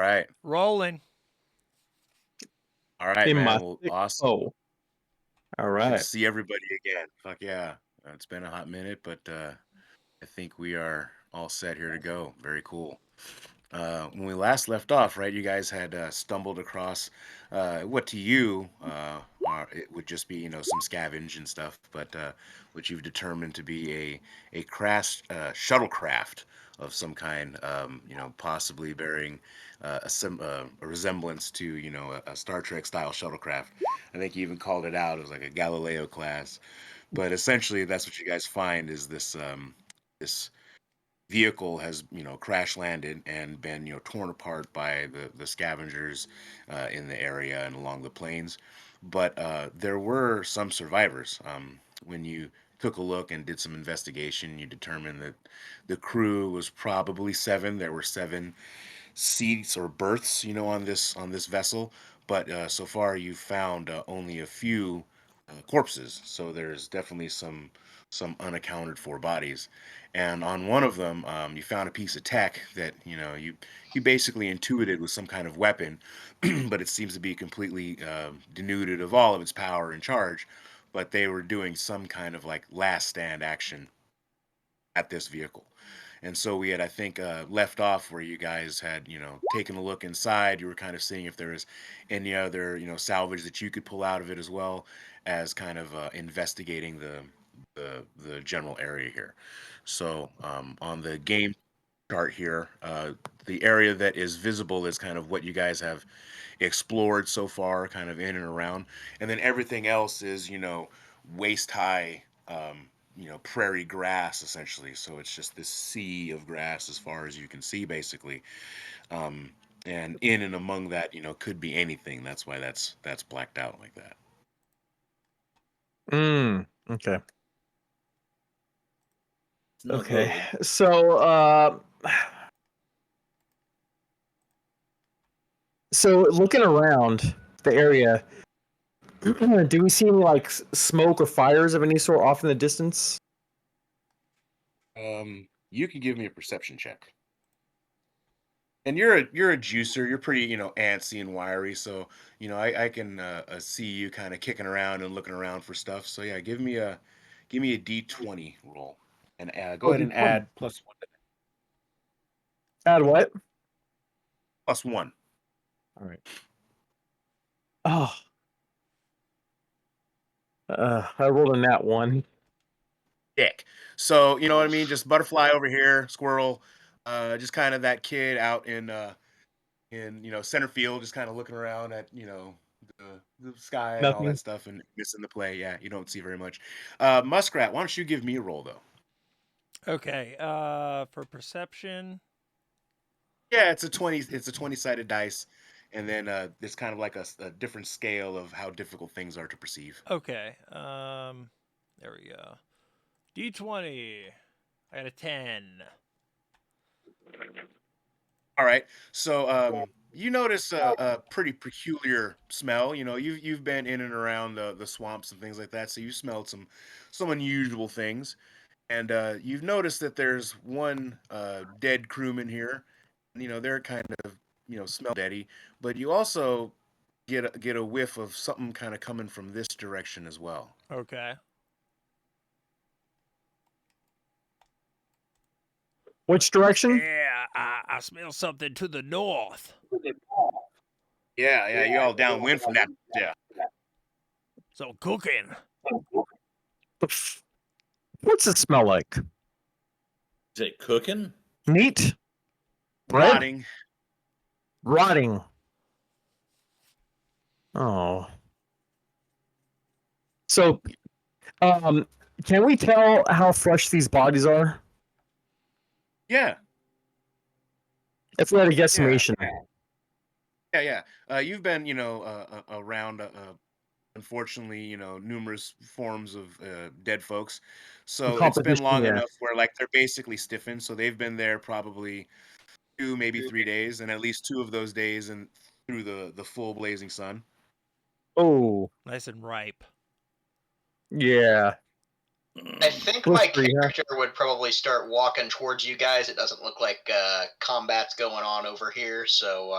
right. Rolling. All right, In my man. Well, thick awesome. oh, all Good to right. see everybody again. Fuck yeah. It's been a hot minute, but I think we are all set here to go. Very cool. When we last left off, right, you guys had stumbled across what to you it would just be, some scavenge and stuff, but what you've determined to be a crash shuttlecraft of some kind, possibly bearing a resemblance to, a Star Trek style shuttlecraft. I think you even called it out. It was like a Galileo class, but essentially that's what you guys find is this vehicle has crash landed and been torn apart by the scavengers in the area and along the plains, but there were some survivors. When you took a look and did some investigation, you determined that the crew was probably seven. There were seven seats or berths, on this vessel, but so far you've found only a few corpses. So there's definitely some unaccounted for bodies, and on one of them, you found a piece of tech that you basically intuited was some kind of weapon, but it seems to be completely denuded of all of its power and charge. But they were doing some kind of like last stand action at this vehicle. And so we had, I think, left off where you guys had, taken a look inside. You were kind of seeing if there was any other, salvage that you could pull out of it, as well as kind of investigating the general area here. So on the game chart here, the area that is visible is kind of what you guys have explored so far, kind of in and around, and then everything else is waist high, prairie grass essentially. So it's just this sea of grass as far as you can see, basically. Um, and in and among that, could be anything. That's why that's blacked out like that. Okay. Not Okay. good. So, so looking around the area, do we see any like smoke or fires of any sort off in the distance? You can give me a perception check. And you're a juicer. You're pretty, antsy and wiry. So, I can see you kind of kicking around and looking around for stuff. So yeah, give me a D20 roll, and go Oh, ahead and D20. add plus one. Add what? Plus one. All right. Oh, I rolled a nat one. Dick. So you know what I mean. Just butterfly over here, squirrel. Just kind of that kid out in center field, just kind of looking around at the sky and all that Nothing. stuff, and missing the play. Yeah, you don't see very much. Muskrat, why don't you give me a roll though? Okay. For perception. Yeah, it's a 20-sided dice, and then there's kind of like a different scale of how difficult things are to perceive. Okay. There we go. D20. I got a 10. All right. So you notice a pretty peculiar smell. You've been in and around the swamps and things like that, so you smelled some unusual things. And you've noticed that there's one dead crewman here. They're kind of smell deady, but you also get a whiff of something kind of coming from this direction as well. Okay. Which direction? Yeah, I smell something to the north. Yeah, you're all downwind from that. Yeah. So cooking. What's it smell like? Is it cooking? Meat? Bread? Rotting. Rotting. Oh. So, can we tell how fresh these bodies are? Yeah. If we had a Yeah. guesstimation. Yeah. You've been, around, unfortunately, numerous forms of dead folks. So it's been Composition, long yeah. enough where, like, they're basically stiffened. So they've been there probably 2, maybe 3 days, and at least 2 of those days and through the full blazing sun. Oh, Nice and ripe. yeah. I think Plus my 3, huh? character would probably start walking towards you guys. It doesn't look like combat's going on over here, so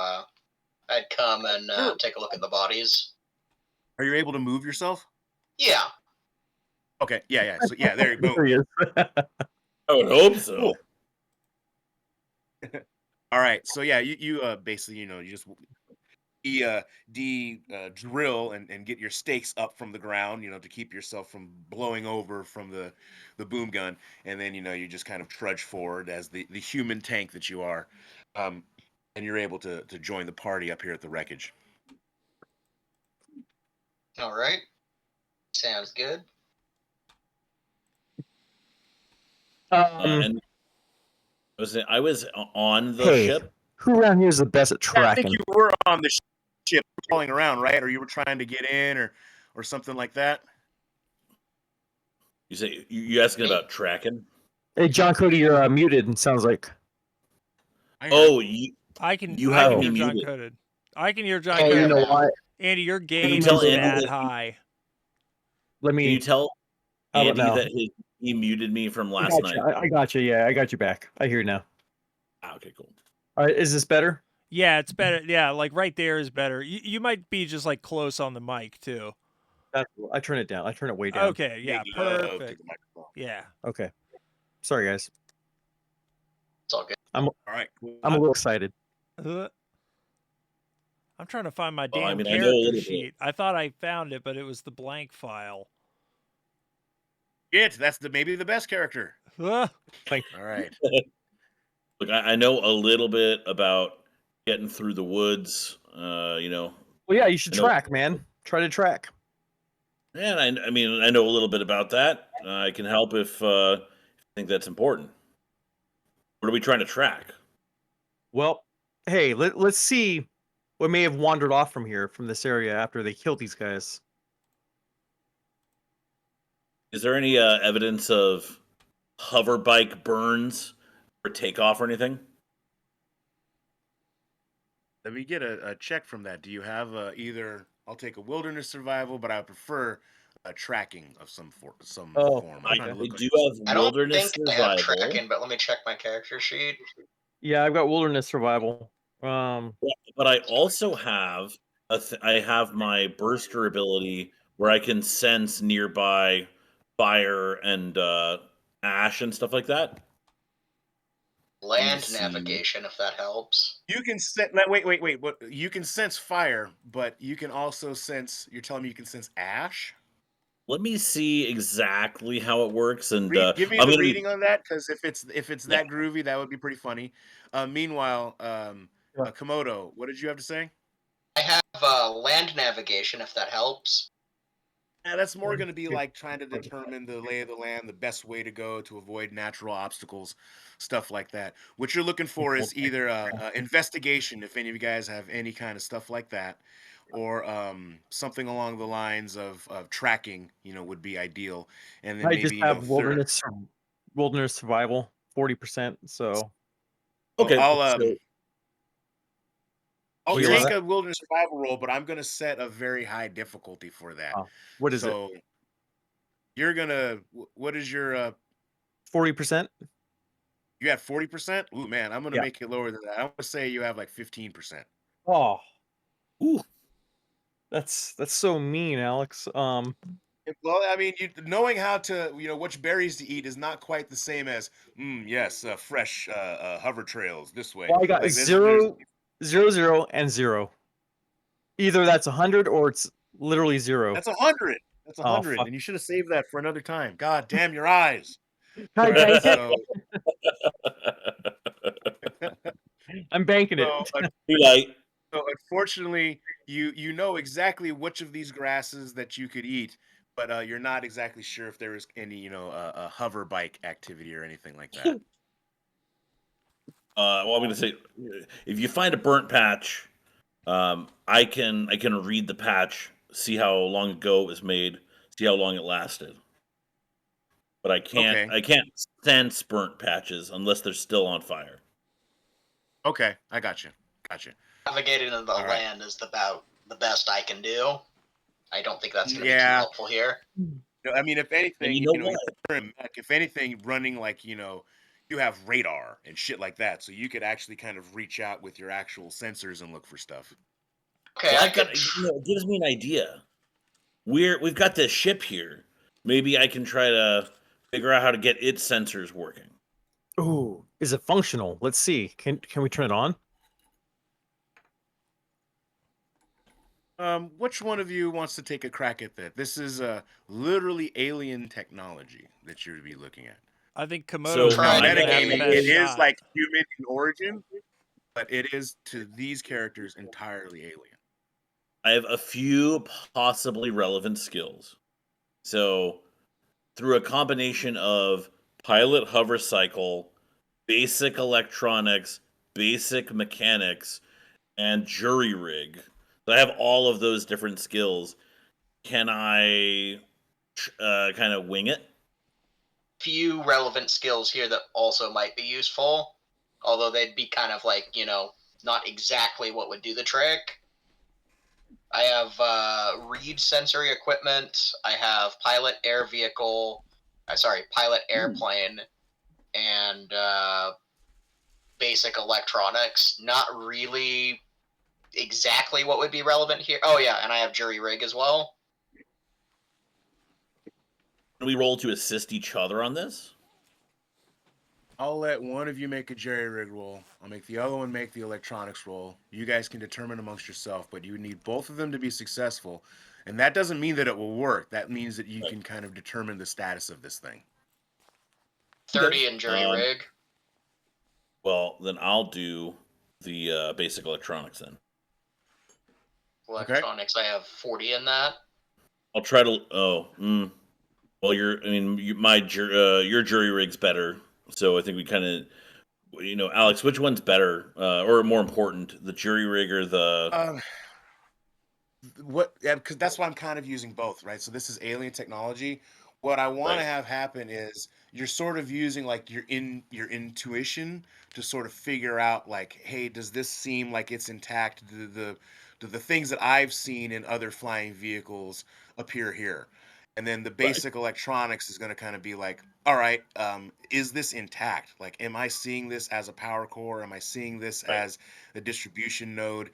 I'd come and Sure. take a look at the bodies. Are you able to move yourself? Yeah. Okay. Yeah. So yeah, there you go. There he is. I would hope so. Cool. All right. So yeah, you basically you just drill and get your stakes up from the ground, to keep yourself from blowing over from the boom gun, and then you just kind of trudge forward as the human tank that you are, um, and you're able to join the party up here at the wreckage. All right. Sounds good. And I was on the Hey, ship. who around here is the best at I think tracking? you were on the ship crawling around, right? Or you were trying to get in, or something like that. You say you asking about tracking? Hey, John Cody, you're muted. It sounds like. I hear Oh, him. I can You I have can me hear John muted. Coded. I can hear John Oh, Oh, you Coded. know what? Andy, your you gain tell is Andy bad that- high. Let Can you me. tell How about Andy now? that he muted me from I last got night? you. I got you. Yeah, I got you back. I hear you now. Okay, cool. All right, is this better? Yeah, it's better. Yeah, like right there is better. You might be just like close on the mic too. That's cool. I turn it down. I turn it way down. Okay, yeah, Make love to perfect. the microphone. Yeah. Okay. Sorry, guys. It's all good. All right. Cool. I'm a little excited. I'm trying to find my Well, I damn mean, I know a character little bit. sheet. I thought I found it, but it was the blank file. That's maybe the best character. Ah, All right. Look, I know a little bit about getting through the woods. Well, yeah, you should I know- track, man. Try to track. and I mean, I know a little bit about that. I can help if you think that's important. What are we trying to track? Well, hey, let's see what may have wandered off from here, from this area, after they killed these guys. Is there any evidence of hover bike burns or takeoff or anything? Let me get a check from that. Do you have either? I'll take a wilderness survival, but I would prefer a tracking of some Oh, form. I trying to look do like- have I don't wilderness think I have survival, tracking, but let me check my character sheet. Yeah, I've got wilderness survival. but I also have I have my burster ability where I can sense nearby fire and ash and stuff like that. Land see. navigation, if that helps. You can sense. Wait. What? You can sense fire, but you can also sense. You're telling me you can sense ash? Let me see exactly how it works, and Give me I'm the gonna reading on that, because if it's Yeah. that groovy, that would be pretty funny. Meanwhile, Yeah. Komodo, what did you have to say? I have land navigation, if that helps. Yeah, that's more going to be Good. like trying to determine the lay of the land, the best way to go to avoid natural obstacles, stuff like that. What you're looking for is either investigation, if any of you guys have any kind of stuff like that, or something along the lines of tracking. Would be ideal, and then I maybe just have third. wilderness survival, 40%. So Okay, I'll so I'll you want take it? a wilderness survival roll, but I'm going to set a very high difficulty for that. What is it? So you're gonna. What is your 40%? You have 40%? Ooh, man, I'm gonna Yeah. make it lower than that. I want to say you have like 15%. Oh, ooh, that's so mean, Alex. Well, I mean, knowing how to, which berries to eat is not quite the same as, yes, fresh hover trails this way. Well, I got Like there's 0, 0, 0, and 0. Either that's 100 or it's literally 0. that's 100. That's Oh, 100, fuck. and you should have saved that for another time. God damn your eyes. Can I bank it? So, I'm banking it. so, too late. so unfortunately, you know exactly which of these grasses that you could eat, but you're not exactly sure if there is any, a hover bike activity or anything like that. Well, I'm gonna say, if you find a burnt patch, I can read the patch, see how long ago it was made, see how long it lasted. But Okay. I can't sense burnt patches unless they're still on fire. Okay, I got you. Navigating in the All right. land is about the best I can do. I don't think that's going to be too Yeah. helpful here. I mean, if And anything, you know you know, what? you're a mech, if anything, running like, you know, you have radar and shit like that, so you could actually kind of reach out with your actual sensors and look for stuff. Okay, Well, I I've got, could. it gives me an idea. We've got this ship here. Maybe I can try to figure out how to get its sensors working. Ooh, is it functional? Let's see. Can we turn it on? Which one of you wants to take a crack at that? This is literally alien technology that you'd be looking at. I think So Komodo's Try Now, probably to gonna have the metagaming, best it a. is shot. like human in origin, but it is to these characters entirely alien. I have a few possibly relevant skills. So through a combination of pilot hover cycle, basic electronics, basic mechanics, and jury rig. So I have all of those different skills. Can I kind of wing it? Few relevant skills here that also might be useful, although they'd be kind of like, not exactly what would do the trick. I have read sensory equipment. I have pilot air vehicle. Pilot airplane, and basic electronics. Not really exactly what would be relevant here. Oh yeah, and I have jury rig as well. Can we roll to assist each other on this? I'll let one of you make a jerry rig roll. I'll make the other one make the electronics roll. You guys can determine amongst yourself, but you need both of them to be successful. And that doesn't mean that it will work. That means that you Right. can kind of determine the status of this thing. 30 in jury rig. Well, then I'll do the basic electronics then. Electronics, I have 40 in that. I'll try to. Well, your jury rig's better, so I think we kind of, Alex, which one's better or more important, the jury rig or the? Yeah, because that's why I'm kind of using both, right? So this is alien technology. What I want Right. to have happen is you're sort of using like your intuition to sort of figure out like, hey, does this seem like it's intact? Do the things that I've seen in other flying vehicles appear here? And then the Right. basic electronics is going to kind of be like, all right, is this intact? Like, am I seeing this as a power core? Am I seeing this Right. as a distribution node?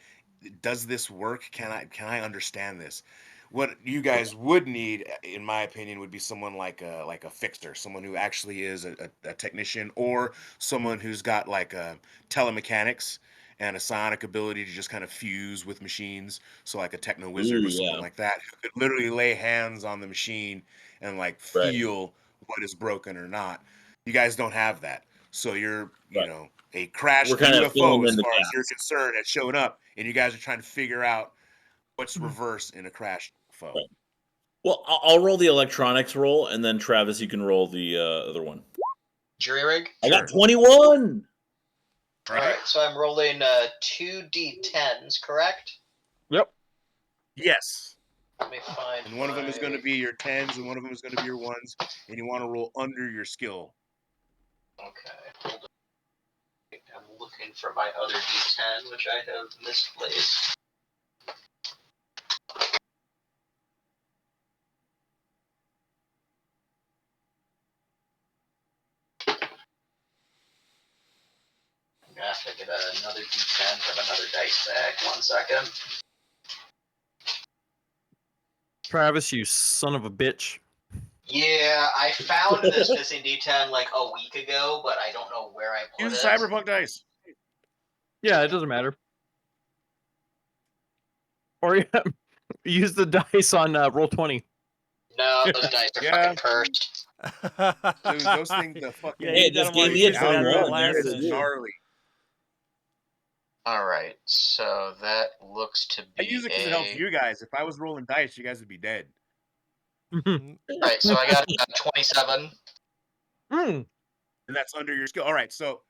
Does this work? Can I understand this? What you guys would need, in my opinion, would be someone like a fixer, someone who actually is a technician, or someone who's got like a telemechanics and a psionic ability to just kind of fuse with machines. So like a techno wizard Ooh, or someone yeah. like that who could literally lay hands on the machine and like Right. feel what is broken or not. You guys don't have that. So you're, Right. a crashed We're kind of filling UFO as in the far as you're gaps. concerned has shown up, and you guys are trying to figure out what's Mhm. reverse in a crashed UFO. Right. Well, I'll roll the electronics roll, and then Travis, you can roll the other one. Jury rig? I got Sure. 21. Alright, so I'm rolling 2d10s, correct? Yep. Yes. Let me find And one of them is going to my- be your tens, and one of them is going to be your ones, and you want to roll under your skill. Okay, hold on. I'm looking for my other d10, which I have misplaced. I'm gonna have to get another d10 from another dice bag. 1 second. Travis, you son of a bitch. Yeah, I found this missing d10 like a week ago, but I don't know where I put Use it. cyberpunk dice. Yeah, it doesn't matter. Or yeah, use the dice on roll 20. No, those dice are Yeah. fucking cursed. Dude, those things, the fucking Yeah, Hey, you it got just them while gave you me a just after 21. the Yeah, last it's it's you. gnarly. Alright, so that looks to I be use it because it helps you guys. If I was rolling dice, you guys would be dead. Alright, so I got 27. Mm. And that's under your skill. All right, so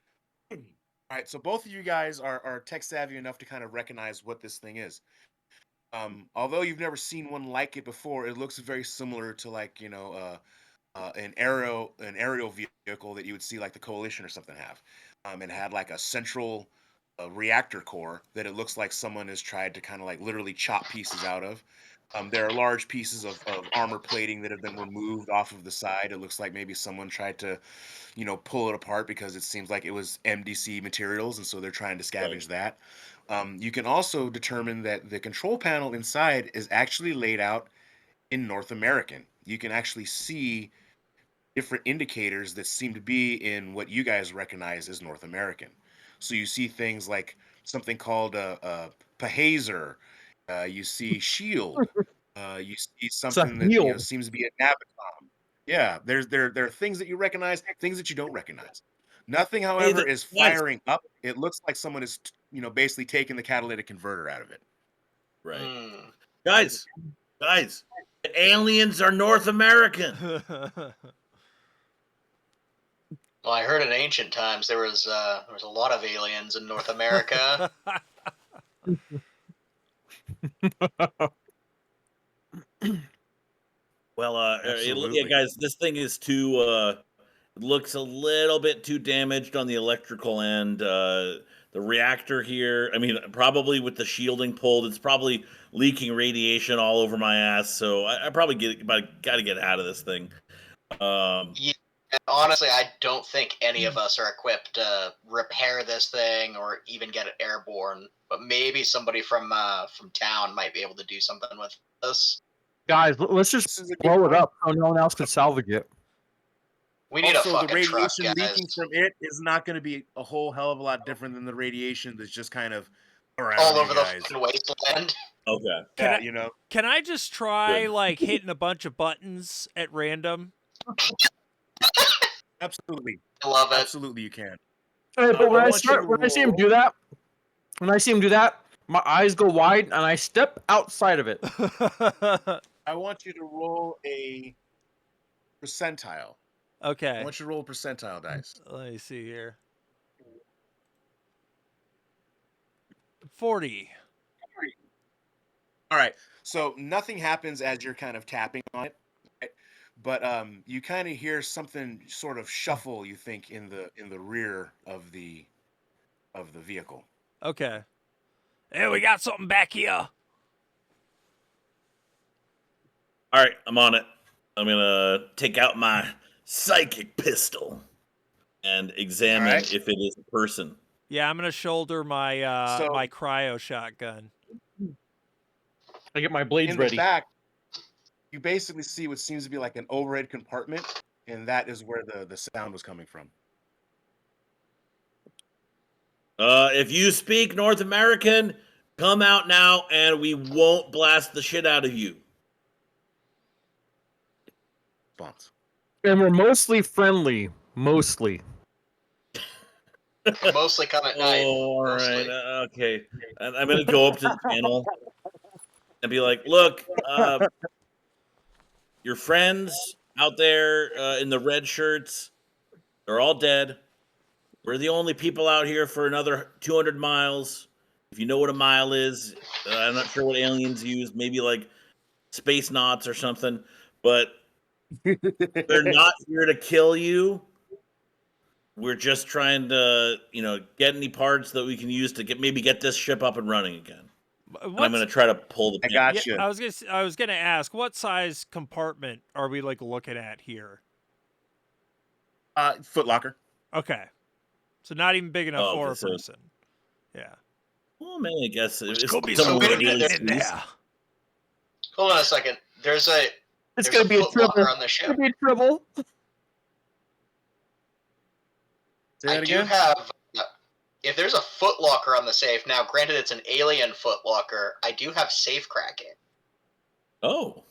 both of you guys are tech savvy enough to kind of recognize what this thing is. Although you've never seen one like it before, it looks very similar to like an aerial vehicle that you would see like the Coalition or something have. It had like a central a reactor core that it looks like someone has tried to kind of like literally chop pieces out of. There are large pieces of armor plating that have been removed off of the side. It looks like maybe someone tried to, pull it apart because it seems like it was MDC materials, and so they're trying to Right. scavenge that. You can also determine that the control panel inside is actually laid out in North American. You can actually see different indicators that seem to be in what you guys recognize as North American. So you see things like something called a Pahazer. You see shield. You see It's a something that heal. seems to be a Navicom. Yeah, there are things that you recognize, things that you don't recognize. Nothing, Hey, however, is guys. firing up. It looks like someone is basically taking the catalytic converter out of it. Right. Hmm. Guys, the aliens are North American. Well, I heard in ancient times there was a lot of aliens in North America. Well, yeah, Absolutely. guys, this thing is too. It looks a little bit too damaged on the electrical end. The reactor here, I mean, probably with the shielding pulled, it's probably leaking radiation all over my ass. So I probably got to get out of this thing. Yeah, honestly, I don't think any of us are equipped to repair this thing or even get it airborne. But maybe somebody from town might be able to do something with this. Guys, let's just This is a good blow it point. up so no one else could salvage it. We need a Also, the fucking truck, radiation guys. leaking from it is not going to be a whole hell of a lot different than the radiation that's just kind of around All you over the guys. fucking wasteland. Okay. Can Yeah, I can I just try Good. like hitting a bunch of buttons at random? absolutely, I love it. absolutely, you can. Hey, but I want you to when I see him roll. do that, my eyes go wide and I step outside of it. I want you to roll a percentile. I Okay, want you to roll percentile dice. let me see here. 40. All right. So nothing happens as you're kind of tapping on it, right? But you kind of hear something sort of shuffle. You think in the rear of the vehicle. Okay. Hey, we got something back here. All right, I'm on it. I'm gonna take out my psychic pistol and All examine right. if it is a person. Yeah, I'm gonna shoulder my So my cryo shotgun. I get my blades in the ready. back, you basically see what seems to be like an overhead compartment, and that is where the sound was coming from. If you speak North American, come out now, and we won't blast the shit out of you. Response. And we're mostly friendly. Mostly. Mostly come at night. All right, Mostly. okay. And I'm gonna go up to the panel and be like, "Look, your friends out there in the red shirts, they're all dead. We're the only people out here for another 200 miles. If you know what a mile is, I'm not sure what aliens use, maybe like space knots or something, but they're not here to kill you. We're just trying to, get any parts that we can use to get this ship up and running again. And I'm going What's to try to pull the I pin. got yeah? you. I was gonna ask what size compartment are we like looking at here? Foot Locker. Okay, so not even big enough Oh, for okay, a so, person. Yeah. well, man, I guess There's if gonna be someone some were to waiting really in squeeze. there. Hold on a second. There's a It's there's gonna a be a Foot Locker triple. on the It's ship. gonna be a triple. Say I that do again. have. If there's a Foot Locker on the safe, now granted it's an alien Foot Locker, I do have safe cracking. Oh,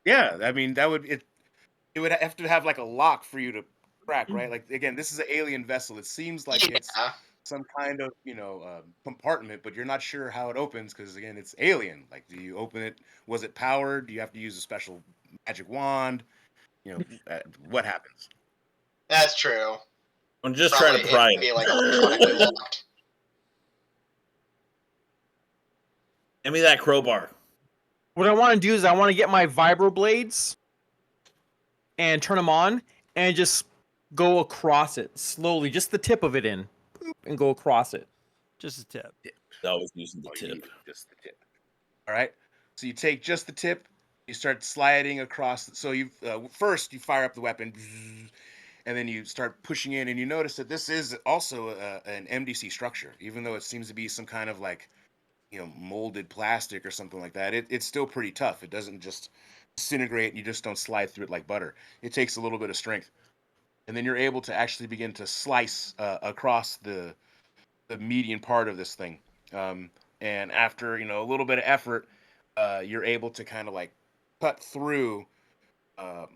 Yeah, I mean it would have to have like a lock for you to crack, right? Like again, this is an alien vessel. It seems like it's Yeah, some kind of compartment, but you're not sure how it opens because again, it's alien. Like, do you open it? Was it powered? Do you have to use a special magic wand? What happens? that's true. I'm just Probably trying to pry it would be like electronically it. locked. Give me that crowbar. What I want to do is I want to get my vibro blades and turn them on and just go across it slowly, just the tip of it in, and go across it. Just a tip. That was using the Oh, you tip. need just the tip. All right. So you take just the tip. You start sliding across. So you first you fire up the weapon, and then you start pushing in, and you notice that this is also an MDC structure, even though it seems to be some kind of like molded plastic or something like that. It's still pretty tough. It doesn't just disintegrate, and you just don't slide through it like butter. It takes a little bit of strength, and then you're able to actually begin to slice across the median part of this thing. Um, and after a little bit of effort, you're able to kind of like cut through um,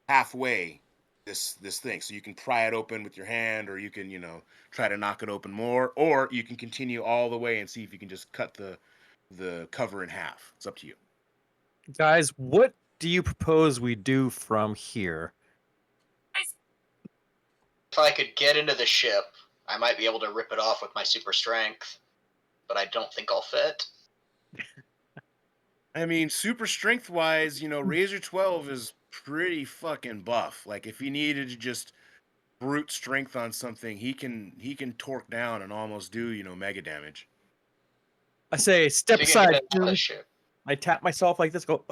halfway this thing. So you can pry it open with your hand, or you can try to knock it open more, or you can continue all the way and see if you can just cut the cover in half. It's up to you. Guys, what do you propose we do from here? If I could get into the ship, I might be able to rip it off with my super strength, but I don't think I'll fit. I mean, super strength wise, Razor 12 is pretty fucking buff. Like if he needed to just brute strength on something, he can torque down and almost do, mega damage. I say, step So you can aside. get into the ship. I tap myself like this, go,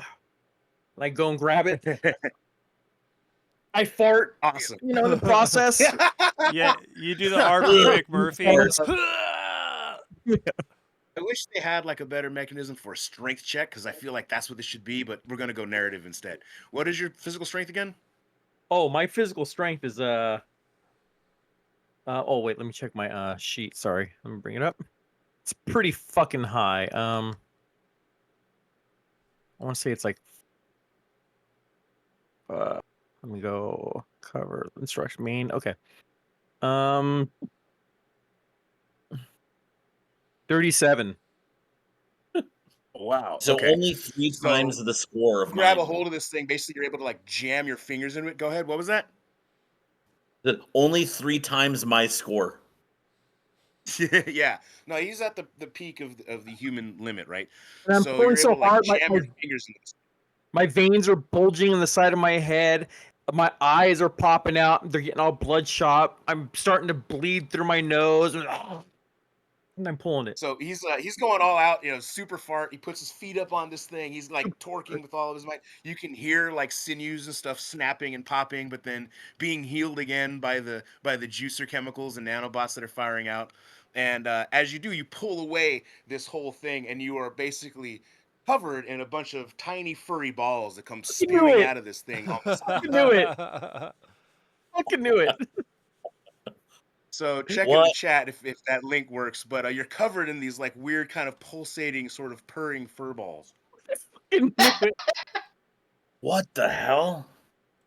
like go and grab it. I fart, Awesome. in the process. Yeah, you do the RP McMurphy. I wish they had like a better mechanism for a strength check, because I feel like that's what this should be, but we're gonna go narrative instead. What is your physical strength again? Oh, my physical strength is oh wait, let me check my sheet. Sorry. Let me bring it up. It's pretty fucking high. I want to say it's like let me go cover instruction main. Okay. 37. Wow. So Okay. only 3 So times the score of grab a mine. hold of this thing. Basically, you're able to like jam your fingers into it. Go ahead. What was that? Only 3 times my score. Yeah. No, he's at the peak of the human limit, right? And I'm So pulling you're able so to like hard, jam your fingers into this. my veins are bulging in the side of my head. My eyes are popping out. They're getting all bloodshot. I'm starting to bleed through my nose. And I'm pulling it. So he's going all out, super fart. He puts his feet up on this thing. He's like torquing with all of his might. You can hear like sinews and stuff snapping and popping, but then being healed again by the juicer chemicals and nanobots that are firing out. And as you do, you pull away this whole thing, and you are basically covered in a bunch of tiny furry balls that come I knew spewing it. out of this thing. Almost. I knew it. Fucking knew it. So check in the What? chat if that link works. But you're covered in these like weird kind of pulsating, sort of purring fur balls. Fucking knew it. What the hell?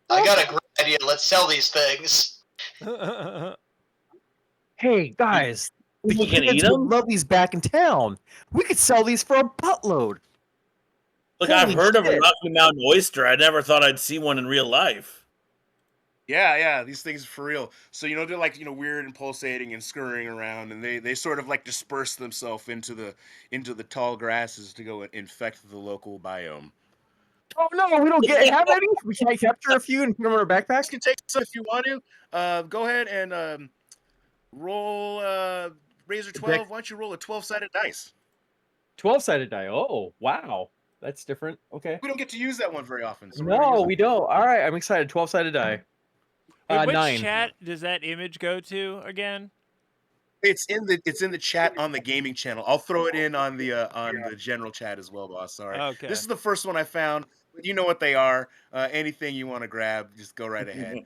I got a great idea. Let's sell these things. Hey guys, the People can kids eat would them? love these back in town. We could sell these for a buttload. Look, I've Holy heard of a shit. Rocky Mountain oyster. I never thought I'd see one in real life. Yeah, these things are for real. So they're like weird and pulsating and scurrying around, and they sort of like disperse themselves into the tall grasses to go and infect the local biome. Oh no, we don't have any. We can't capture a few and put them in our You backpack. can take some if you want to. Go ahead and roll Razor 12. Why don't you roll a 12-sided dice? 12-sided die. Oh wow, that's different. Okay. We don't get to use that one very often, so we're gonna No, use we it. don't. All right, I'm excited. 12-sided die. Wait, which 9. chat does that image go to again? It's in the chat on the gaming channel. I'll throw it in on the general chat as well, boss. Sorry. Okay. This is the first one I found. You know what they are. Anything you want to grab, just go right ahead.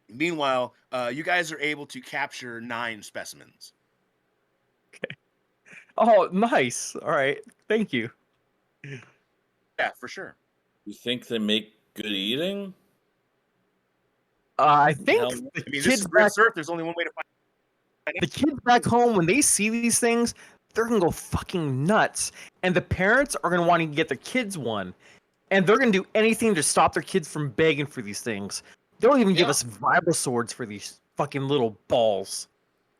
Meanwhile, you guys are able to capture 9 specimens. Oh, nice. All right, thank you. Yeah, for sure. You think they make good eating? I think Hell, the I mean, this kids is back, Red Surf. There's only one way to find the kids back home when they see these things, they're gonna go fucking nuts, and the parents are gonna want to get their kids one, and they're gonna do anything to stop their kids from begging for these things. They'll even give Yeah. us vibro swords for these fucking little balls.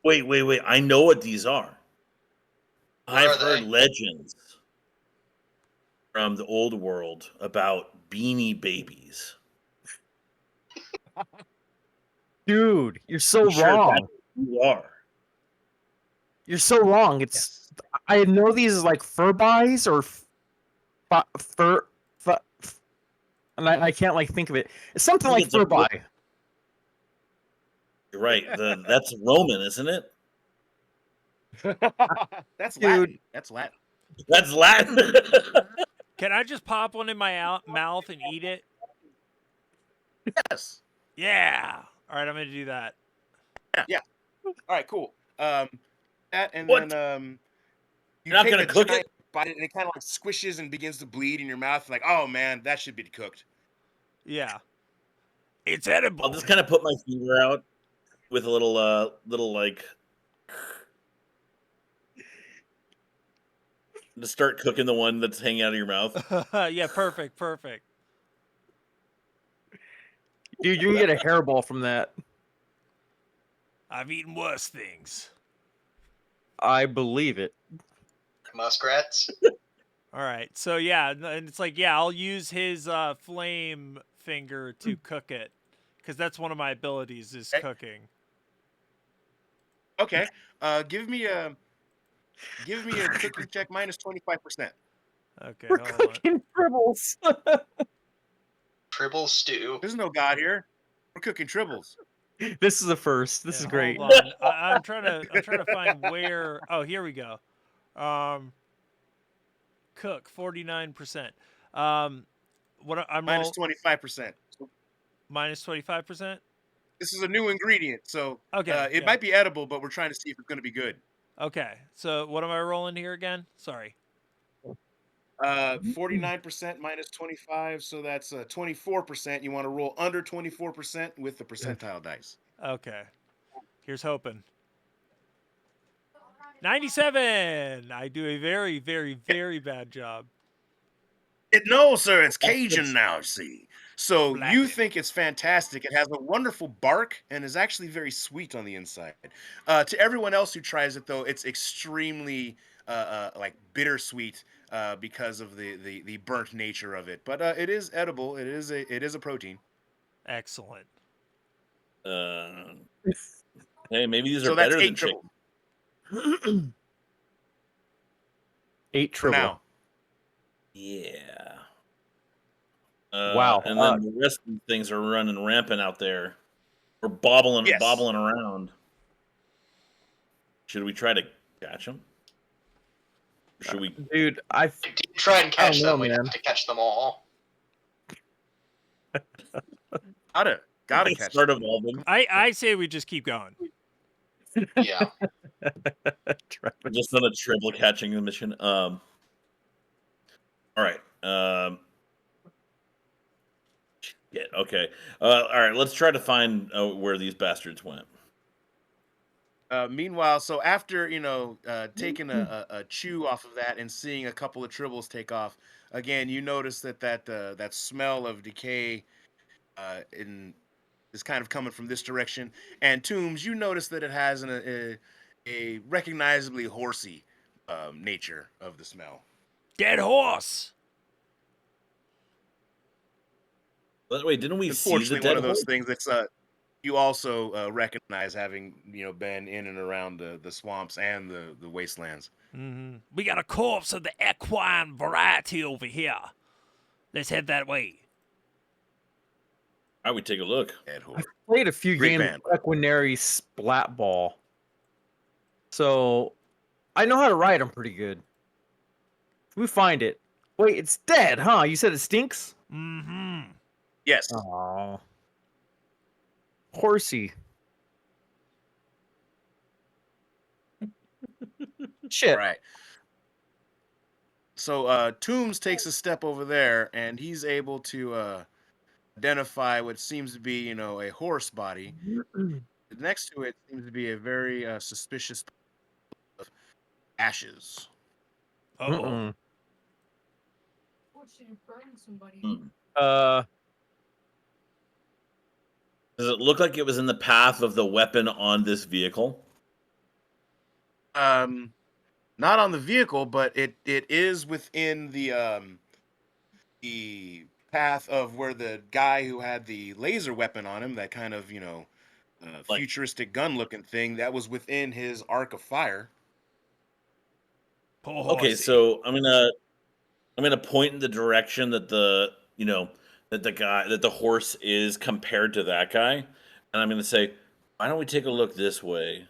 Wait. I know what these are. What I've are heard they? legends from the old world about beanie babies. Dude, you're so I'm sure wrong. that's what you are. You're so wrong. It's Yes. I know these as like furbies or and I can't like think of it. It's something I think like it's a furby. You're right. That's Roman, isn't it? That's Dude. Latin. That's Latin. That's Latin. Can I just pop one in my mouth and eat it? Yes. Yeah. All right, I'm gonna do that. Yeah. All right. Cool. That and What? then you You're not take gonna a cook giant it? bite and it kind of like squishes and begins to bleed in your mouth. Like, oh man, that should be cooked. Yeah. It's I'll edible. just kind of put my finger out with a little like to start cooking the one that's hanging out of your mouth. Yeah, perfect. Dude, you can get a hairball from that. I've eaten worse things. I believe it. Muskrats. All right. So yeah, and it's like, yeah, I'll use his flame finger to cook it, because that's one of my abilities is Okay. cooking. Okay. Give me a cooking check minus 25%. Okay, We're hold on. cooking tribbles. Tribble stew. There's no god here. We're cooking tribbles. This is a first. This Yeah, is great. Hold on. I'm trying to find where. Oh, here we go. Cook 49%. What I'm Minus roll 25%. So minus 25%. this is a new ingredient, so Okay. it Yeah. might be edible, but we're trying to see if it's going to be good. Okay. So what am I rolling here again? Sorry. 49% minus 25, so that's 24%. You want to roll under 24% with the percentile dice. Okay. Here's hoping. 97. I do a very, very, very bad job. No, sir, it's Cajun now, see. So you Blackened. think it's fantastic. It has a wonderful bark and is actually very sweet on the inside. To everyone else who tries it, though, it's extremely like bittersweet because of the burnt nature of it. But it is edible. It is a protein. Excellent. Hey, maybe these are So that's better than 8 chicken. tribbles 8 for tribble. now. Yeah. Wow. And then the rest of the things are running rampant out there. We're bobbling Yes. around. Should we try to catch them? Should we? Dude, I If you try and catch I don't know, them, we'd man. have to catch them all. Gotta catch start them. evolving? I say we just keep going. Yeah. Just on a triple catching mission. All right. Yeah. Okay. All right. Let's try to find where these bastards went. Meanwhile, so after taking a chew off of that and seeing a couple of tribbles take off, again you notice that smell of decay is kind of coming from this direction. And Tombs, you notice that it has a recognizably horsey nature of the smell. Dead horse. But wait, didn't we see the Unfortunately, dead one of those horse? things that's you also recognize having been in and around the swamps and the wastelands. Mm-hmm. We got a corpse of the equine variety over here. Let's head that way. All right, we take a look. Dead horse. played a few Great games band. of Equinary Splat Ball. So I know how to ride them pretty good. If we find it. Wait, it's dead, huh? You said it stinks? Mm-hmm. Yes. Oh. Horsey. Shit. Right. So Toombs takes a step over there, and he's able to identify what seems to be, a horse body. Next to it seems to be a very suspicious of ashes. Oh. Mm-mm. Hmm. Does it look like it was in the path of the weapon on this vehicle? Not on the vehicle, but it is within the path of where the guy who had the laser weapon on him, that kind of Like- futuristic gun looking thing, that was within his arc of fire. Oh, Okay, horsey. so I'm gonna point in the direction that the horse is compared to that guy, and I'm gonna say, why don't we take a look this way?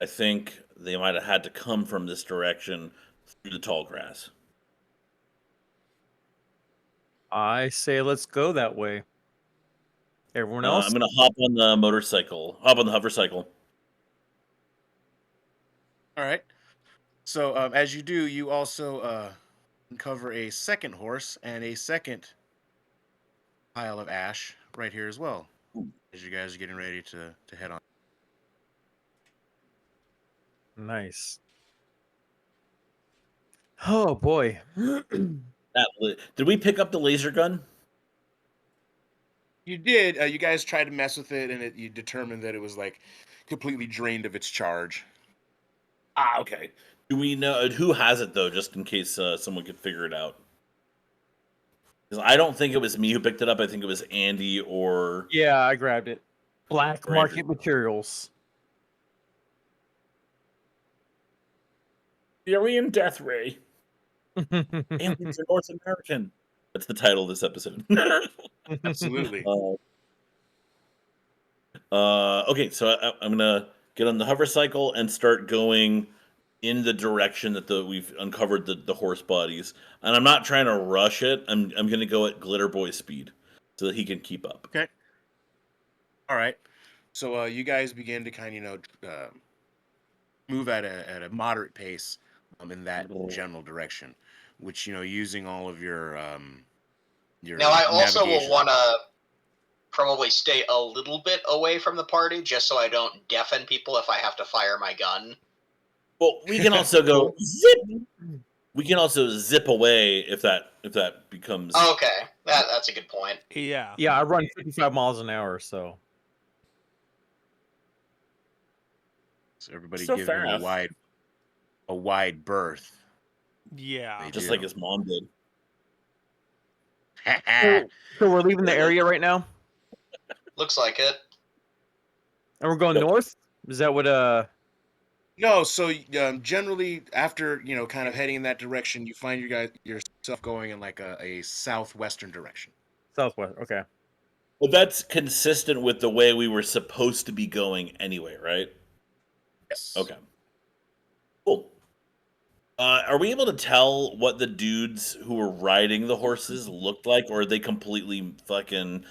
I think they might have had to come from this direction through the tall grass. I say let's go that way. Everyone else? I'm gonna hop on the hovercycle. All right. So as you do, you also uncover a second horse and a second pile of ash right here as well. As you guys are getting ready to head on. Nice. Oh boy. Did we pick up the laser gun? You did. You guys tried to mess with it, and you determined that it was like completely drained of its charge. Ah, okay. Do we know who has it though, just in case someone could figure it out? Because I don't think it was me who picked it up. I think it was Andy or Yeah, I grabbed it. Black Or Andrew. market materials. Aryan Death Ray. Aliens are North American. That's the title of this episode. Absolutely. Okay, so I'm gonna get on the hover cycle and start going in the direction that we've uncovered the horse bodies, and I'm not trying to rush it. I'm gonna go at Glitter Boy speed so that he can keep up. Okay. All right. So you guys begin to kind of move at a moderate pace in that general direction, which using all of your Now, I also will navigation. want to probably stay a little bit away from the party, just so I don't deafen people if I have to fire my gun. Well, we can also go zip. We can also zip away if that becomes. Okay, that's a good point. Yeah. Yeah, I run 55 miles an hour, so. So everybody So give him fast. a wide berth. Yeah. They Just do. like his mom did. So we're leaving the area right now, Looks like it. and we're going Yep. north. Is that what? No, so generally after kind of heading in that direction, you find yourself going in like a southwestern direction. Southwest. Okay. Well, that's consistent with the way we were supposed to be going anyway, right? Yes. Okay. Cool. Are we able to tell what the dudes who were riding the horses looked like, or are they completely fucking?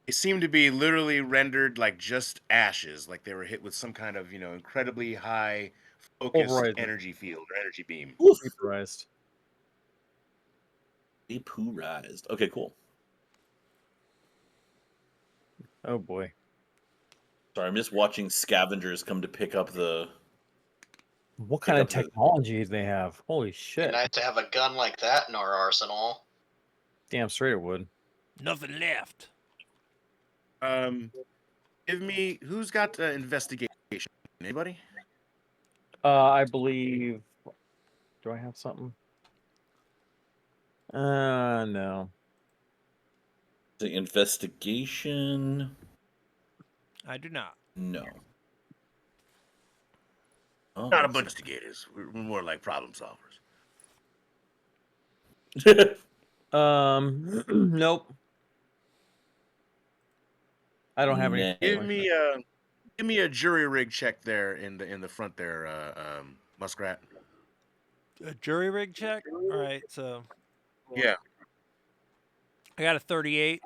They seem to be literally rendered like just ashes, like they were hit with some kind of incredibly high focused Pulverized. energy field or energy beam. Oof. Vaporized. Vaporized. Okay, cool. Oh boy. Sorry, I'm just watching scavengers come to pick up the. What kind of up the- technology do they have? Holy Be shit. nice to have a gun like that in our arsenal. Damn straight it would. Nothing left. Give me who's got investigation? Anybody? I believe. Do I have something? No. The investigation. I do not. No. Oh, Not a let's bunch of investigators. We're more like problem solvers. see. Nope. I don't have any. Nah. Give me a jury rig check there in the front there, Muskrat. A jury rig check? All right, so Yeah. I got a 38.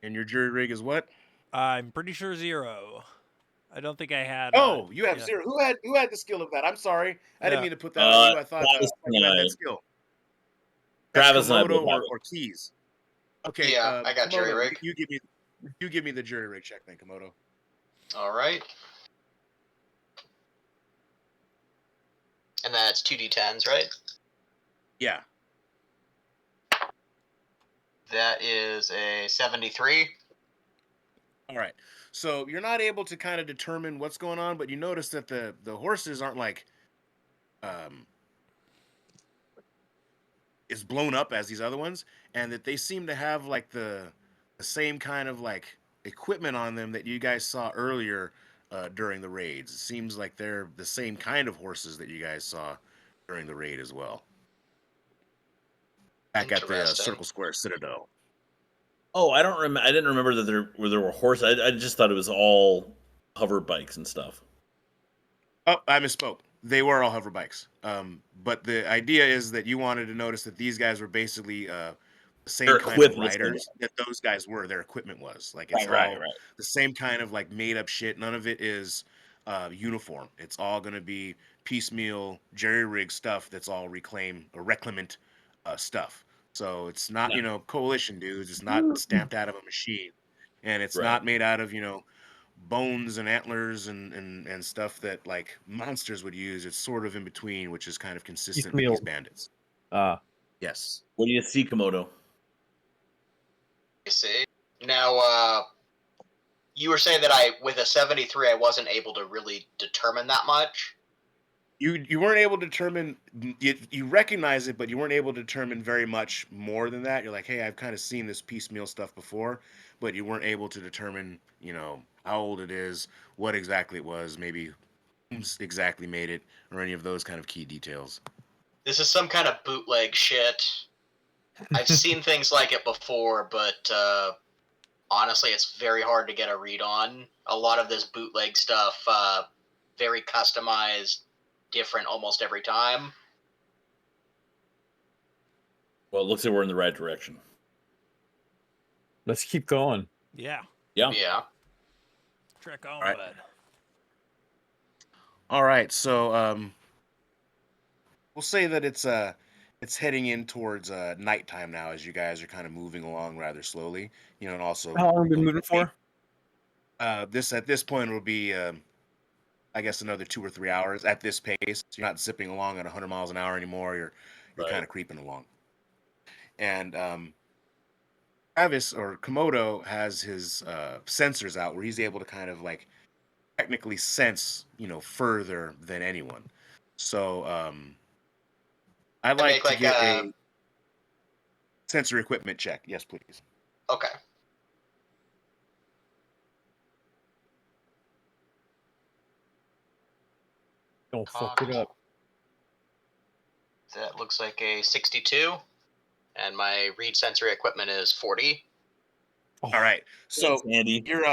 And your jury rig is what? I'm pretty sure 0. I don't think I had. Oh, you have yeah. 0. Who had the skill of that? I'm sorry. I didn't Yeah. mean to put that on you. I thought Travis you had and I. that skill. That's Travis and I both Komodo have it. or Keys. Okay. Yeah, I got jury Komodo, rig. you give me the jury rig check then, Komodo. All right. And that's 2d10s, right? Yeah. That is a 73. All right. So you're not able to kind of determine what's going on, but you notice that the horses aren't like as blown up as these other ones, and that they seem to have like the same kind of like equipment on them that you guys saw earlier during the raids. It seems like they're the same kind of horses that you guys saw during the raid as well. Back at the Interesting. Circle Square Citadel. Oh, I don't remember. I didn't remember that there were horses. I just thought it was all hover bikes and stuff. Oh, I misspoke. They were all hover bikes. But the idea is that you wanted to notice that these guys were basically the same They're kind of equipped the same way. riders that those guys were. Their equipment was like Right, it's right, all right. the same kind of like made up shit. None of it is uniform. It's all gonna be piecemeal jerry rig stuff. That's all reclamant stuff. So it's not Yeah. coalition dudes. It's not stamped out of a machine, and it's Right. not made out of bones and antlers and stuff that like monsters would use. It's sort of in between, which is kind of consistent with these Piecemeal. bandits. Yes. What do you see, Komodo? I see. Now, you were saying that with a 73, I wasn't able to really determine that much. You weren't able to determine you recognize it, but you weren't able to determine very much more than that. You're like, hey, I've kind of seen this piecemeal stuff before, but you weren't able to determine, how old it is, what exactly it was, maybe who's exactly made it, or any of those kind of key details. This is some kind of bootleg shit. I've seen things like it before, but honestly, it's very hard to get a read on. A lot of this bootleg stuff, very customized, different almost every time. Well, it looks like we're in the right direction. Let's keep going. Yeah. Yeah. Trek on, Alright. bud. All right, so we'll say that it's heading in towards nighttime now as you guys are kind of moving along rather slowly, and also How long have we been moving for? this at this point will be I guess another 2 or 3 hours at this pace. You're not zipping along at 100 miles an hour anymore. You're Right. kind of creeping along. And Travis or Komodo has his sensors out where he's able to kind of like technically sense, further than anyone. So I'd like make to like get a- a sensory equipment check. Yes, please. Okay. Don't fuck it up. That looks like a 62, and my read sensory equipment is 40. All right. So Thanks, Andy. you're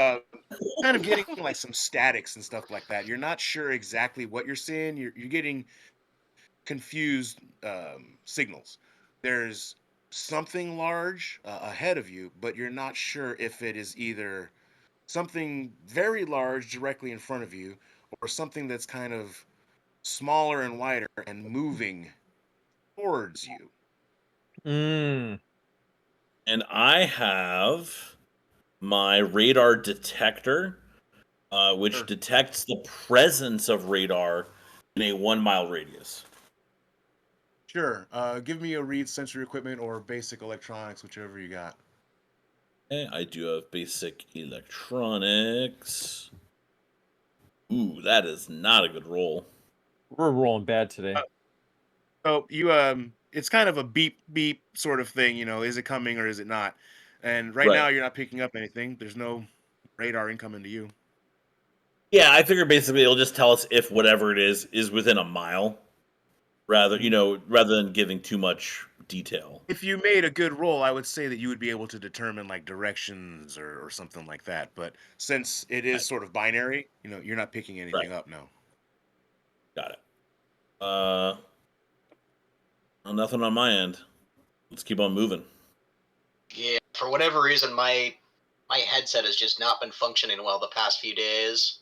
kind of getting like some statics and stuff like that. You're not sure exactly what you're seeing. You're getting confused signals. There's something large ahead of you, but you're not sure if it is either something very large directly in front of you or something that's kind of smaller and wider and moving towards you. Mm. And I have my radar detector, which Sure. detects the presence of radar in a 1 mile radius. Sure. Give me a read sensory equipment or basic electronics, whichever you got. Okay, I do have basic electronics. Ooh, that is not a good roll. We're rolling bad today. So you it's kind of a beep beep sort of thing, is it coming or is it not? And right now Right. you're not picking up anything. There's no radar incoming to you. Yeah, I figure basically it'll just tell us if whatever it is within a mile, rather than giving too much detail. If you made a good roll, I would say that you would be able to determine like directions or something like that. But since it is sort of binary, you're not picking anything up now. Got it. Well, nothing on my end. Let's keep on moving. Yeah, for whatever reason, my headset has just not been functioning well the past few days.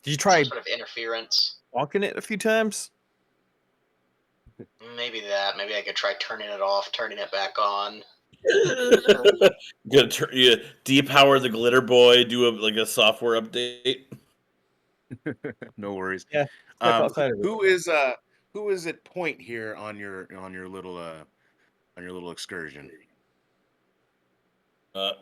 Did you try Some sort of interference. walking it a few times? Maybe that. Maybe I could try turning it off, turning it back on. Gonna depower the glitter boy, do a software update. No worries. Yeah. Step outside of it. Who is at point here on your little excursion?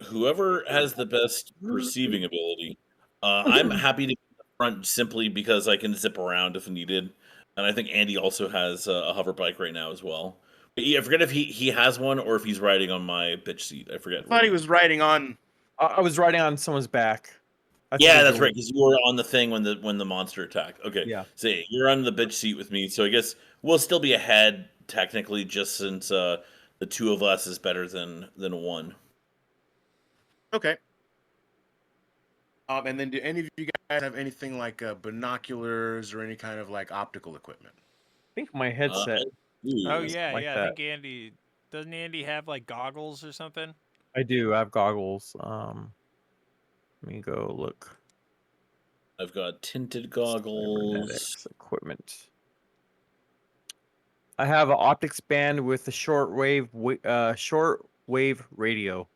Whoever has the best perceiving ability. I'm happy to be in the front simply because I can zip around if needed. And I think Andy also has a hover bike right now as well. But yeah, I forget if he has one or if he's riding on my bitch seat. I forget. I thought he was riding on. I was riding on someone's back. I think Yeah, they're that's doing- right. Because you were on the thing when the monster attacked. Okay, Yeah. so you're on the bitch seat with me. So I guess we'll still be ahead technically, just since the two of us is better than one. Okay. And then do any of you guys have anything like binoculars or any kind of like optical equipment? I think my headset. Oh Ooh. yeah, like yeah. I that. think Andy doesn't Andy have like goggles or something? I do. I have goggles. Let me go look. I've got tinted goggles. Cybernetics equipment. I have an optics band with a shortwave radio.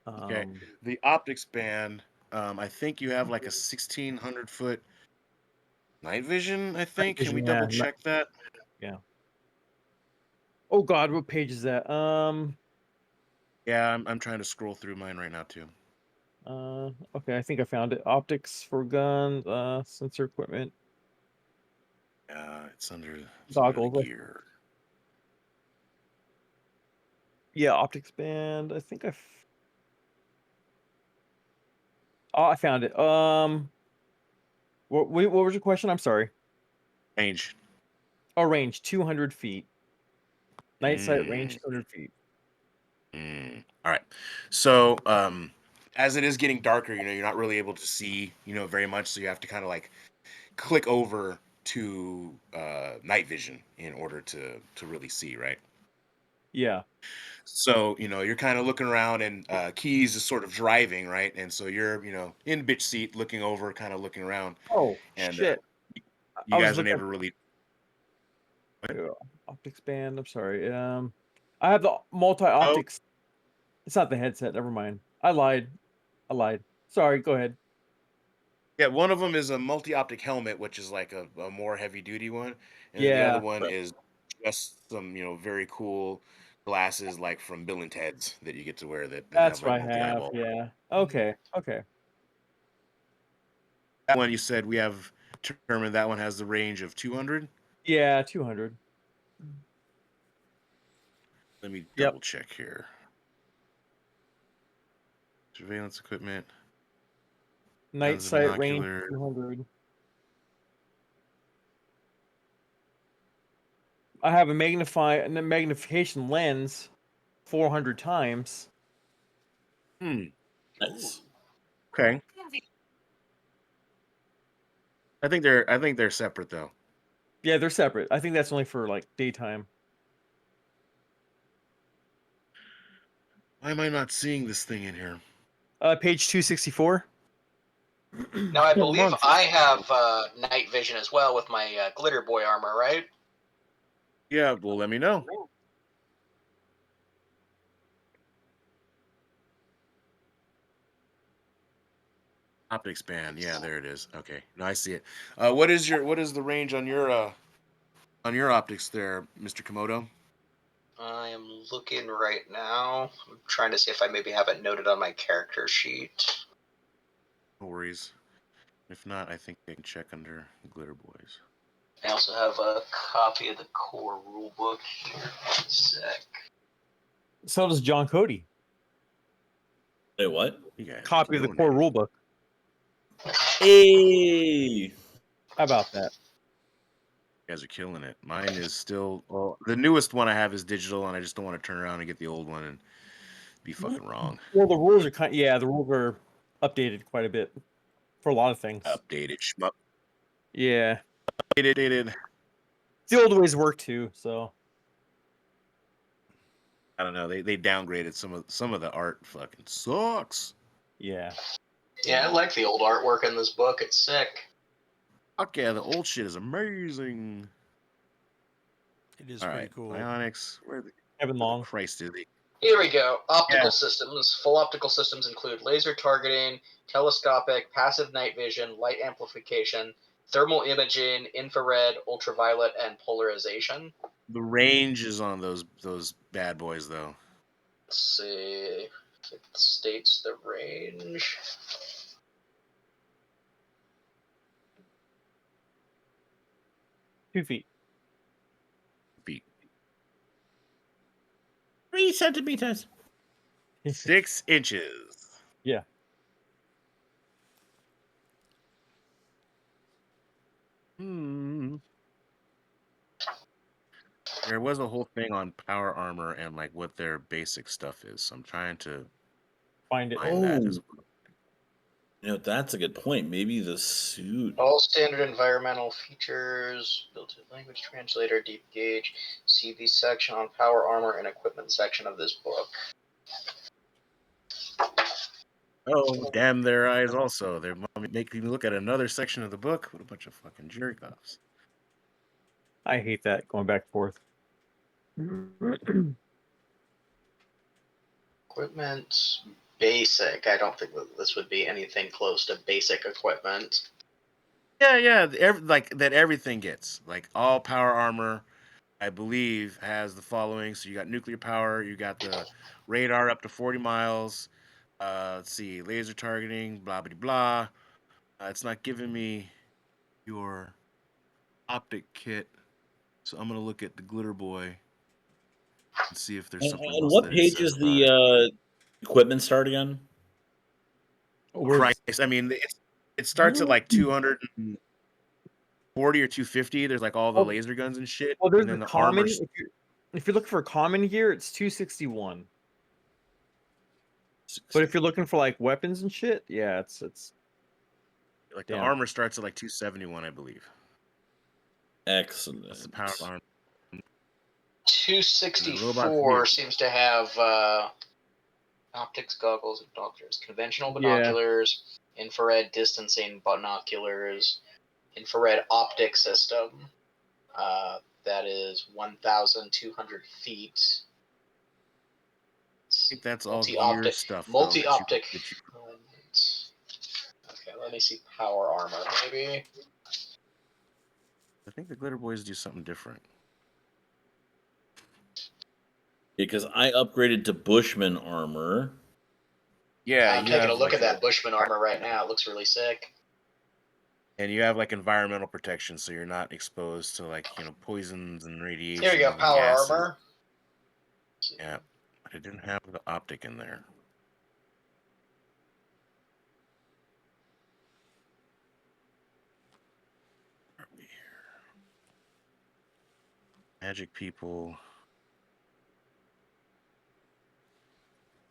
Okay. The optics band, I think you have like a 1,600-foot night vision, I think. Can we vision, double yeah. check that? Yeah. Oh God, what page is that? Yeah, I'm trying to scroll through mine right now too. Okay, I think I found it. Optics for guns, sensor equipment, It's under the goggles. gear. Yeah, optics band. I think Oh, I found it. What was your question? I'm sorry. Range. Oh, range 200 feet. Night sight range Mm, 200 feet. All right. So, as it is getting darker, you're not really able to see, very much. So you have to kind of like click over to night vision in order to really see, right? Yeah. So, you're kind of looking around and Keys is sort of driving, right? And so you're, in bitch seat looking over, kind of looking around. Oh And shit! you I was guys are looking able to really. at optics band. I'm sorry. I have the multi Oh, optics. It's not the headset. Never mind. I lied. Sorry. Go ahead. yeah, one of them is a multi-optic helmet, which is like a more heavy-duty one. And then the other Yeah, one is just some, very cool glasses like from Bill and Ted's that you get to wear that that's have what like I have. multi-eyeball. Yeah. Okay. Okay. That one you said we have determined that one has the range of 200. Yeah, 200. Let me Yep. double check here. Surveillance equipment. Night Has a sight range binocular. 200. I have a magnification lens 400 times. Nice. Okay. I think they're separate though. Yeah, they're separate. I think that's only for like daytime. Why am I not seeing this thing in here? Page 264. Now, I Yeah, I'm believe on I have night vision as well with my glitter boy armor, right? Yeah, well, let me know. Optics band. Yeah, there it is. Okay. No, I see it. What is the range on your optics there, Mr. Komodo? I am looking right now. I'm trying to see if I maybe have it noted on my character sheet. No worries. If not, I think I can check under Glitter Boys. I also have a copy of the core rulebook here. One sec. So does John Cody. Hey, what? You guys are Copy of the killing core it. rulebook. Hey. How about that? You guys are killing it. Mine is still the newest one I have is digital, and I just don't want to turn around and get the old one and be fucking wrong. Well, the rules are the rules are updated quite a bit for a lot of things. Updated, shmup. Yeah. Updated. The old ways work too, so I don't know. They downgraded some of the art. Fucking sucks. yeah. Yeah, I like the old artwork in this book. It's sick. Fuck yeah, the old shit is amazing. It is All pretty right, cool. Bionics. Where Kevin the Long. Christ is he? Here we go. Optical Yeah. systems. Full optical systems include laser targeting, telescopic, passive night vision, light amplification, thermal imaging, infrared, ultraviolet, and polarization. The range is on those bad boys though. Let's see if it states the range. Two feet. Feet. 3 centimeters. 6 inches. Yeah. There was a whole thing on power armor and like what their basic stuff is. So I'm trying to Find it. find that as Oh, that's a good point. Maybe the suit. All standard environmental features, built-in language translator, deep gauge. See the section on power armor and equipment section of this book. Oh, damn their eyes also. They're making me look at another section of the book. What a bunch of fucking jerk offs. I hate that going back and forth. Equipment basic. I don't think that this would be anything close to basic equipment. Yeah, like that everything gets. Like all power armor, I believe, has the following. So you got nuclear power, you got the radar up to 40 miles. Let's see, laser targeting, blah blah blah. It's not giving me your optic kit. So I'm gonna look at the glitter boy and see if there's something And else what that it page says is about it. the equipment start again? Christ, I mean, it starts at like 240 or 250. There's like all the Well, laser guns and shit, well, there's and the then the common. armor's If you're looking for common gear, it's 261. But if you're looking for like weapons and shit, yeah, it's like the damn. armor starts at like 271, I believe. Excellent. That's the power armor. 264 seems to have optics, goggles, and binoculars. Conventional binoculars, infrared distancing binoculars, infrared optic system. That is 1,200 feet. I think that's all gear Multi-optic. stuff. Multi-optic. That you Okay, let me see power armor, maybe. I think the glitter boys do something different. Because I upgraded to Bushman armor. Yeah, I'm taking a look at that Bushman armor right now. It looks really sick. And you have like environmental protection, so you're not exposed to like poisons and radiation. Here we go, and power gases. armor. Yeah, but it didn't have the optic in there. Where are we here? Magic people.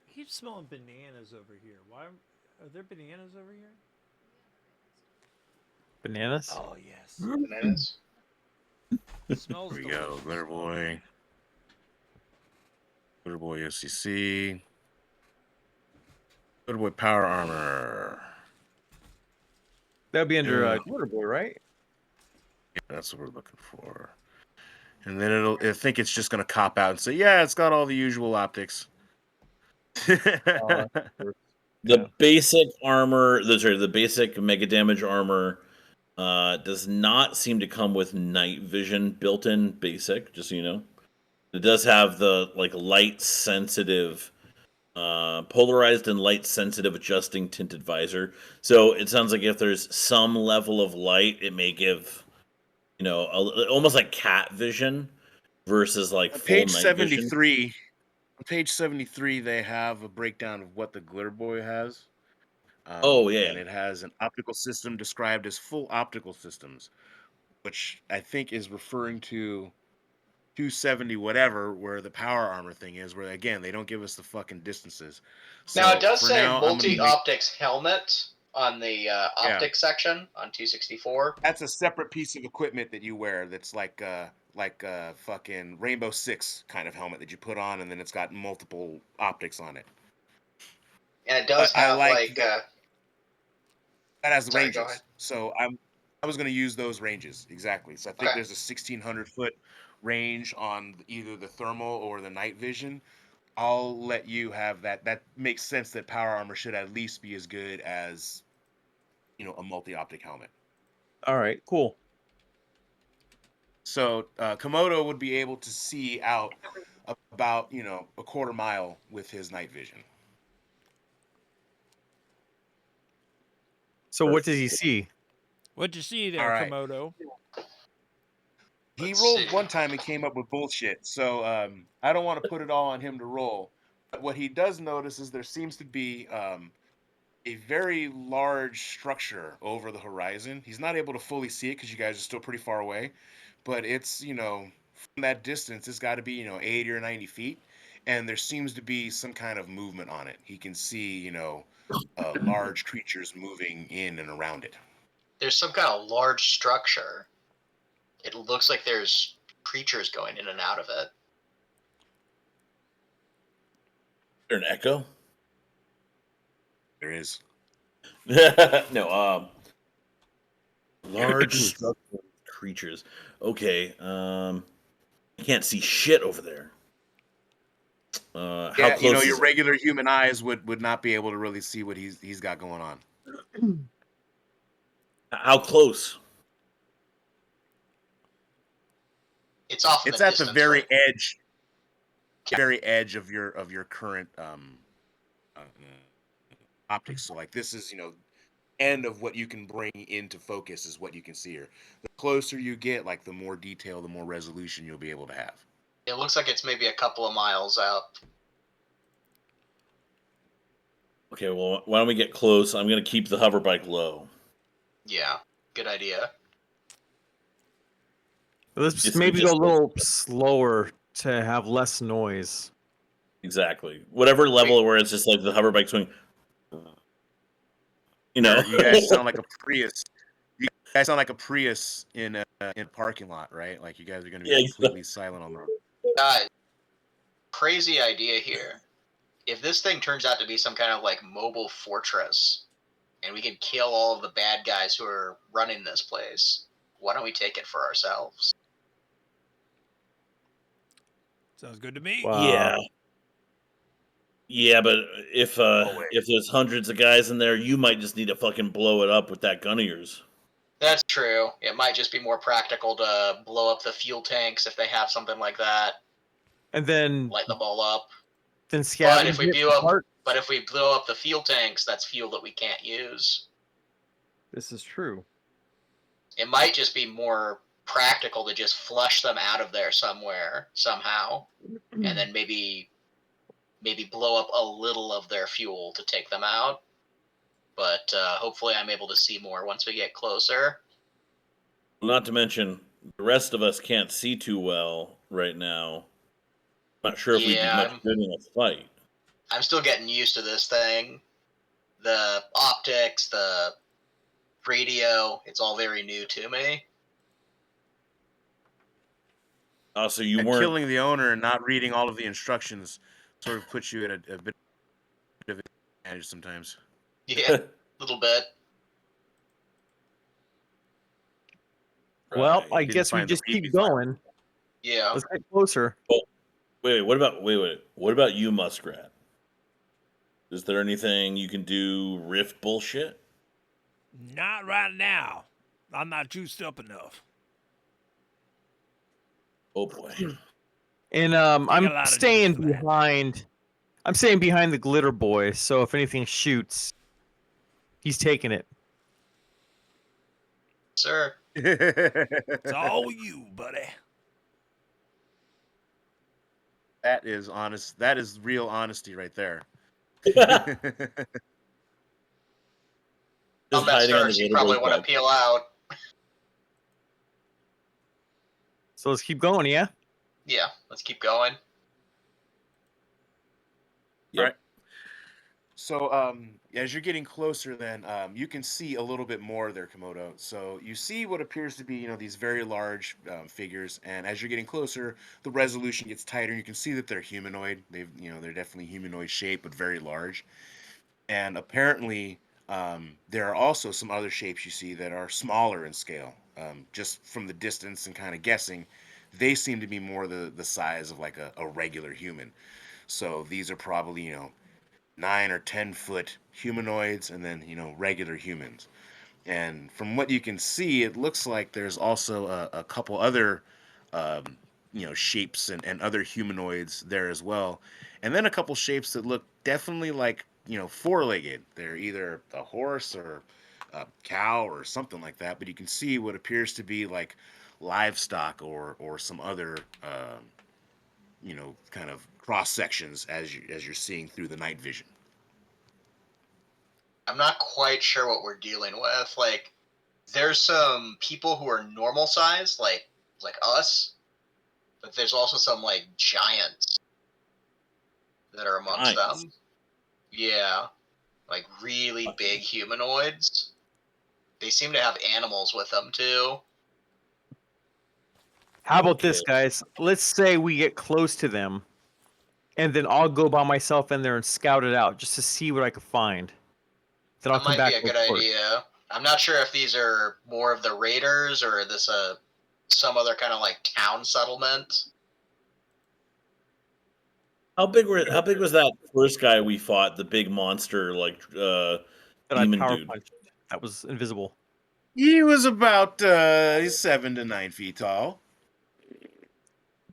I keep smelling bananas over here. Why are there bananas over here? Bananas. Oh yes. Bananas. Smells Here we delicious. go, glitter boy. Glitter boy OCC. Glitter boy power armor. That'd be under Glitter Boy, right? Yeah, that's what we're looking for. And then I think it's just gonna cop out and say, yeah, it's got all the usual optics. The basic armor, the basic mega damage armor does not seem to come with night vision built in basic, just so you know. It does have the like light sensitive polarized and light sensitive adjusting tinted visor. So it sounds like if there's some level of light, it may give almost like cat vision versus like On full page night 73, vision. on page 73, they have a breakdown of what the glitter boy has. Oh yeah, And it has an optical system described as full optical systems, which I think is referring to 270 whatever, where the power armor thing is. Where again, they don't give us the fucking distances. So Now it does for say now, I'm gonna make multi-optics helmet on the optics section on 264. that's a separate piece of equipment that you wear. That's like a fucking Rainbow Six kind of helmet that you put on, and then it's got multiple optics on it. And it does But I have like that has Sorry, go ranges. ahead. So I was going to use those ranges exactly. So I think there's a 1,600-foot range on either the thermal or the night vision. I'll let you have that. That makes sense that power armor should at least be as good as a multi-optic helmet. All right, cool. So Komodo would be able to see out about a quarter mile with his night vision. So what does he see? What'd you see there, All right. Komodo? He Let's rolled see. one time and came up with bullshit. So I don't want to put it all on him to roll. But what he does notice is there seems to be a very large structure over the horizon. He's not able to fully see it because you guys are still pretty far away, but it's, from that distance, it's got to be, 80 or 90 feet. And there seems to be some kind of movement on it. He can see, large creatures moving in and around it. There's some kind of large structure. It looks like there's creatures going in and out of it. Is there an echo? There is. No. Large structural creatures. Okay. I can't see shit over there. How Yeah, close your is it? regular human eyes would not be able to really see what he's got going on. How close? It's off in It's the at the distance, right? very edge of your current uh, optics. So like this is end of what you can bring into focus is what you can see here. The closer you get, like the more detail, the more resolution you'll be able to have. It looks like it's maybe a couple of miles out. Okay, well, why don't we get close? I'm going to keep the hover bike low. Yeah, good idea. Let's It's maybe go just a little slower to have less noise. exactly whatever level where it's just like the hover bike swing. You guys sound like a Prius. You guys sound like a Prius in a parking lot, right? Like you guys are going to be Yeah, completely silent on the road. Crazy idea here. If this thing turns out to be some kind of like mobile fortress, and we can kill all of the bad guys who are running this place, why don't we take it for ourselves? Sounds good to me. yeah, yeah. But if way. if there's hundreds of guys in there, you might just need to fucking blow it up with that gun of yours. That's true. It might just be more practical to blow up the fuel tanks if they have something like that. And then Light them all up. But scavenge if we it blow for up, parts. but if we blow up the fuel tanks, that's fuel that we can't use. This is true. It might just be more practical to just flush them out of there somewhere somehow, and then maybe blow up a little of their fuel to take them out. But hopefully, I'm able to see more once we get closer. Not to mention, the rest of us can't see too well right now. Not sure if we'd be much Yeah, good in a fight. I'm still getting used to this thing. The optics, the radio, it's all very new to me. Also, you And weren't. killing the owner and not reading all of the instructions sort of puts you at a bit of advantage sometimes. Yeah, a little bit. Well, I Right. Didn't guess we find the just keep PP going. Yeah. Let's get closer. Wait. What about you, Muskrat? Is there anything you can do? Rift bullshit. Not right now. I'm not juiced up enough. Oh boy. And got a I'm lot of staying juice for that. behind. I'm staying behind the glitter boy, so if anything shoots, he's taking it. Sir. It's all you, buddy. That is honest. That is real honesty right there. Just Combat hiding on the starts, you glitter probably boy's want to back. peel out. So let's keep going, yeah? Yeah, let's keep going. Yep. All right. So, as you're getting closer, then you can see a little bit more there, Komodo. So you see what appears to be, these very large figures, and as you're getting closer, the resolution gets tighter. You can see that they're humanoid. They're definitely humanoid shape, but very large. And apparently, there are also some other shapes you see that are smaller in scale. Just from the distance and kind of guessing, they seem to be more the size of like a regular human. So these are probably, 9 or 10 foot humanoids and then, regular humans. And from what you can see, it looks like there's also a couple other, shapes and other humanoids there as well. And then a couple shapes that look definitely like, four-legged. They're either a horse or a cow or something like that. But you can see what appears to be like livestock or some other, kind of cross sections as you're seeing through the night vision. I'm not quite sure what we're dealing with. Like, there's some people who are normal size, like us, but there's also some like giants that are amongst Giants. them. Yeah, like really big humanoids. They seem to have animals with them too. How about this, Okay. guys? Let's say we get close to them, and then I'll go by myself in there and scout it out just to see what I can find. Then I'll That come might be back a and good report. idea. I'm not sure if these are more of the raiders or this some other kind of like town settlement. How big was that first guy we fought? The big monster, like That I demon power dude. punched. That was invisible. He was about 7 to 9 feet tall.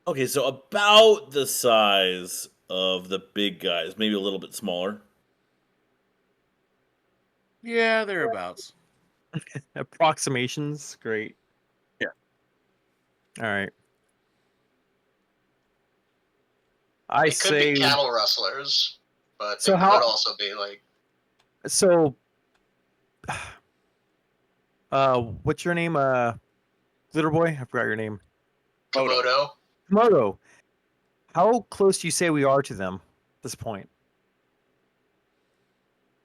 Okay, so about the size of the big guys, maybe a little bit smaller. Yeah, thereabouts. Approximations, great. Yeah. All right. I They could be say cattle rustlers, but So they how- could also be like so. What's your name? Glitter Boy. I forgot your name. Moto. Komodo. Moto. How close do you say we are to them at this point?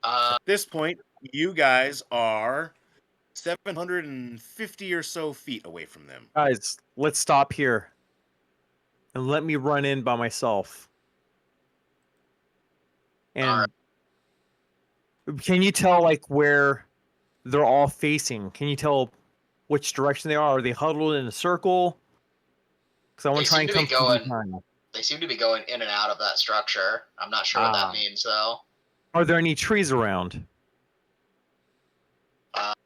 Uh, At this point, you guys are 750 or so feet away from them. Guys, let's stop here and let me run in by myself. All And can you tell like where they're all facing? Can you tell which direction they are? Are they huddled in a circle? Because I want they to try seem and to be come from going. behind. They seem to be going in and out of that structure. I'm not sure what that Ah. means though. Are there any trees around?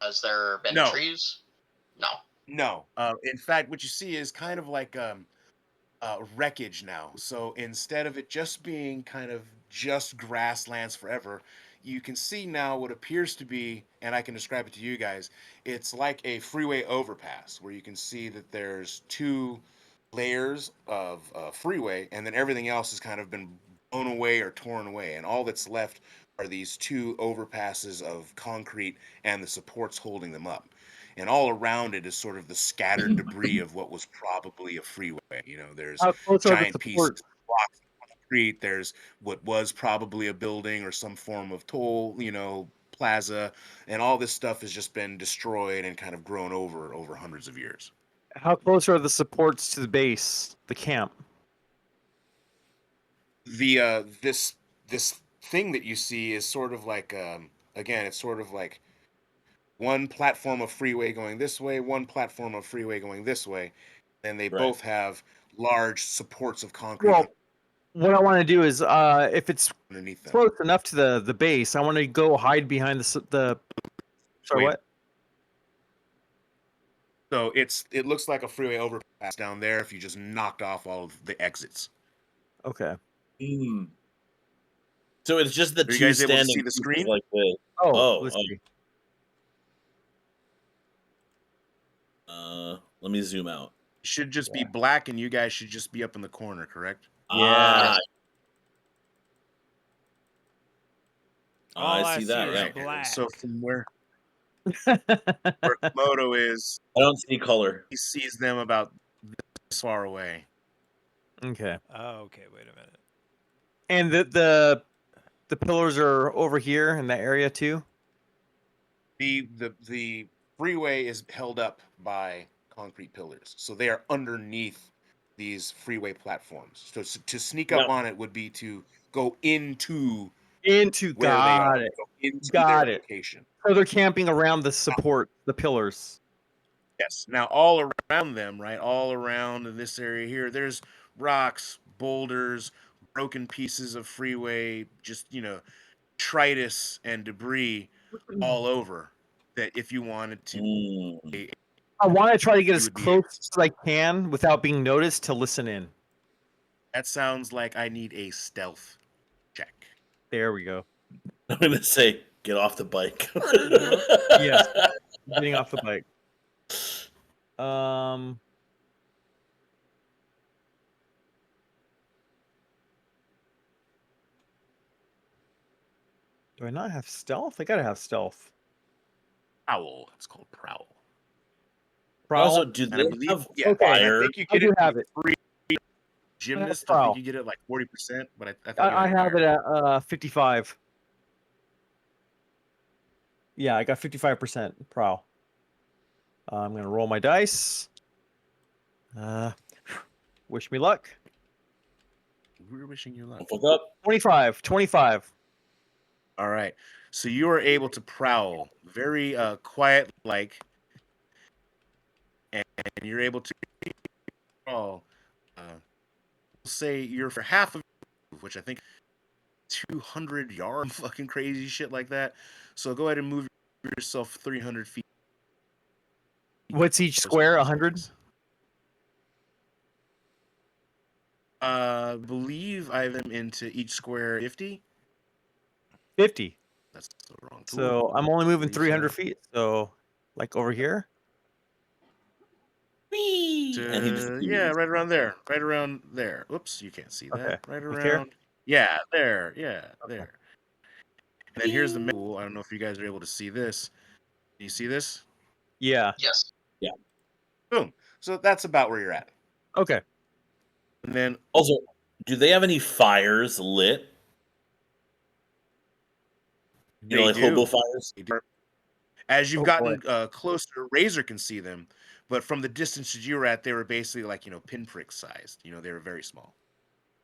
Has there been No. trees? No. No. In fact, what you see is kind of like wreckage now. So instead of it just being kind of just grasslands forever, you can see now what appears to be, and I can describe it to you guys, it's like a freeway overpass where you can see that there's two layers of freeway, and then everything else has kind of been blown away or torn away. And all that's left are these two overpasses of concrete and the supports holding them up, and all around it is sort of the scattered debris of what was probably a freeway. You know, there's How close are the giant pieces support? of blocks of concrete. There's what was probably a building or some form of toll, plaza, and all this stuff has just been destroyed and kind of grown over hundreds of years. How close are the supports to the base, the camp? The this thing that you see is sort of like again, it's sort of like one platform of freeway going this way, one platform of freeway going this way, and they Right. both have large supports of concrete Well, what I want to do is, if it's underneath them. close enough to the base, I want to go hide behind the. Sorry, Wait. what? So it looks like a freeway overpass down there if you just knocked off all of the exits. Okay. Hmm. So it's just the Are you two guys able to standing see the pieces screen? like this. Oh, let's see. Let me zoom out. It should just be Yeah. black, and you guys should just be up in the corner, correct? Yeah. Ah, All I I see see that. is Yeah, Right. black. So from where Komodo is, I don't see color. he sees them about this far away. Okay. Oh, okay. Wait a minute. And the pillars are over here in that area too. The freeway is held up by concrete pillars, so they are underneath these freeway platforms. So to sneak up Yep. on it would be to go into Into where they are, got it. go into Got their it. location. So they're camping around the support, the pillars. Yes. Now all around them, right? All around in this area here, there's rocks, boulders, broken pieces of freeway, just tritus and debris all over. That if you wanted to, Mm. I want to try to get you as would be able close to. as I can without being noticed to listen in. That sounds like I need a stealth check. There we go. I'm gonna say, get off the bike. Yes. Getting off the bike. Um. Do I not have stealth? I gotta have stealth. Prowl. It's called prowl. Prowl. Also, do And I they believe, have yeah, Okay. and I fire? think you I get do it have it. free. Gymnast, I think prowl. you get it like 40%, but I thought you I had have higher. it at 55. Yeah, I got 55% prowl. I'm gonna roll my dice. Wish me luck. We're wishing you luck. Don't fuck up. 25. 25. All right. So you are able to prowl very quiet like, and you're able to crawl. We'll say you're for half of which I think 200 yards, fucking crazy shit like that. So go ahead and move yourself 300 feet. What's each closer to square? these 100? guys. Believe I have them into each square 50. 50. That's the wrong tool. So I'm only moving Reset. 300 feet. So, like over here? Whee! And he disappears. Yeah, right around there. Right around there. Oops, you can't see that. Okay. Right Like here? around. Yeah, there. Yeah, Okay. there. And then here's the main tool. I don't know if you guys are able to see this. Do you see this? Yeah. Yes. Boom. So that's about where you're at. Okay. And then Also, do they have any fires lit? You know, they like do. hobo fires? As you've Oh, gotten closer, Razor can see them, but from the distance that you were at, they were basically like, pinprick sized. They were very small.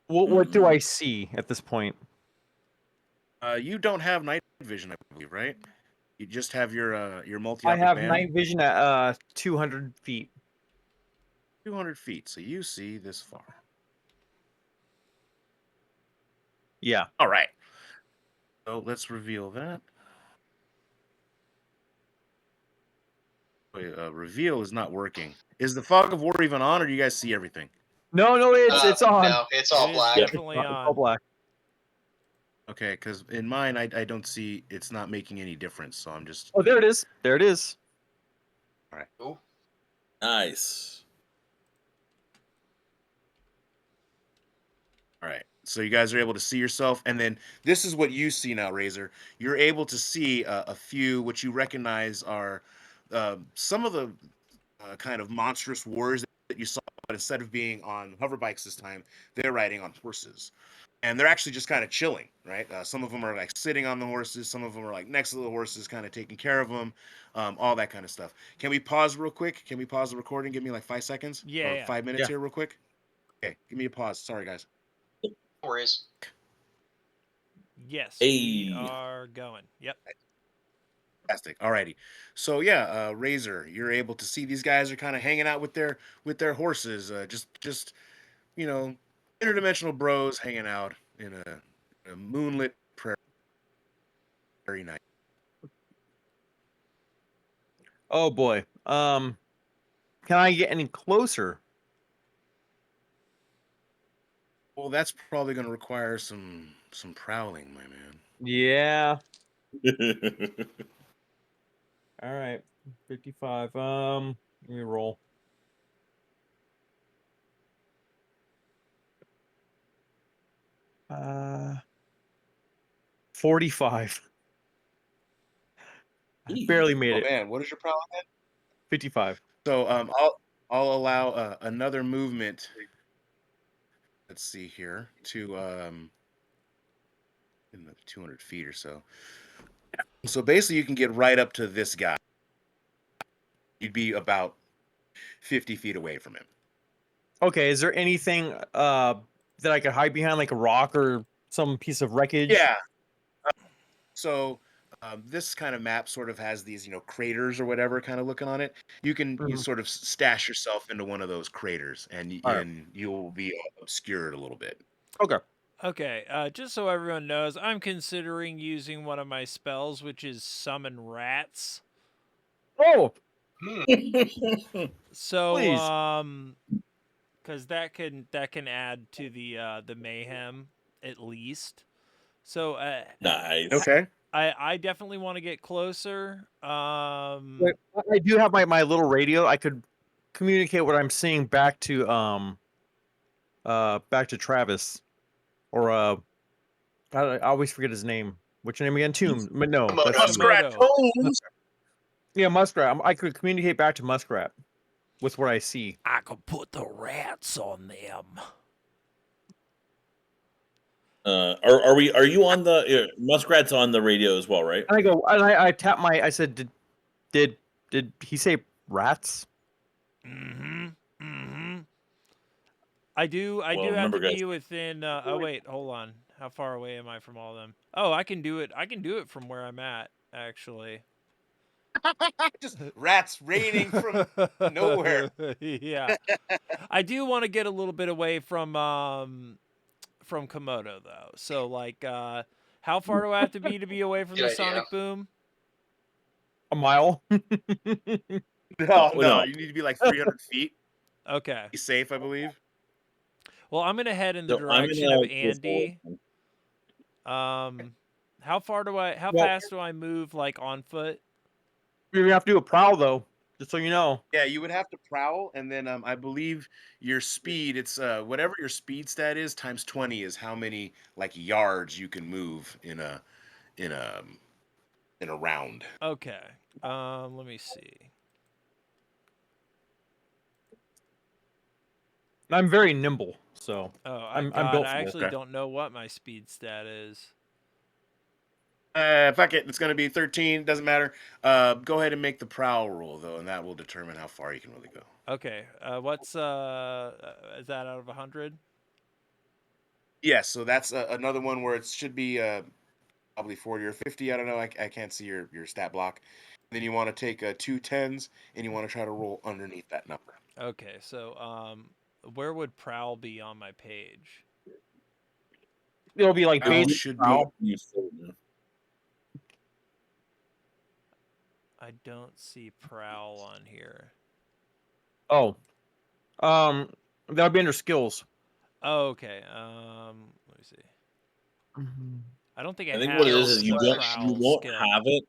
What do I see at this point? You don't have night vision, I believe, right? You just have your multi. I have band. night vision at 200 feet. 200 feet, so you see this far. Yeah. All right. So let's reveal that. Wait, reveal is not working. Is the fog of war even on, or do you guys see everything? No, it's on. No, it's all It is black. definitely It's all on. black. Okay, because in mine, I don't see it's not making any difference. So I'm just. Oh, there it is. There it is. Ooh. Nice. All right. So you guys are able to see yourself, and then this is what you see now, Razor. You're able to see a few which you recognize are some of the kind of monstrous warriors that you saw, but instead of being on hover bikes this time, they're riding on horses. And they're actually just kind of chilling, right? Some of them are like sitting on the horses. Some of them are like next to the horses, kind of taking care of them, all that kind of stuff. Can we pause real quick? Can we pause the recording? Give me like 5 seconds Yeah, or yeah. 5 minutes Yeah. here real quick. Okay, give me a pause. Sorry, guys. No worries. Yes, we Hey. are going. Yep. Fantastic. Alrighty. So yeah, Razor, you're able to see these guys are kind of hanging out with their horses. Just interdimensional bros hanging out in a moonlit prairie night. Oh boy. Can I get any closer? Well, that's probably going to require some prowling, my man. Yeah. All right. 55. Let me roll. Uh 45. I barely made Oh it. man, what is your prowling at? 55. So I'll allow another movement. Let's see here to in the 200 feet or so. So basically, you can get right up to this guy. You'd be about 50 feet away from him. Okay, is there anything that I could hide behind, like a rock or some piece of wreckage? Yeah. So this kind of map sort of has these, craters or whatever kind of looking on it. You can you Mhm. sort of stash yourself into one of those craters, and All right. and you'll be obscured a little bit. Okay. Okay, just so everyone knows, I'm considering using one of my spells, which is summon rats. Oh, So, please. because that can add to the mayhem at least. So, Nice. Okay. I definitely want to get closer. Wait, I do have my little radio. I could communicate what I'm seeing back to Travis, or I always forget his name. What's your name again? Tomb. But no, Komodo. that's Muskrat Komodo. Tones. yeah, muskrat. I could communicate back to muskrat with what I see. I could put the rats on them. Are you on the Muskrat's on the radio as well, right? And I go, and I tap my. I said, did he say rats? Mm-hmm. Mm-hmm. I do Well, have remember, to be guys. within oh wait, hold on. How far away am I from all of them? Oh, I can do it. I can do it from where I'm at, actually. Just rats raining from nowhere. Yeah. I do want to get a little bit away from Komodo though. So like how far do I have to be away from Good the idea. sonic boom? A mile. No, No. you need to be like 300 feet. Okay. Be safe, I believe. Well, I'm going to head in the So I'm direction gonna of Andy. How fast do I move like on foot? You're gonna have to do a prowl though, just so you know. Yeah, you would have to prowl, and then I believe your speed. It's whatever your speed stat is times 20 is how many like yards you can move in a in a in a round. Okay. Let me see. I'm very nimble, so Oh, I'm God, built I for it. actually Okay. don't know what my speed stat is. Fuck it, it's gonna be 13. Doesn't matter. Go ahead and make the prowl roll though, and that will determine how far you can really go. Okay. What's is that out of 100? Yes, so that's another one where it should be probably 40 or 50. I don't know. I can't see your stat block. Then you want to take two tens, and you want to try to roll underneath that number. Okay. So where would prowl be on my page? It'll be like Prowl base should be. prowl. I don't see prowl on here. Oh, that'll be under skills. Oh, okay. Let me see. I don't think I I think have what it is the you prowl won't skill. have it.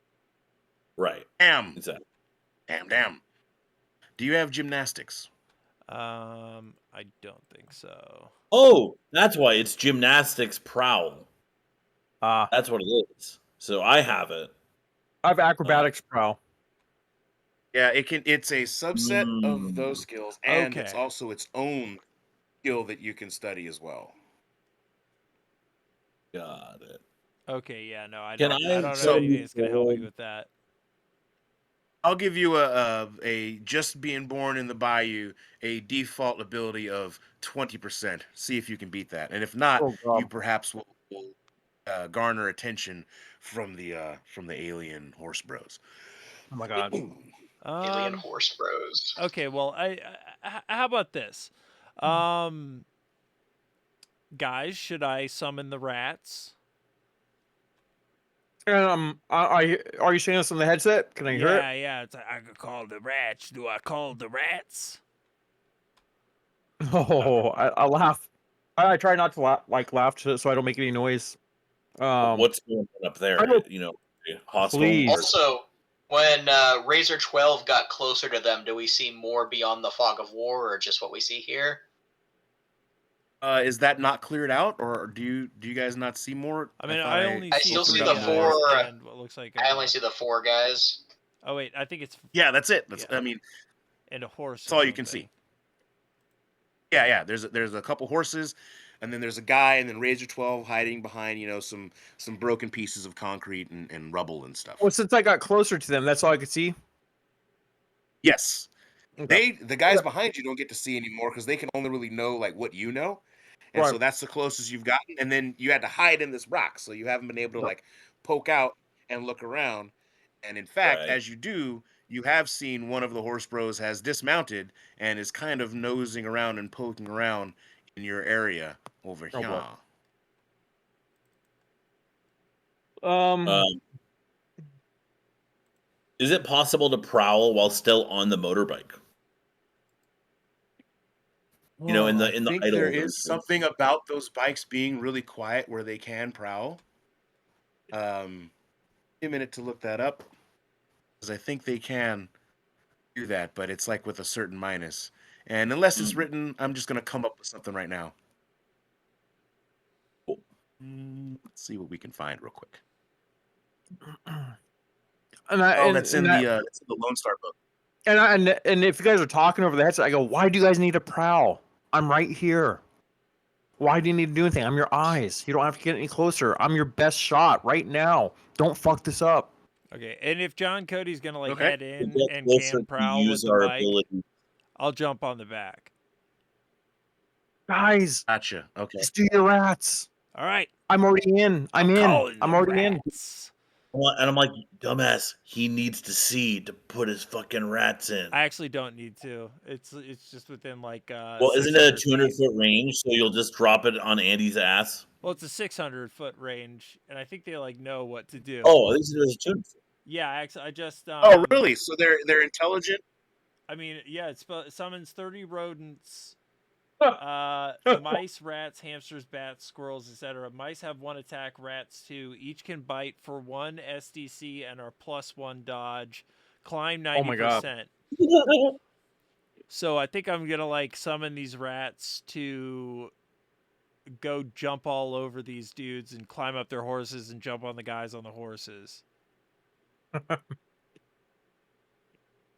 Right. Damn, Exactly. damn. Do you have gymnastics? I don't think so. Oh, that's why it's gymnastics prowl. I That's what it is. So I have it. have acrobatics prowl. Yeah, it's a subset of those Mm. skills, and it's Okay. also its own skill that you can study as well. Got it. Okay, yeah, no, I Can don't I know So- anything that's gonna help me roll? with that. I'll give you a just being born in the bayou a default ability of 20%. See if you can beat that, and if not, Oh god. you perhaps will garner attention from the alien horse bros. Oh my god. Alien horse bros. Okay, well, how about this? Guys, should I summon the rats? And are you saying this on the headset? Can I hear it? Yeah. It's like, I could call the rats. Do I call the rats? Oh, I laugh. I try not to laugh so I don't make any noise. What's going on up there? I don't- You know, hostile. Please. Also, when Razor 12 got closer to them, do we see more beyond the fog of war, or just what we see here? Is that not cleared out, or do you guys not see more? I mean, thought I only I see still three see the guys four- and what looks like I only see the four guys. Oh wait, I think it's Yeah, that's it. That's Yeah. I mean, and a horse. that's all you can see. Yeah. There's a couple horses, and then there's a guy, and then Razor 12 hiding behind some broken pieces of concrete and rubble and stuff. Well, since I got closer to them, that's all I could see. Yes, Okay. the guys Okay. behind you don't get to see anymore because they can only really know like what you know, and so Right. that's the closest you've gotten. And then you had to hide in this rock, so you haven't been able to Right. like poke out and look around. And in fact, Right. as you do, you have seen one of the horse bros has dismounted and is kind of nosing around and poking around in your area over Oh, here. boy. Is it possible to prowl while still on the motorbike? You know, in the I think idle there version. is something about those bikes being really quiet where they can prowl. A minute to look that up, because I think they can do that, but it's like with a certain minus. And unless it's written, I'm just gonna come up with something right now. Cool. Let's see what we can find real quick. That's in the Lone Star book. And if you guys are talking over the headset, I go, why do you guys need a prowl? I'm right here. Why do you need to do anything? I'm your eyes. You don't have to get any closer. I'm your best shot right now. Don't fuck this up. Okay, and if John Cody's gonna like Okay. head To in get and closer can to prowl with use the our bike, ability. I'll jump on the back. Guys, Gotcha. Okay. just do your rats. All right, I'm already in. I'm in. calling I'm the already in. rats. And I'm like, dumbass, he needs to see to put his fucking rats in. I actually don't need to. It's just within like Well, isn't it a 600 feet. 200-foot range? So you'll just drop it on Andy's ass? Well, it's a 600-foot range, and I think they like know what to do. Oh, this is a 200-foot. Yeah, actually, I just Oh, really? So they're intelligent? I mean, yeah, it summons 30 rodents. Mice, rats, hamsters, bats, squirrels, etc. Mice have 1 attack, rats 2. Each can bite for 1 SDC and are +1 dodge. Climb 90%. Oh my God. So I think I'm gonna like summon these rats to go jump all over these dudes and climb up their horses and jump on the guys on the horses.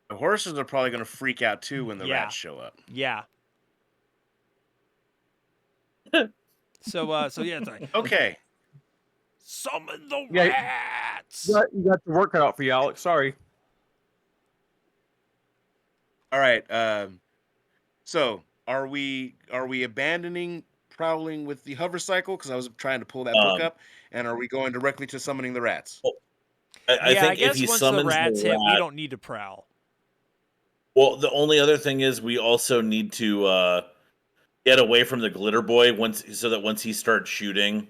The horses are probably going to freak out too when the Yeah. rats show up. Yeah. So yeah, it's like Okay. summon the Yeah. rats. You got your work cut out for you, Alex. Sorry. All right. So are we abandoning prowling with the hover cycle? Because I was trying to pull that book up, and are we going directly to summoning the rats? I think guess if he once summons the rats hit, we rat, don't need to prowl. well, the only other thing is we also need to get away from the glitter boy so that once he starts shooting,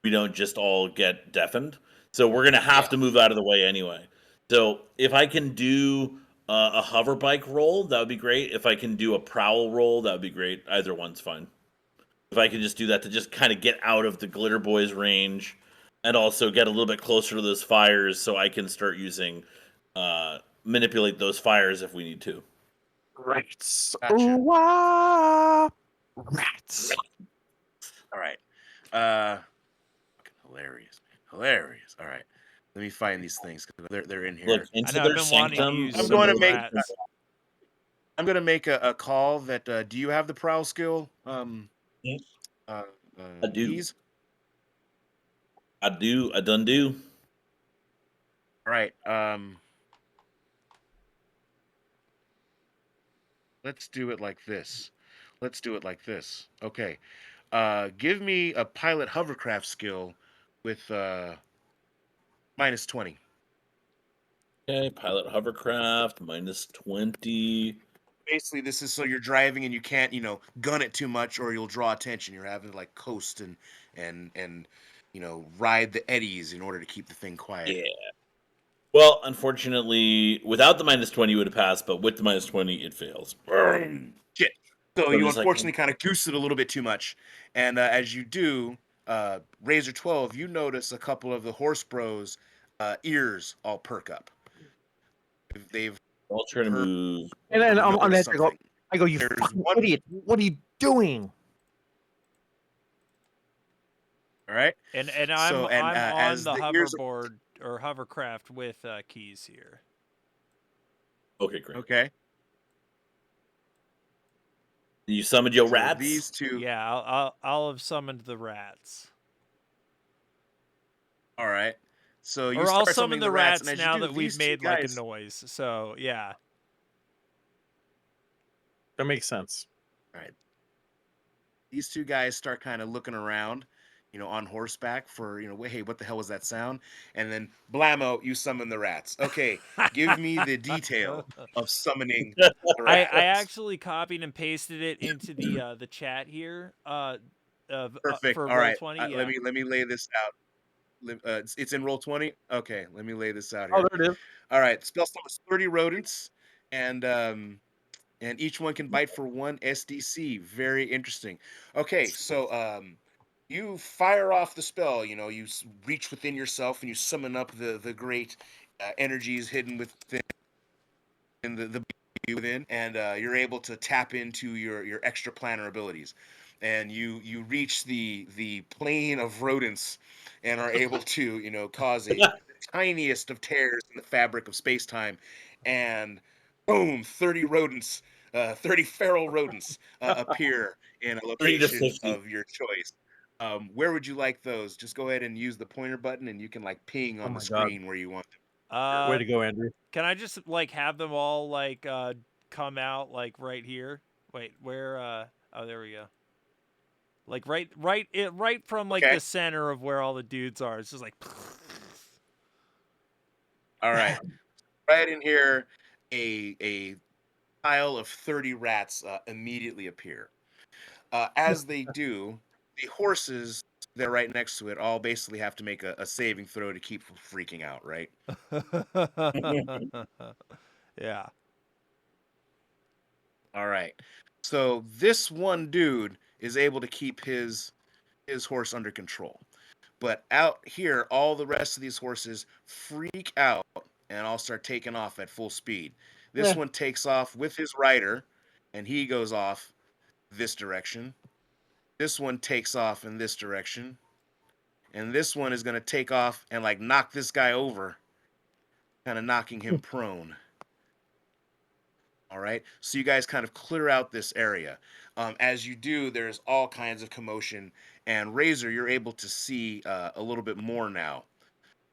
we don't just all get deafened. So we're gonna have to move out of the way anyway. So if I can do a hover bike roll, that would be great. If I can do a prowl roll, that would be great. Either one's fine. If I can just do that to just kind of get out of the glitter boy's range, and also get a little bit closer to those fires, so I can start using manipulate those fires if we need to. Rats. Gotcha. Ooh, ah. Rats. All right. Hilarious. Hilarious. All right. Let me find these things because they're in here. Look I into know, I've their been wanting to sanctum. use I'm some going of to the make rats. I'm going to make a call that do you have the prowl skill? Yeah. I do. I done do. All right. Let's do it like this. Okay. Give me a pilot hovercraft skill with -20. Okay, pilot hovercraft -20. Basically, this is so you're driving and you can't, gun it too much or you'll draw attention. You're having to like coast and ride the eddies in order to keep the thing quiet. Yeah. Well, unfortunately, without the -20, you would have passed, but with the -20, it fails. Shit. So So you just like- unfortunately kind of goose it a little bit too much, and as you do, Razor 12, you notice a couple of the horse bros' ears all perk up. They've I'll try to move. And then I'm on noticed that. something. I go, you There's fucking one- idiot. What are you doing? All right. And I'm and, on as the the ears- hoverboard or hovercraft with keys here. Okay, great. Okay. You summoned your So rats. these two. Yeah, I'll have summoned the rats. All right. So you Or start I'll summon summoning the rats, rats and as you now do, that we've these two made like a guys- noise. So yeah. That makes sense. These two guys start kind of looking around, on horseback for, hey, what the hell was that sound? And then blammo, you summon the rats. Okay, give me the detail of summoning the I rats. actually copied and pasted it into the chat here. Perfect. For All right. Roll20. Yeah. Let me lay this out. It's in Roll20. Okay, let me lay this out Oh, here. there it is. All right, spell summons 30 rodents, and each one can bite for 1 SDC. Very interesting. Okay, so you fire off the spell. You reach within yourself and you summon up the great energies hidden within the within, and you're able to tap into your extra planner abilities, and you reach the plane of rodents, and are able to cause a tiniest of tears in the fabric of space-time, and boom, 30 rodents, 30 feral rodents appear in a 30 to location 50. of your choice. Where would you like those? Just go ahead and use the pointer button, and you can like ping Oh on the my god. screen where you want them. Way Uh, to go, Andrew. can I just like have them all like come out like right here? Wait, where? Oh, there we go. Like right from like Okay. the center of where all the dudes are. It's just like. All right. Right in here, a pile of 30 rats immediately appear. As they do, the horses that are right next to it all basically have to make a saving throw to keep from freaking out, right? Yeah. All right. So this one dude is able to keep his horse under control. But out here, all the rest of these horses freak out and all start taking off at full speed. This Yeah. one takes off with his rider, and he goes off this direction. This one takes off in this direction. And this one is going to take off and like knock this guy over, kind of knocking him prone. All right. So you guys kind of clear out this area. As you do, there's all kinds of commotion. And Razor, you're able to see a little bit more now.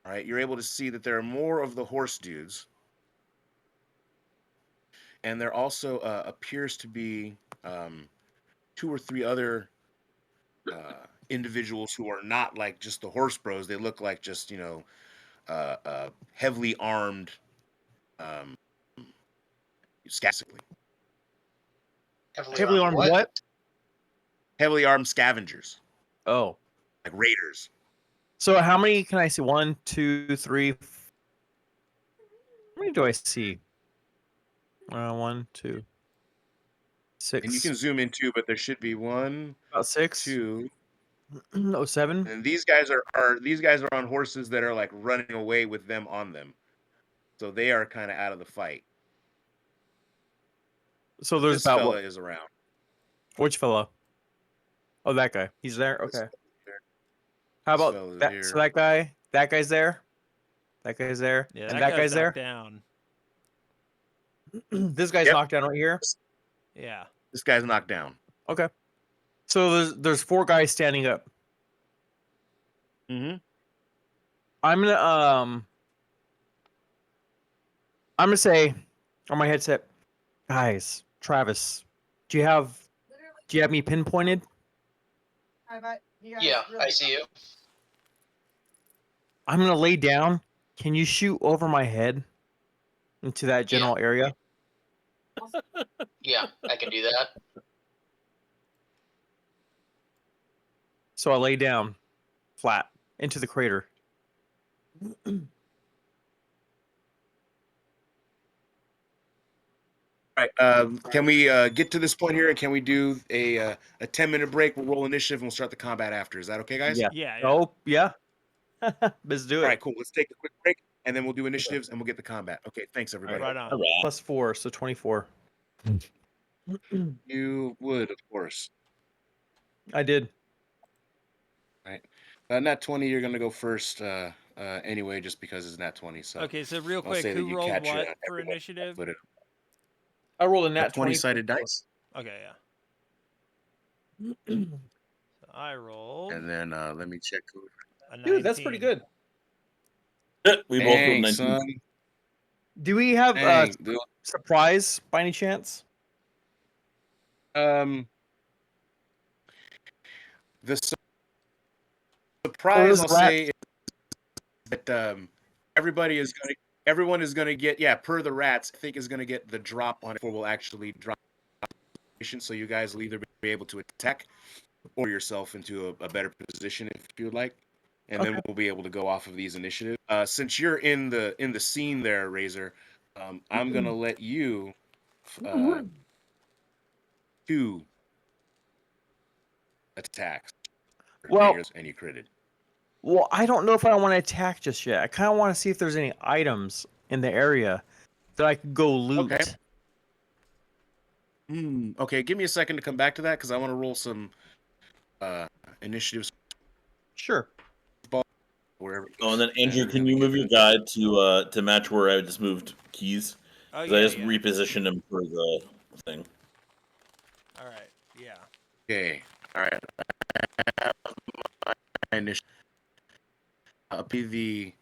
All right. You're able to see that there are more of the horse dudes. And there also appears to be 2 or 3 other individuals who are not like just the horse bros. They look like just, heavily armed, um, scavengers. Heavily armed what? what? Heavily armed scavengers, Oh. like raiders. So how many can I see? 1, 2, 3. How many do I see? 1, 2, 6. And you can zoom in too, but there should be 1, about 6. 2, No, 7. and these guys are on horses that are like running away with them on them, so they are kind of out of the fight. So But there's this about fella what? is around. Which fella? Oh, that guy. He's there. This Okay. fella's here. How This about fella's that? here. So that guy. That guy's there. That guy's there. Yeah, and that that guy's there. knocked down. This guy's Yep. knocked down right here. Yeah. This guy's knocked down. Okay. So there's 4 guys standing up. Mm-hmm. I'm gonna say on my headset, guys, Travis, do you have me pinpointed? Yeah, I see you. I'm gonna lay down. Can you shoot over my head into that general area? Yeah, I can do that. So I lay down flat into the crater. All right. Can we get to this point here, and can we do a 10-minute break? We'll roll initiative, and we'll start the combat after. Is that okay, guys? Yeah. Yeah. Oh, yeah. Let's do All it. right, cool. Let's take a quick break, and then we'll do initiatives, and we'll get the combat. Okay, thanks, everybody. Right on. All right. Plus 4, so 24. You would, of course. I did. Nat 20, you're gonna go first anyway, just because it's Nat 20. So Okay, so real I'll quick, say that who you rolled catch what it. for initiative? But I rolled a a nat 20 20-sided dice, Okay, yeah. So I rolled and then let me check. a 19. Dude, that's pretty good. We both rolled Dang, 19. son. Do we have Dang, dude. surprise by any chance? The surprise I'll say is that everyone is gonna get, per the rats, I think is gonna get the drop on it before we'll actually drop. So you guys will either be able to attack or yourself into a better position if you would like, and then Okay. we'll be able to go off of these initiatives. Since you're in the scene there, Razor, I'm gonna let you 2 attacks. Well- and you critted. Well, I don't know if I want to attack just yet. I kind of want to see if there's any items in the area that I could go loot. Okay. Okay, give me a second to come back to that because I want to roll some initiatives. Sure. wherever. Oh, and then Andrew, and can you move your guide to match where I just moved keys? Oh Because I yeah, just yeah. repositioned him for the thing. All right, yeah. Okay, all right. The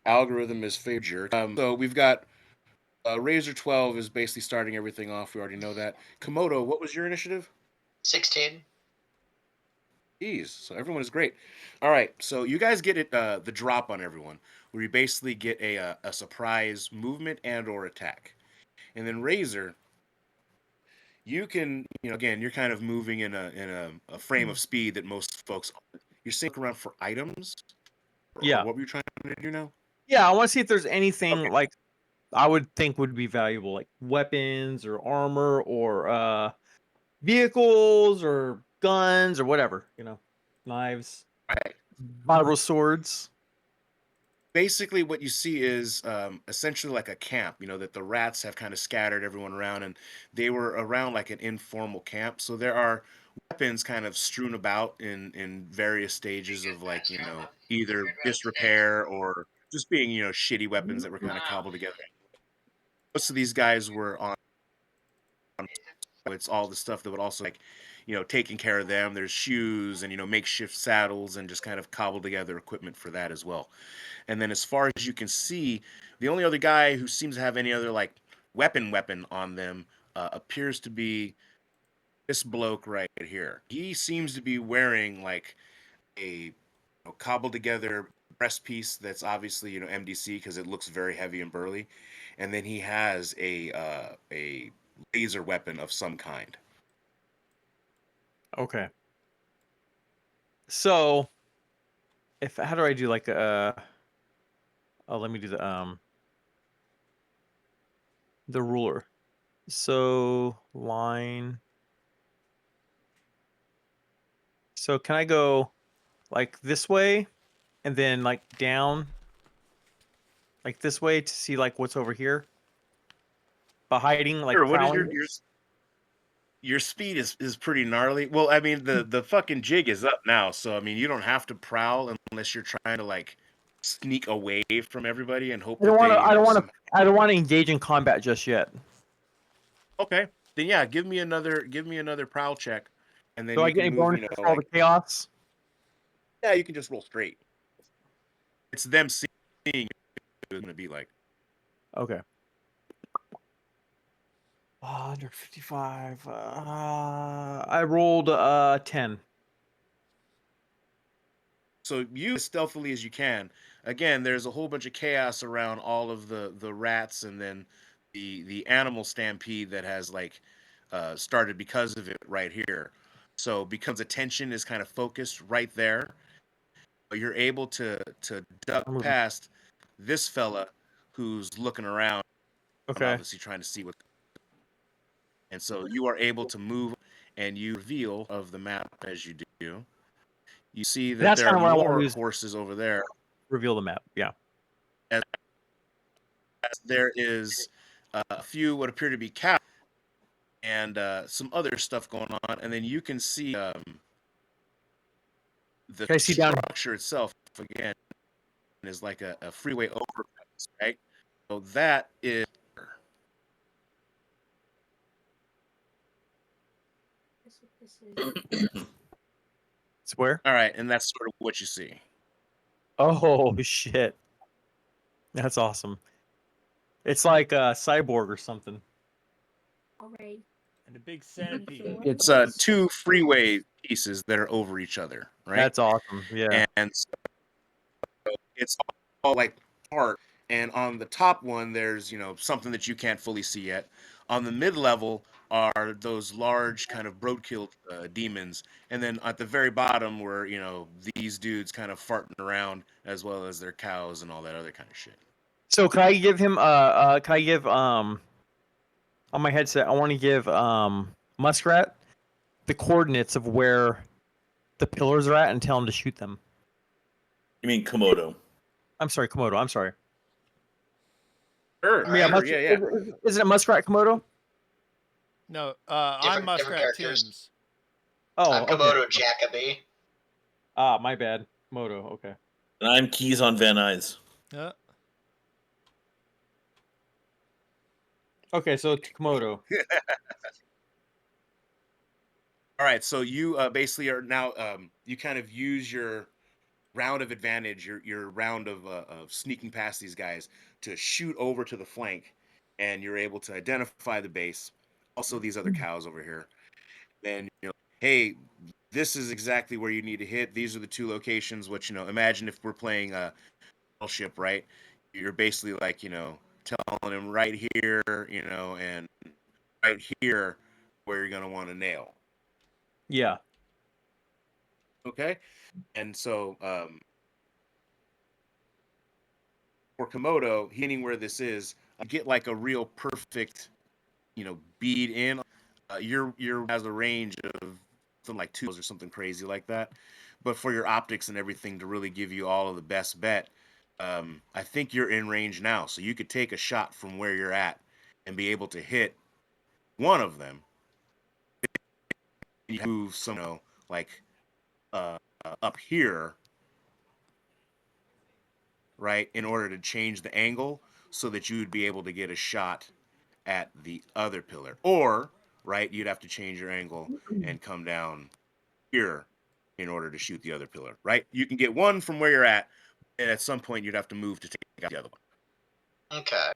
algorithm is favored. So we've got Razor 12 is basically starting everything off. We already know that. Komodo, what was your initiative? 16. Jeez, so everyone is great. All right, so you guys get it the drop on everyone, where you basically get a surprise movement and or attack, and then Razor, you can again you're kind of moving in a frame of speed that most folks aren't. You're saying look around for items, or Yeah. what were you trying to do now? Yeah, I want to see if there's Okay, anything like I would think would be valuable, like weapons or armor or vehicles or guns or whatever, knives, right. viral swords. Basically what you see is essentially like a camp, that the rats have kind of scattered everyone around, and they were around like an informal camp, so there are weapons kind of strewn about in various stages of, like, either disrepair or just being shitty weapons that were kind of cobbled together. Most of these guys were on, it's all the stuff that would also, like, taking care of them. There's shoes and makeshift saddles and just kind of cobbled together equipment for that as well. And then as far as you can see, the only other guy who seems to have any other like weapon on them appears to be this bloke right here. He seems to be wearing like a cobbled together breast piece that's obviously MDC because it looks very heavy and burly, and then he has a laser weapon of some kind. Okay. So, how do I do like let me do the ruler. So, line. So, can I go like this way and then like down like this way to see like what's over here? By hiding, like Sure. What is prowling? your speed is pretty gnarly. Well, I mean, the fucking jig is up now, so I mean, you don't have to prowl unless you're trying to like sneak away from everybody and hope I don't that want they, to. I don't want to. some. I don't want to engage in combat just yet. Okay, then yeah, give me another prowl check, and then Do I you get can any move. bonuses for all the chaos? Yeah, you can just roll straight. It's them seeing what it's gonna be like. Okay. 155. I rolled 10. So you as stealthily as you can. Again, there's a whole bunch of chaos around all of the rats, and then the animal stampede that has like started because of it right here. So because attention is kind of focused right there, you're able to duck I'm moving. past this fella who's looking around, Okay. obviously trying to see what. And so you are able to move, and you reveal of the map as you do. You see that That's there kind are of what I want to more use. horses over there. Reveal the map. Yeah. As there is a few what appear to be cows and some other stuff going on, and then you can see the Can I see down? structure itself again is like a freeway overpass, right? So that is It's where? all right, and that's sort of what you see. Oh shit. That's awesome. It's like a cyborg or something. And a big centipede. It's two freeway pieces that are over each other, right? That's awesome. Yeah. And so it's all like part. And on the top one, there's something that you can't fully see yet. On the mid level are those large kind of broadkill demons, and then at the very bottom were these dudes kind of farting around as well as their cows and all that other kind of shit. So can I give him can I give on my headset I want to give Muskrat the coordinates of where the pillars are at and tell him to shoot them. You mean Komodo? I'm sorry, Komodo. I'm sorry. Sure, Yeah, sure, yeah, yeah. Isn't it Muskrat Komodo? No, I'm Different Muskrat characters. Tunes. Oh, I'm okay. Komodo Jacoby. My bad. Komodo. Okay. And I'm Keys on Van Nuys. Uh, Okay, so Komodo. All right, so you basically are now you kind of use your round of advantage, your round of sneaking past these guys to shoot over to the flank, and you're able to identify the base. Also, these other cows over here. Then hey, this is exactly where you need to hit. These are the two locations. Which imagine if we're playing a battleship, right? You're basically like telling him right here, and right here where you're gonna want to nail. Yeah. Okay, and so for Komodo, hitting where this is, get like a real perfect, bead in. Your has a range of something like two or something crazy like that. But for your optics and everything to really give you all of the best bet, I think you're in range now, so you could take a shot from where you're at and be able to hit one of them. You move some, like up here, right, in order to change the angle so that you would be able to get a shot at the other pillar. Or, right, you'd have to change your angle and come down here in order to shoot the other pillar, right? You can get one from where you're at, and at some point you'd have to move to take out the other one. Okay.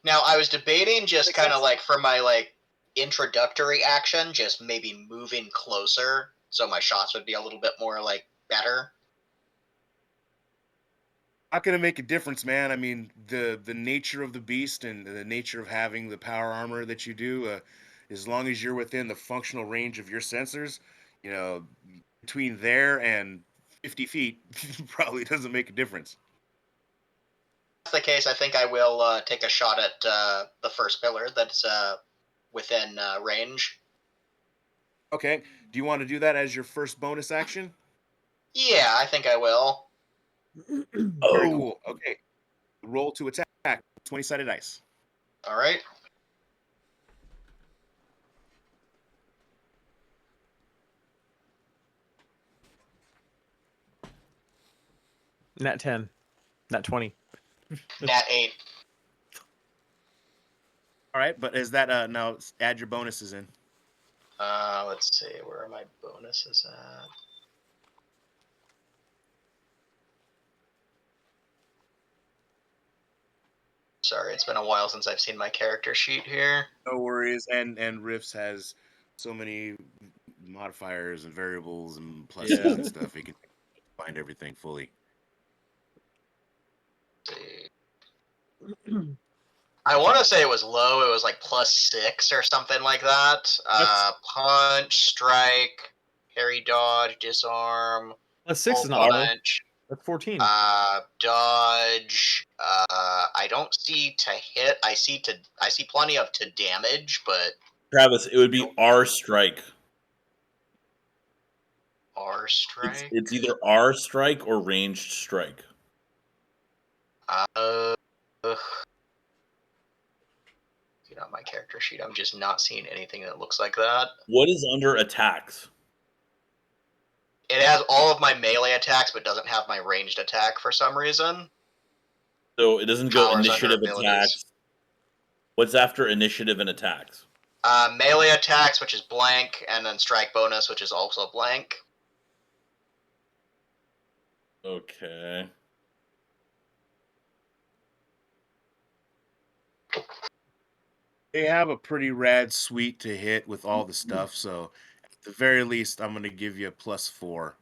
Now I was debating just kind of like for my like introductory action, just maybe moving closer so my shots would be a little bit more like better. Not gonna make a difference, man. I mean, the nature of the beast and the nature of having the power armor that you do, as long as you're within the functional range of your sensors, you know, between there and 50 feet, probably doesn't make a difference. If that's the case, I think I will take a shot at the first pillar that's within range. Okay. Do you want to do that as your first bonus action? Yeah, I think I will. Very Oh, cool. Okay. Roll to attack. 20-sided dice. All right. Nat 10. Nat 20. Nat 8. All right, but is that now add your bonuses in? Let's see. Where are my bonuses at? Sorry, it's been a while since I've seen my character sheet here. No worries. And Rifts has so many modifiers and variables and pluses Yeah. and stuff. He can find everything fully. Let's see. I want to say it was low. It was like +6 or something like that. Punch, strike, parry, dodge, disarm, Plus 6 is full not low. punch, That's 14. dodge. I don't see to hit. I see plenty of to damage, but Travis, it would be R strike. R strike. It's either R strike or ranged strike. Ugh. My character sheet. I'm just not seeing anything that looks like that. What is under attacks? It has all of my melee attacks, but doesn't have my ranged attack for some reason. So it doesn't go Powers under initiative abilities. attacks. What's after initiative and attacks? Melee attacks, which is blank, and then strike bonus, which is also blank. Okay. They have a pretty rad suite to hit with all the stuff, so at the very least, I'm gonna give you a +4.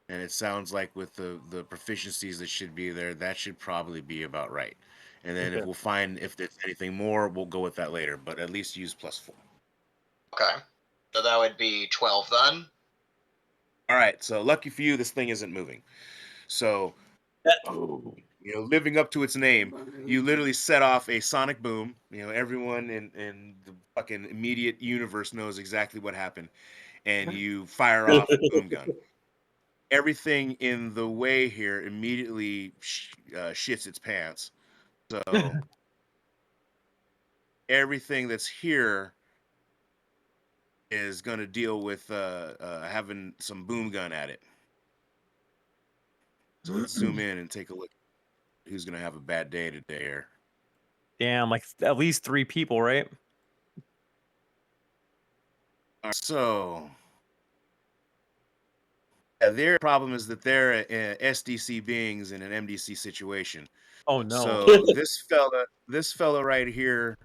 And it sounds like with the proficiencies that should be there, that should probably be about right. And then if Okay. we'll find if there's anything more, we'll go with that later. But at least use +4. Okay. So that would be 12 then. All right. So lucky for you, this thing isn't moving. So, living up to its name, you literally set off a sonic boom. Everyone in the fucking immediate universe knows exactly what happened, and you fire off a boom gun. Everything in the way here immediately shits its pants. So everything that's here is going to deal with having some boom gun at it. So let's zoom in and take a look. Who's gonna have a bad day today here? Damn, like at least 3 people, right? All right, so yeah, their problem is that they're SDC beings in an MDC situation. Oh no. So this fella right here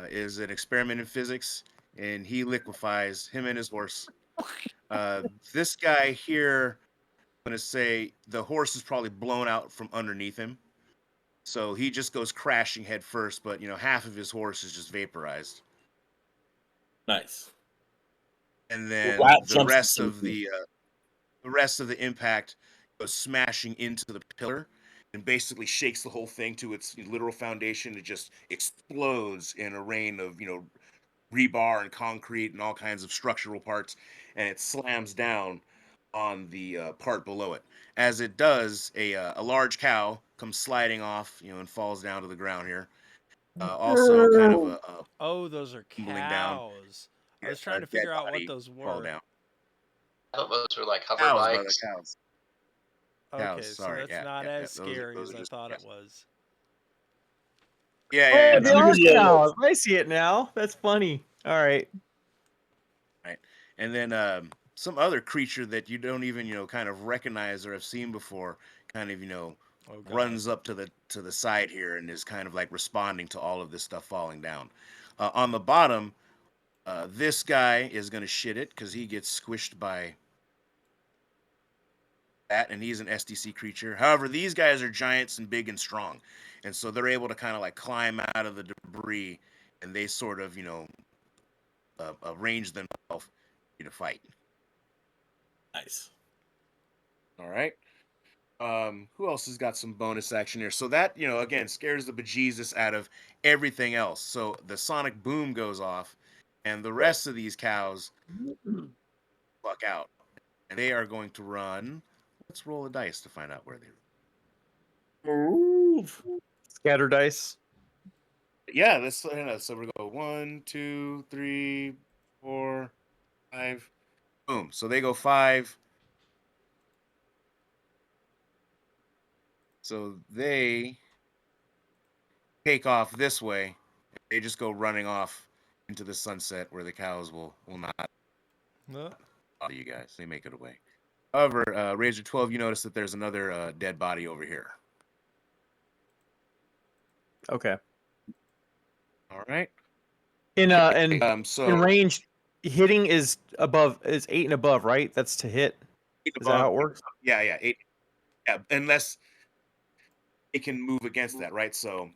is an experiment in physics, and he liquefies him and his horse. This guy here, I'm gonna say the horse is probably blown out from underneath him, so he just goes crashing head first. But half of his horse is just vaporized, Nice. and then Rat the jumps to rest of safety. the impact goes smashing into the pillar and basically shakes the whole thing to its literal foundation. It just explodes in a rain of rebar and concrete and all kinds of structural parts, and it slams down on the part below it. As it does, a large cow comes sliding off, and falls down to the ground here. Also, kind of a Oh, those are tumbling down, cows. I was a trying to dead figure out what body those fall were. down. I thought those were like hover Cows, brother, bikes. cows, cows. Okay, so Sorry, that's yeah, not yeah, yeah. as Those are scary those as are I just thought it yes. was. Yeah, yeah, Oh, yeah. they No, are those are cows. I see it now. That's funny. All right. right. And then some other creature that you don't even kind of recognize or have seen before, kind of Oh god. runs up to the side here and is kind of like responding to all of this stuff falling down. On the bottom, this guy is gonna shit it because he gets squished by that, and he's an SDC creature. However, these guys are giants and big and strong, and so they're able to kind of like climb out of the debris, and they sort of arrange themselves to fight. Nice. All right. Who else has got some bonus action here? So that, again, scares the bejesus out of everything else. So the sonic boom goes off, and the Right. rest of these cows fuck out. And they are going to run. Let's roll a dice to find out where they Move. Scatter dice. Yeah, so we go 1, 2, 3, 4, 5. Boom. So they go 5. So they take off this way. They just go running off into the sunset where the cows will not Huh? bother you guys. They make it away. However, Razor 12, you notice that there's another dead body over here. Okay. All right. In So in range, hitting is 8 and above, right? That's to hit. eight Is that above, how it works? yeah, yeah, 8, yeah, unless it can move against that, right? So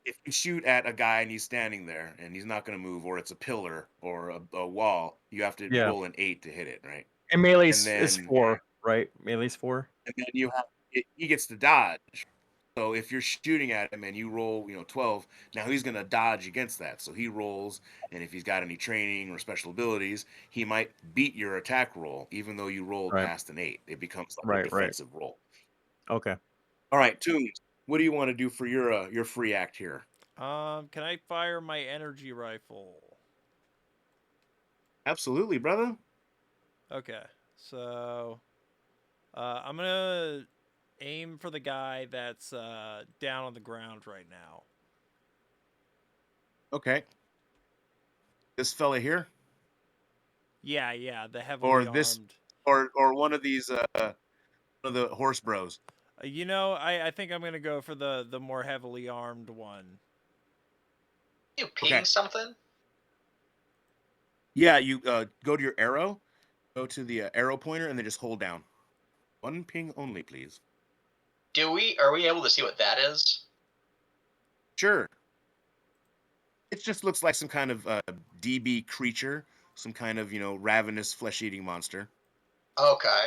if you shoot at a guy and he's standing there and he's not going to move, or it's a pillar or a wall, you have to Yeah. roll an 8 to hit it, right? And melee And is then 4, right? Melee's 4. he gets to dodge. So if you're shooting at him and you roll, 12, now he's going to dodge against that. So he rolls, and if he's got any training or special abilities, he might beat your attack roll, even though you rolled Right. past an 8. It becomes like a Right. defensive roll. Okay. All right, Toons, what do you want to do for your free act here? Can I fire my energy rifle? Absolutely, brother. Okay. So I'm gonna aim for the guy that's down on the ground right now. Okay. This fella here, Yeah, the or heavily this, armed. or one of these, one of the horse bros. I think I'm gonna go for the more heavily armed one. You Okay. ping something? Yeah, you go to your arrow, go to the arrow pointer, and then just hold down. One ping only, please. Are we able to see what that is? Sure. It just looks like some kind of DB creature, some kind of ravenous flesh-eating monster. Okay.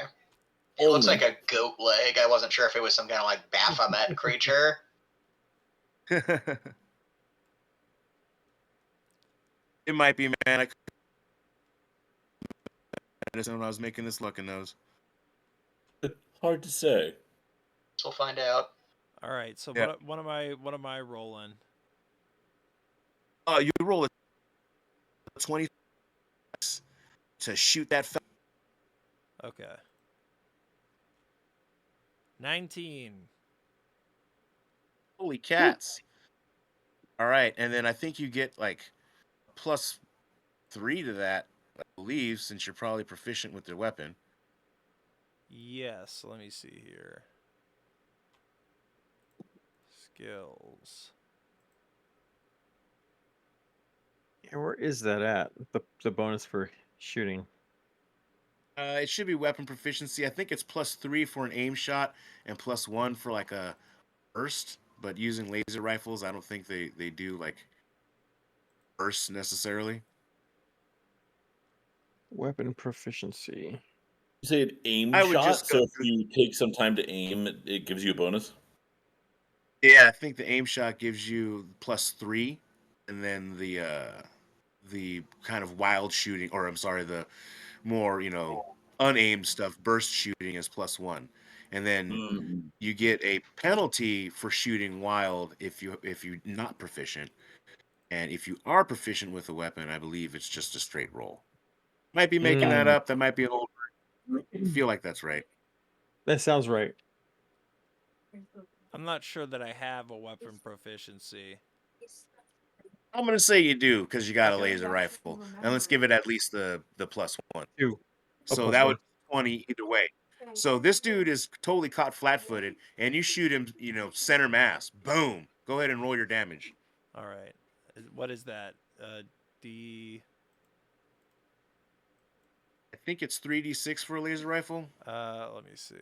It looks like Only. a goat leg. I wasn't sure if it was some kind of like Baphomet creature. It might be, man. I when I was making this looking nose. Hard to say. So we'll find out. All right. So Yeah. what am I rolling? You roll a 20 to shoot that fella. Okay. 19. Holy cats! All right, and then I think you get like +3 to that, I believe, since you're probably proficient with their weapon. Yes, let me see here. Skills. Yeah, where is that at? The bonus for shooting. It should be weapon proficiency. I think it's +3 for an aim shot and +1 for like a burst. But using laser rifles, I don't think they do like bursts necessarily. Weapon proficiency. You say an aim I would shot, just go so if through. you take some time to aim, it gives you a bonus. Yeah, I think the aim shot gives you +3, and then the kind of wild shooting, or I'm sorry, the more unaimed stuff, burst shooting is +1, and then Mm. you get a penalty for shooting wild if you're not proficient, and if you are proficient with a weapon, I believe it's just a straight roll. Might be making that up. That might be an old. I feel like that's right. That sounds right. I'm not sure that I have a weapon proficiency. I'm gonna say you do because you got a Okay. laser rifle, and let's give it at least the +1. 2. So plus that 1. would be 20 either way. So this dude is totally caught flat-footed, and you shoot him, center mass. Boom. Go ahead and roll your damage. All right. What is that? D. I think it's 3d6 for a laser rifle. Let me see.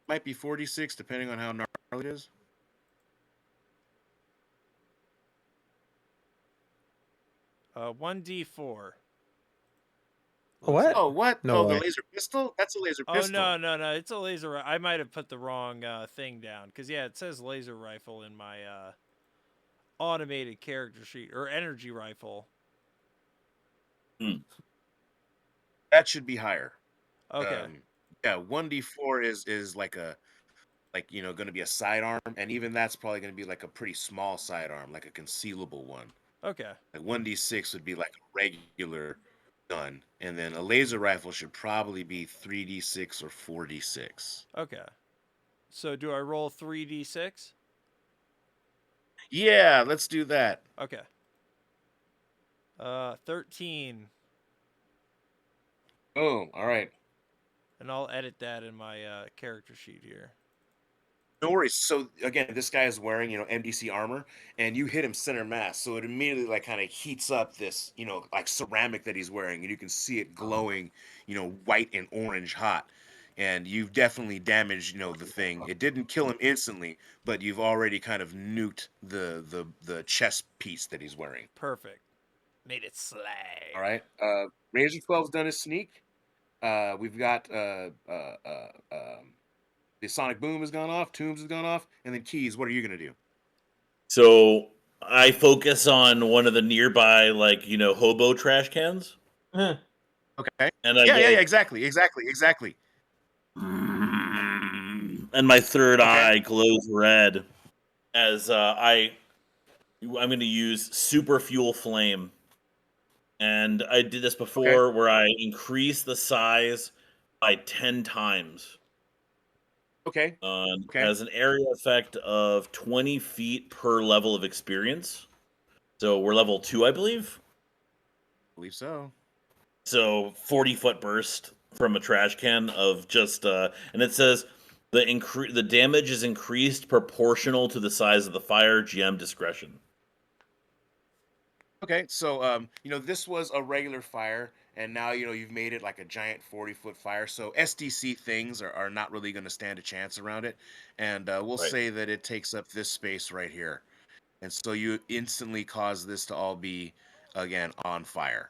Might be 4d6 depending on how gnarly it is. 1d4. What? Oh, what? No The way. laser pistol? That's a laser Oh pistol. no! It's a laser. I might have put the wrong thing down because yeah, it says laser rifle in my automated character sheet or energy rifle. Mm. That should be higher. Okay. Yeah, 1d4 is like going to be a sidearm, and even that's probably going to be like a pretty small sidearm, like a concealable one. Okay. Like 1d6 would be like a regular gun, and then a laser rifle should probably be 3d6 or 4d6. Okay. So do I roll 3d6? Yeah, let's do that. Okay. 13, Boom. All right. and I'll edit that in my character sheet here. No worries. So again, this guy is wearing, MDC armor, and you hit him center mass, so it immediately like kind of heats up this, like ceramic that he's wearing, and you can see it glowing, white and orange hot. And you've definitely damaged, the thing. It didn't kill him instantly, but you've already kind of nuked the chest piece that he's wearing. Perfect. Made it slay. All right. Razor 12's done his sneak. We've got the sonic boom has gone off, Tombs has gone off, and then Keys. What are you gonna do? So I focus on one of the nearby, hobo trash cans, Okay. and I Yeah. go, Exactly. and my third Okay. eye glows red as I'm going to use super fuel flame. And I did this before where I increase the size by 10 times. Okay. Has an area effect of 20 feet per level of experience. So we're level 2, I believe. Believe so. So 40-foot burst from a trash can of just and it says the damage is increased proportional to the size of the fire. GM discretion. Okay. So this was a regular fire, and now you've made it like a giant 40-foot fire. So SDC things are not really going to stand a chance around it, and we'll Right. say that it takes up this space right here, and so you instantly cause this to all be again on fire.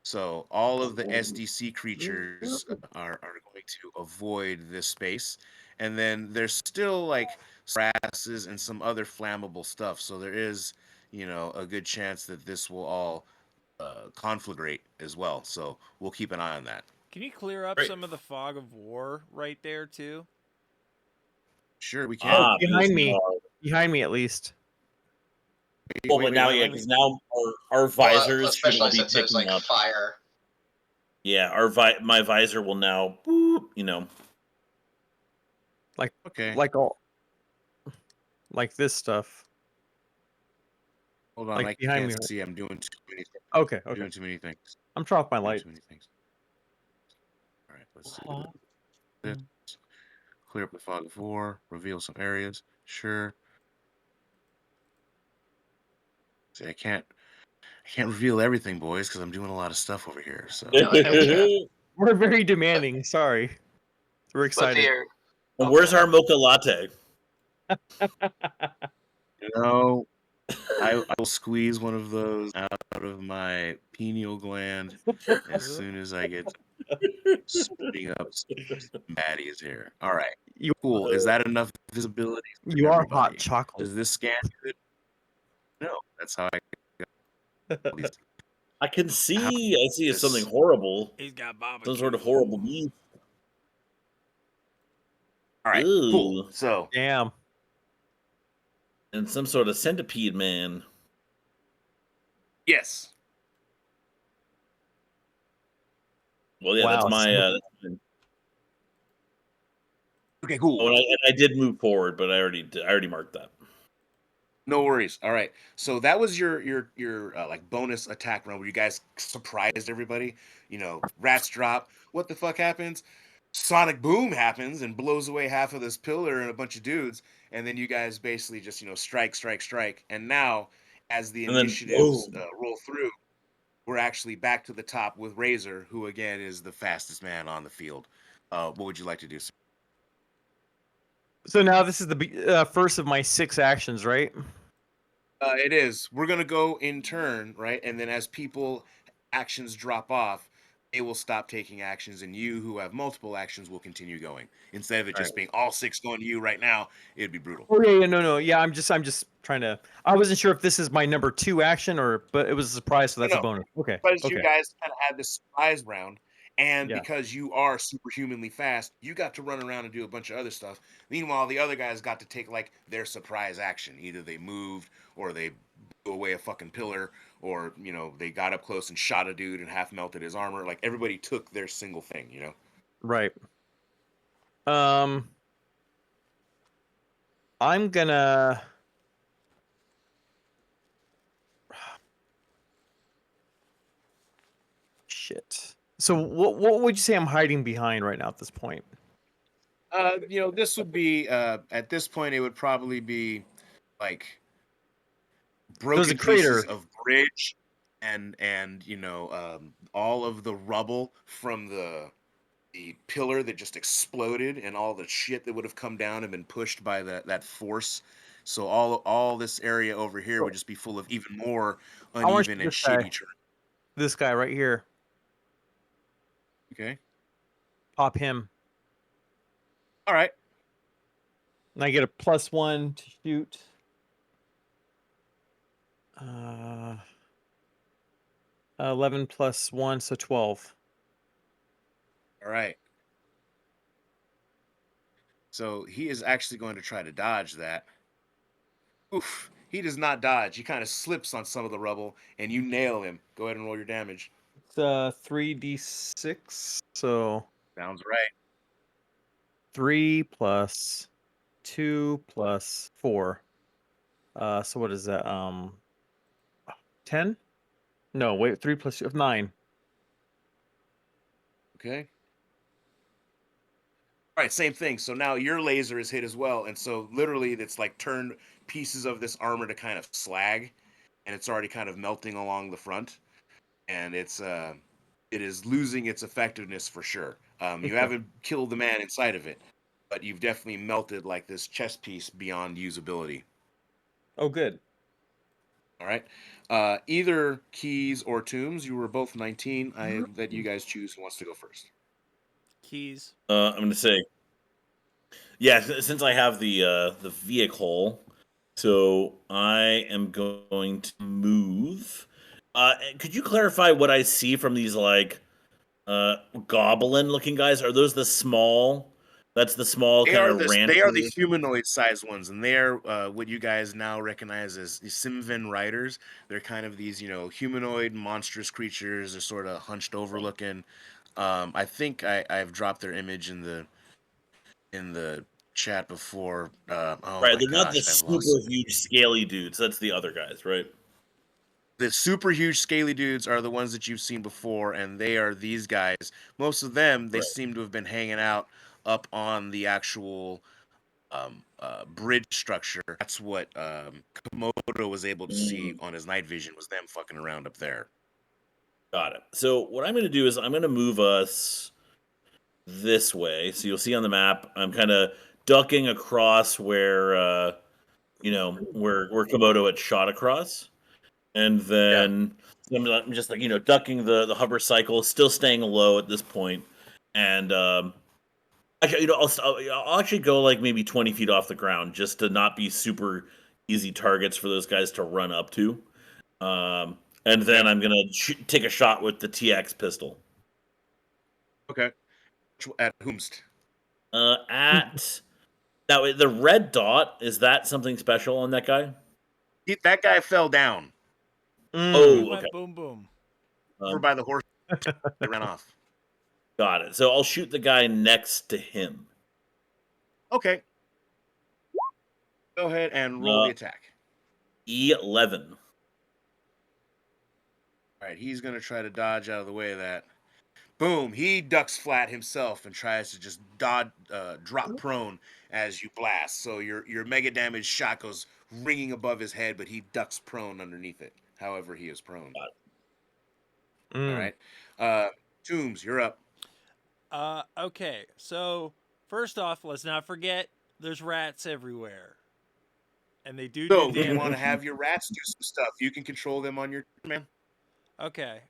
So all of the SDC creatures are going to avoid this space. And then there's still like grasses and some other flammable stuff. So there is, a good chance that this will all conflagrate as well. So we'll keep an eye on that. Can you clear up Great. some of the fog of war right there too? Sure, we can. Behind me. Behind me, at least. Well, but now, yeah, because now our visors should especially all be since there's picking like up. fire. Yeah, my visor will now, boop, Okay. Like this stuff. Hold on. Like I behind me. can't see. I'm doing too many. Okay, I'm okay. doing too many things. I'm trying off my Doing light. too many things. All right. Let's see. This. Clear up the fog of war. Reveal some areas. Sure. See, I can't reveal everything, boys, because I'm doing a lot of stuff over here. So We're very demanding. Sorry. We're Let's excited. hear. And where's our mocha latte? you know, I will squeeze one of those out of my pineal gland as soon as I get spitting up some baddies here. All right. You Cool. Is that enough visibility for you are hot everybody? chocolate. Does this scan good? No. That's how I got all these. I can see. I see it's something This. horrible. He's got barbecue. Some sort of horrible beast. All right. Cool. Ooh. So Damn. And some sort of centipede man. yes. Well, yeah, Wow, that's my. Okay. Cool. Oh, and I did move forward, but I already marked that. No worries. All right. So that was your like bonus attack run where you guys surprised everybody. You know, rats drop. What the fuck happens? Sonic boom happens and blows away half of this pillar and a bunch of dudes, and then you guys basically just strike, strike, strike. And now, as the And then initiatives boom. roll through, we're actually back to the top with Razor, who again is the fastest man on the field. What would you like to do, sir? So now this is the first of my 6 actions, right? It is. We're gonna go in turn, right? And then as people actions drop off, they will stop taking actions, and you who have multiple actions will continue going. Instead of it just being all 6 going to you right now, it'd be brutal. Oh yeah, no. Yeah, I'm just trying to. I wasn't sure if this is my number 2 action but it was a surprise, so that's a No, bonus. Okay. because you Okay. guys kind of had this surprise round, and Yeah. because you are superhumanly fast, you got to run around and do a bunch of other stuff. Meanwhile, the other guys got to take like their surprise action. Either they moved, or they blew away a fucking pillar, or they got up close and shot a dude and half melted his armor. Like everybody took their single thing. Right. I'm gonna. Shit. So what would you say I'm hiding behind right now at this point? This would be at this point it would probably be like There's a broken crater. pieces of bridge and all of the rubble from the pillar that just exploded and all the shit that would have come down and been pushed by that force. So all this area over here would just be full of even more I want to uneven shoot and this guy. shitty terrain. This guy right here. Okay. Pop him. All right. And I get a +1 to shoot. 11 plus 1, so 12. All right. So he is actually going to try to dodge that. Oof. He does not dodge. He kind of slips on some of the rubble and you nail him. Go ahead and roll your damage. It's 3d6. So Sounds right. 3 plus 2 plus 4. So what is that? 10? No, wait, 3 plus 2, 9. Okay. All right, same thing. So now your laser is hit as well, and so literally it's like turned pieces of this armor to kind of slag, and it's already kind of melting along the front, and it is losing its effectiveness for sure. You haven't killed the man inside of it, but you've definitely melted like this chest piece beyond usability. Oh, good. All right. Either Keys or Tombs, you were both 19. I let you guys choose who wants to go first. Keys. I'm gonna say, yeah. Since I have the vehicle, so I am going to move. Could you clarify what I see from these like goblin-looking guys? Are those the small? That's the small kind of They are the rancher. humanoid sized ones, and they are what you guys now recognize as the Simvin riders. They're kind of these, humanoid monstrous creatures. They're sort of hunched over looking. I think I've dropped their image in the chat before. Oh Right, my they're not the gosh, I've lost. super huge scaly dudes. That's the other guys, right? The super huge scaly dudes are the ones that you've seen before, and they are these guys. Most of them, they Right. seem to have been hanging out up on the actual bridge structure. That's what Komodo was able to see Mm, on his night vision, was them fucking around up there. got it. So what I'm going to do is I'm going to move us this way. So you'll see on the map, I'm kind of ducking across where where Komodo had shot across, and Yeah. then I'm just like ducking the hover cycle, still staying low at this point, and actually I'll actually go like maybe 20 feet off the ground just to not be super easy targets for those guys to run up to. Um, and then Okay. I'm gonna take a shot with the TX pistol. Okay. At whomst? At now the red dot, is that something special on that guy? That guy fell down He Oh, okay. went boom boom. over Um, by the horse that ran off. got it. So I'll shoot the guy next to him. Okay. Go ahead and roll Uh, the attack. E11. All right, he's gonna try to dodge out of the way of that. Boom! He ducks flat himself and tries to just drop prone as you blast. So your mega damage shot goes ringing above his head, but he ducks prone underneath it. However, he is prone. All Mm. right, Tombs, you're up. Okay, so first off, let's not forget there's rats everywhere, and they do So you want to damage. have your rats do some stuff? You can control them on your turn, man. Okay.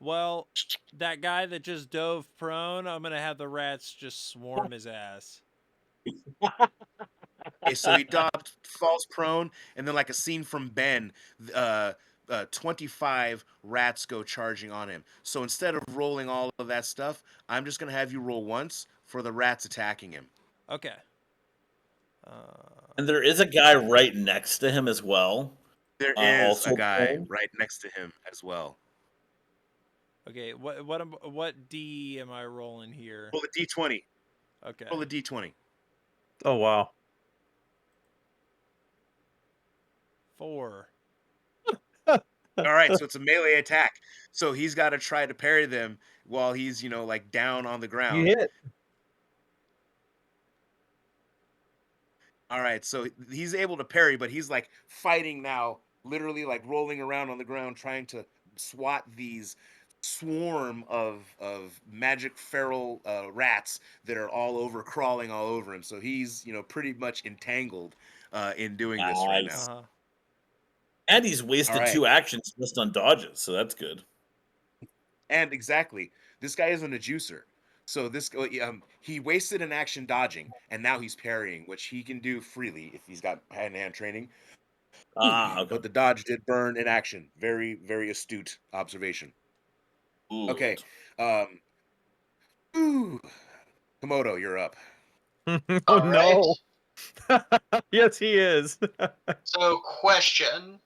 Well, that guy that just dove prone, I'm gonna have the rats just swarm his ass. Okay, so he dropped, falls prone, and then like a scene from Ben, uh, 25 rats go charging on him. So instead of rolling all of that stuff, I'm just gonna have you roll once for the rats attacking him. Okay. And there is a guy right next to him as well. There is a Also guy prone. right next to him as well. Okay. What D am I rolling here? Roll a d20. Okay. Roll a d20. Oh wow. 4. All right, so it's a melee attack. So he's got to try to parry them while he's like down on the You ground. hit. All right, so he's able to parry, but he's like fighting now, literally like rolling around on the ground trying to swat these swarm of magic feral rats that are all over, crawling all over him. So he's pretty much entangled in doing this right now. Nice. Uh-huh. And he's All wasted right, 2 actions just on dodges, so that's good. and exactly, this guy isn't a juicer. So he wasted an action dodging, and now he's parrying, which he can do freely if he's got hand-to-hand training. Okay. But the dodge did burn in action. Very, very astute observation. Okay. Good. Um, ooh, Komodo, you're up. Oh All right. no. Yes, he is. So, question.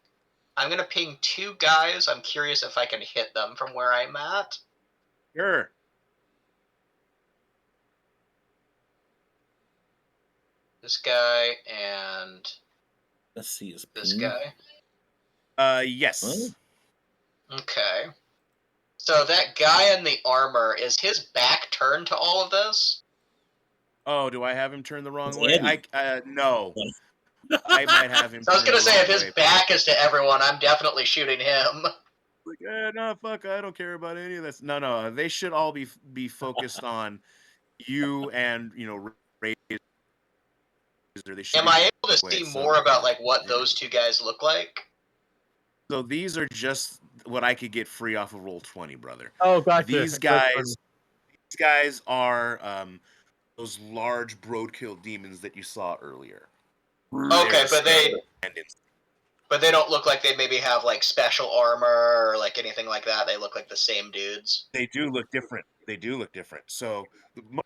I'm gonna ping 2 guys. I'm curious if I can hit them from where I'm at. Sure. This guy and Let's see his this ping. guy. Yes. Okay. So that guy in the armor, is his back turned to all of this? Oh, do I have him turn the wrong It's way? Andy. No. I might have him So I was turn gonna the say, if wrong his way. back is to everyone, I'm definitely shooting him. Like, no, fuck, I don't care about any of this. No, they should all be focused on you and Razor. They should Am be I able to way. see So more about like what those 2 guys look like? So these are just what I could get free off of Roll20, brother. Oh, gotcha. These guys, these guys are those large broadkill demons that you saw earlier. Okay, They're but they stand-ins. don't look like they maybe have like special armor or like anything like that. They look like the same dudes. They do look different. They do look different. So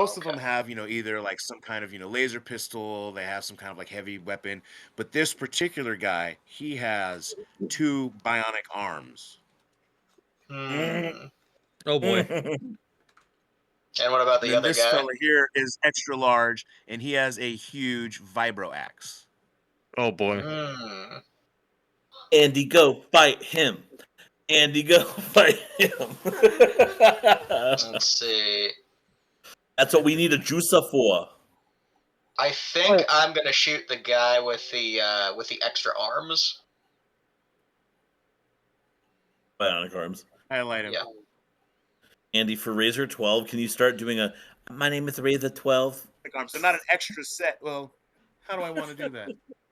most of them Okay. have, either like some kind of, laser pistol. They have some kind of like heavy weapon. But this particular guy, he has 2 bionic arms. Hmm. Oh boy. And what about And the then other this guy? fella here is extra large, and he has a huge vibro axe. Oh boy. Hmm. Andy, go fight him. Andy, go fight him. Let's see. That's what we need a juicer for. I think I'm gonna shoot the guy with the extra arms. Bionic arms. Highlight him. Yeah. Andy, for Razor 12, can you start doing a "My name is Razor 12"? Arms. They're not an extra set. Well, how do I want to do that?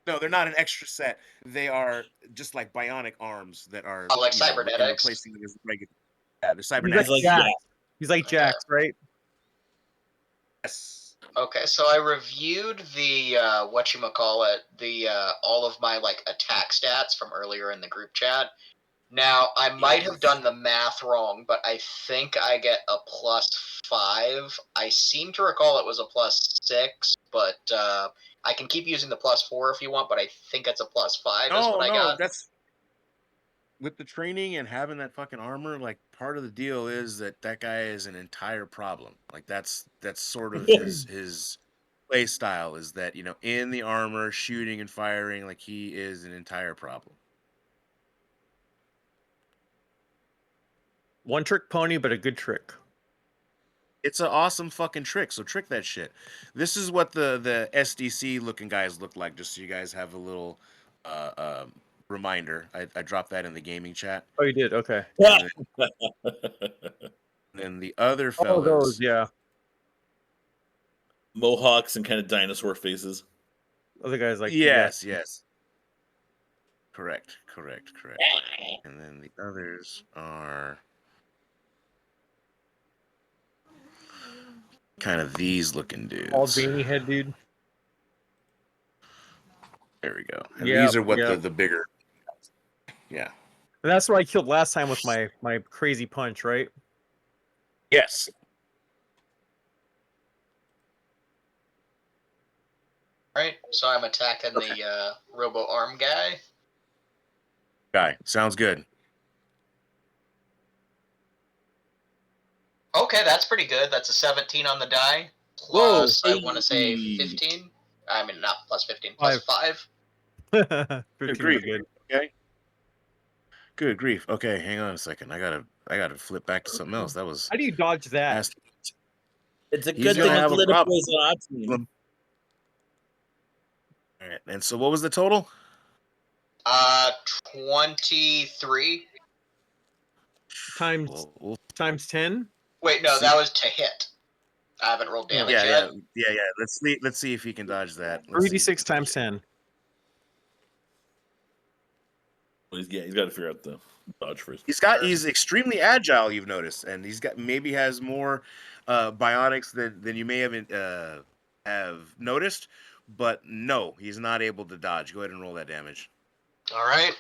No, they're not an extra set. They are just like bionic arms that are Oh, like in cybernetics. replacing them as regular. Yeah, they're He's cybernetics. like He's like, Jax. yeah. He's like Okay. Jax, right? Yes. Okay, so I reviewed the whatchamacallit, the all of my like attack stats from earlier in the group chat. Now, I might have done the math wrong, but I think I get a +5. I seem to recall it was a +6, but I can keep using the +4 if you want, but I think it's a +5 is what I No, got. that's with the training and having that fucking armor. Like part of the deal is that guy is an entire problem. Like that's sort of his play style is that in the armor, shooting and firing, like he is an entire problem. One trick pony, but a good trick. It's an awesome fucking trick. So trick that shit. This is what the SDC looking guys look like. Just so you guys have a little reminder. I dropped that in the gaming chat. Oh, you did? Okay. And then the other Oh, those, fellas. yeah. Mohawks and kind of dinosaur faces. Other guys like Yes. Correct. And then the others are kind of these looking All dudes. beanie head dude. There we go. And Yeah, these are what yeah. the bigger. Yeah. And that's what I killed last time with my crazy punch, right? Yes. Right? So I'm attacking the robo arm guy. Guy. Sounds good. Okay, that's pretty good. That's a 17 on the die. Plus, Whoa, I want to say 15. I mean, not plus 15, plus 5. 15 Good would grief. be good. Okay. Good grief. Okay, hang on a second. I gotta flip back to something else. That was How do you dodge that? nasty. It's a He's good gonna thing have a Glitter problem. Boy's on our team. All right. And so what was the total? 23. Times 10. Wait, no, See? that was to hit. I haven't rolled damage yet. Yeah. Let's see if he can dodge that. 3d6 times 10. He's got to figure out the dodge first. He's extremely agile, you've noticed, and he's got maybe has more bionics than you may have noticed, but no, he's not able to dodge. Go ahead and roll that damage. All right.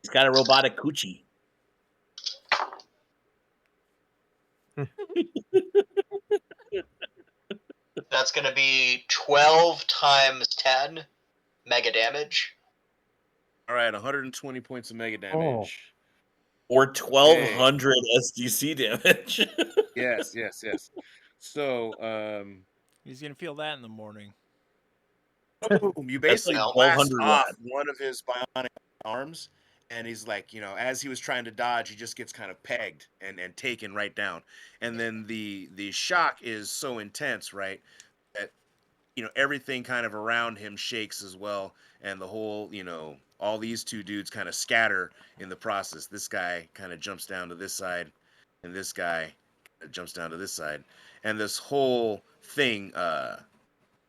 He's got a robotic coochie. That's going to be 12 times 10 mega damage. All right, 120 points of mega damage. Or 1,200 SDC damage. Yes. So, He's gonna feel that in the morning. boom, you basically like blast 1,200 off rad. one of his bionic arms, and he's like, as he was trying to dodge, he just gets kind of pegged and taken right down. And then the shock is so intense, right, that everything kind of around him shakes as well, and the whole, all these two dudes kind of scatter in the process. This guy kind of jumps down to this side, and this guy jumps down to this side, and this whole thing, the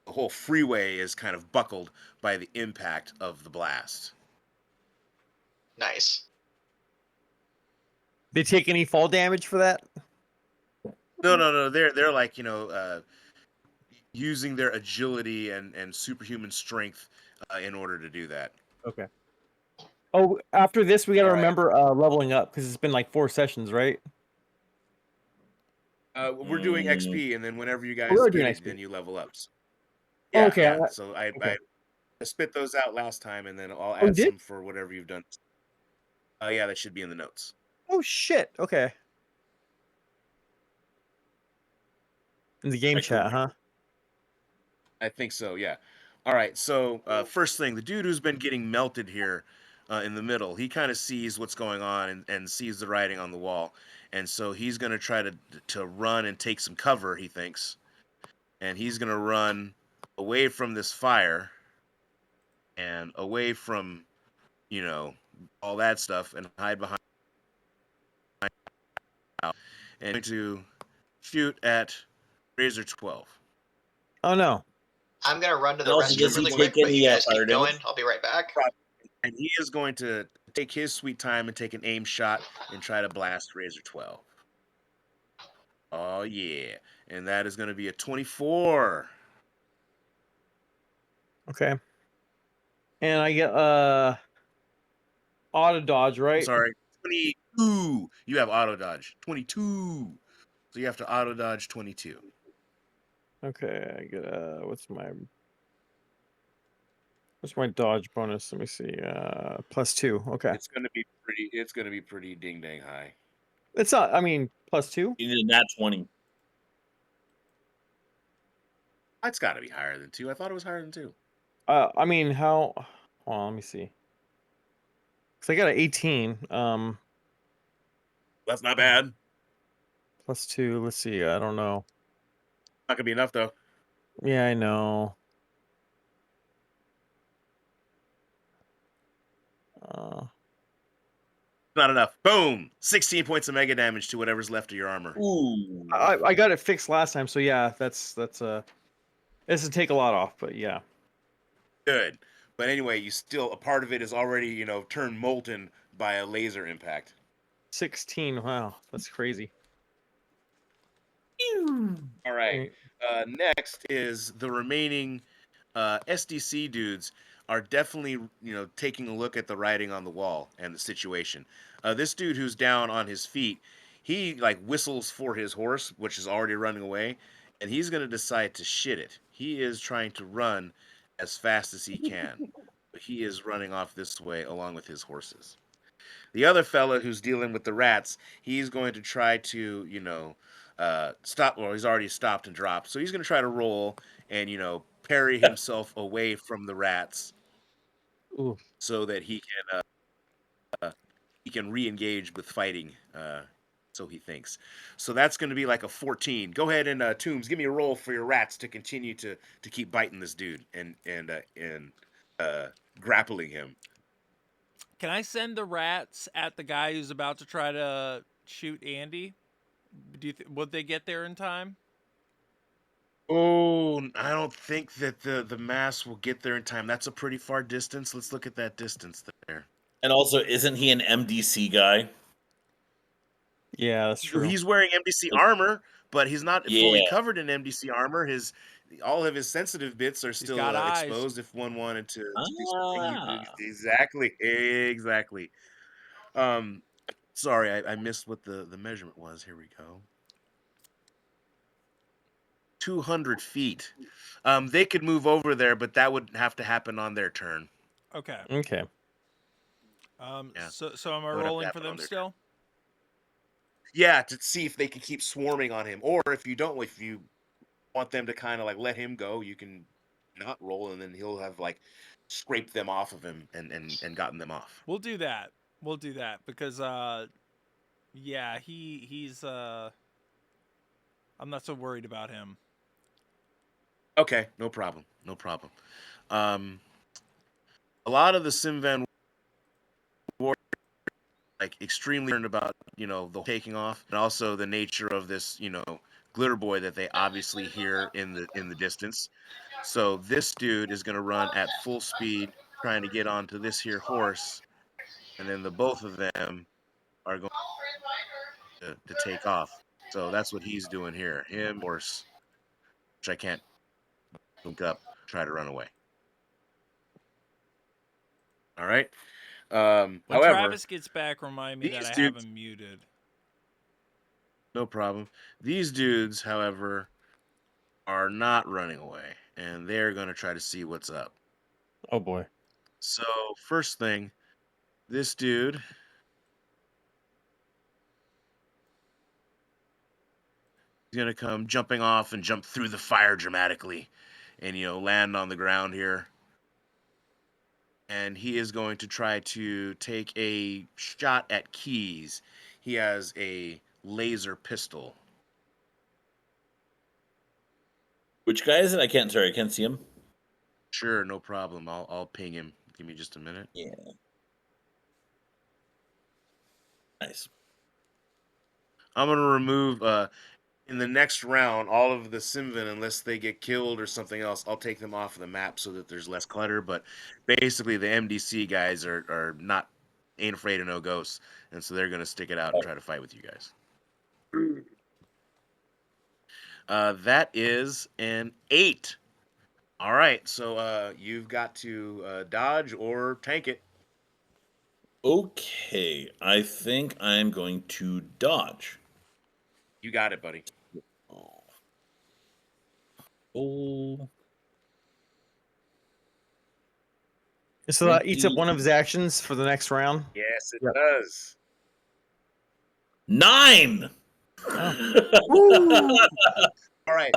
whole freeway is kind of buckled by the impact of the blast. Nice. They take any fall damage for that? No. They're like using their agility and superhuman strength in order to do that. Okay. Oh, after this, we got to All right. remember leveling up because it's been like 4 sessions, right? We're doing XP, and then whenever you guys we're get doing it, XP. then you level up. So, Okay. Yeah. So Okay. I spit those out last time, and then I'll Oh, you add did? some for whatever you've done. Yeah, that should be in the notes. Oh shit. Okay. In the game I chat, huh? I think so, yeah. All right, so first thing, the dude who's been getting melted here in the middle, he kind of sees what's going on and sees the writing on the wall, and so he's gonna try to run and take some cover. He thinks, and he's gonna run away from this fire and away from all that stuff and hide behind and going to shoot at Razor 12. Oh no. I'm gonna run to And the also, restroom does he really take quick, but you any guys fire keep going. damage? I'll be right back. And he is going to take his sweet time and take an aim shot and try to blast Razor 12. Oh, yeah. And that is going to be a 24. Okay. And I get auto dodge, I'm right? sorry. 22. You have auto dodge. 22. So you have to auto dodge 22. Okay, I get what's my dodge bonus? Let me see. +2. Okay. It's going to be pretty ding dang high. It's not, I mean, +2. You need a nat 20. It's got to be higher than 2. I thought it was higher than 2. I mean, how? Hold on, let me see. Cause I got an 18. That's not bad. +2. Let's see. I don't know. Not going to be enough, though. Yeah, I know. Not enough. Boom! 16 points of mega damage to whatever's left of your armor. Ooh. I got it fixed last time, so yeah, that's this would take a lot off, but yeah. Good. But anyway, you still, a part of it is already, turned molten by a laser impact. 16. Wow, that's crazy. All right. Right. Next is the remaining SDC dudes are definitely, taking a look at the writing on the wall and the situation. This dude who's down on his feet, he like whistles for his horse, which is already running away, and he's going to decide to shit it. He is trying to run as fast as he can. But he is running off this way along with his horses. The other fella who's dealing with the rats, he's going to try to, stop. Well, he's already stopped and dropped. So he's going to try to roll and, parry himself away from the rats Ooh. so that he can re-engage with fighting. So he thinks. So that's going to be like a 14. Go ahead and Tombs, give me a roll for your rats to continue to keep biting this dude and grappling him. Can I send the rats at the guy who's about to try to shoot Andy? Would they get there in time? Oh, I don't think that the mass will get there in time. That's a pretty far distance. Let's look at that distance there. And also, isn't he an MDC guy? Yeah, that's true. He's wearing MDC armor, but he's not fully Yeah. covered in MDC armor. All of his sensitive bits are still got eyes. exposed. If one wanted to do something, Ah. exactly. Sorry, I missed what the measurement was. Here we go. 200 feet. They could move over there, but that would have to happen on their turn. Okay. Okay. Yeah. So am I That would have to rolling for happen them on their still? Yeah, to see if they can keep swarming on him, or if you want them to kind of like let him go, you can not roll, and then he'll have like scraped them off of him and gotten them off. We'll do that. We'll do that because yeah, he's I'm not so worried about him. Okay, no problem. A lot of the Simvan war like extremely concerned about the taking off, and also the nature of this glitter boy that they obviously hear in the distance. So this dude is going to run at full speed trying to get onto this here horse, and then the both of them are going to take off. So that's what he's doing here. Him horse, which I can't look up, try to run away. All right. When However, Travis gets back, remind me that these I dudes- have him muted. no problem. These dudes, however, are not running away, and they're going to try to see what's up. Oh boy. So first thing, this dude gonna come jumping off and jump through the fire dramatically, and land on the ground here. And he is going to try to take a shot at Keys. He has a laser pistol. Which guy is it? I can't see him. Sure, no problem. I'll ping him. Give me just a minute. Yeah. Nice. I'm gonna remove in the next round all of the Simvin unless they get killed or something else. I'll take them off of the map so that there's less clutter. But basically, the MDC guys are not ain't afraid of no ghosts, and so they're gonna stick it out and try to fight with you guys. That is an 8. All right, so you've got to dodge or tank it. Okay, I think I'm going to dodge. You got it, buddy. Oh. So that eats up one of his actions for the next round. Yes, it Yep. does. 9. All right.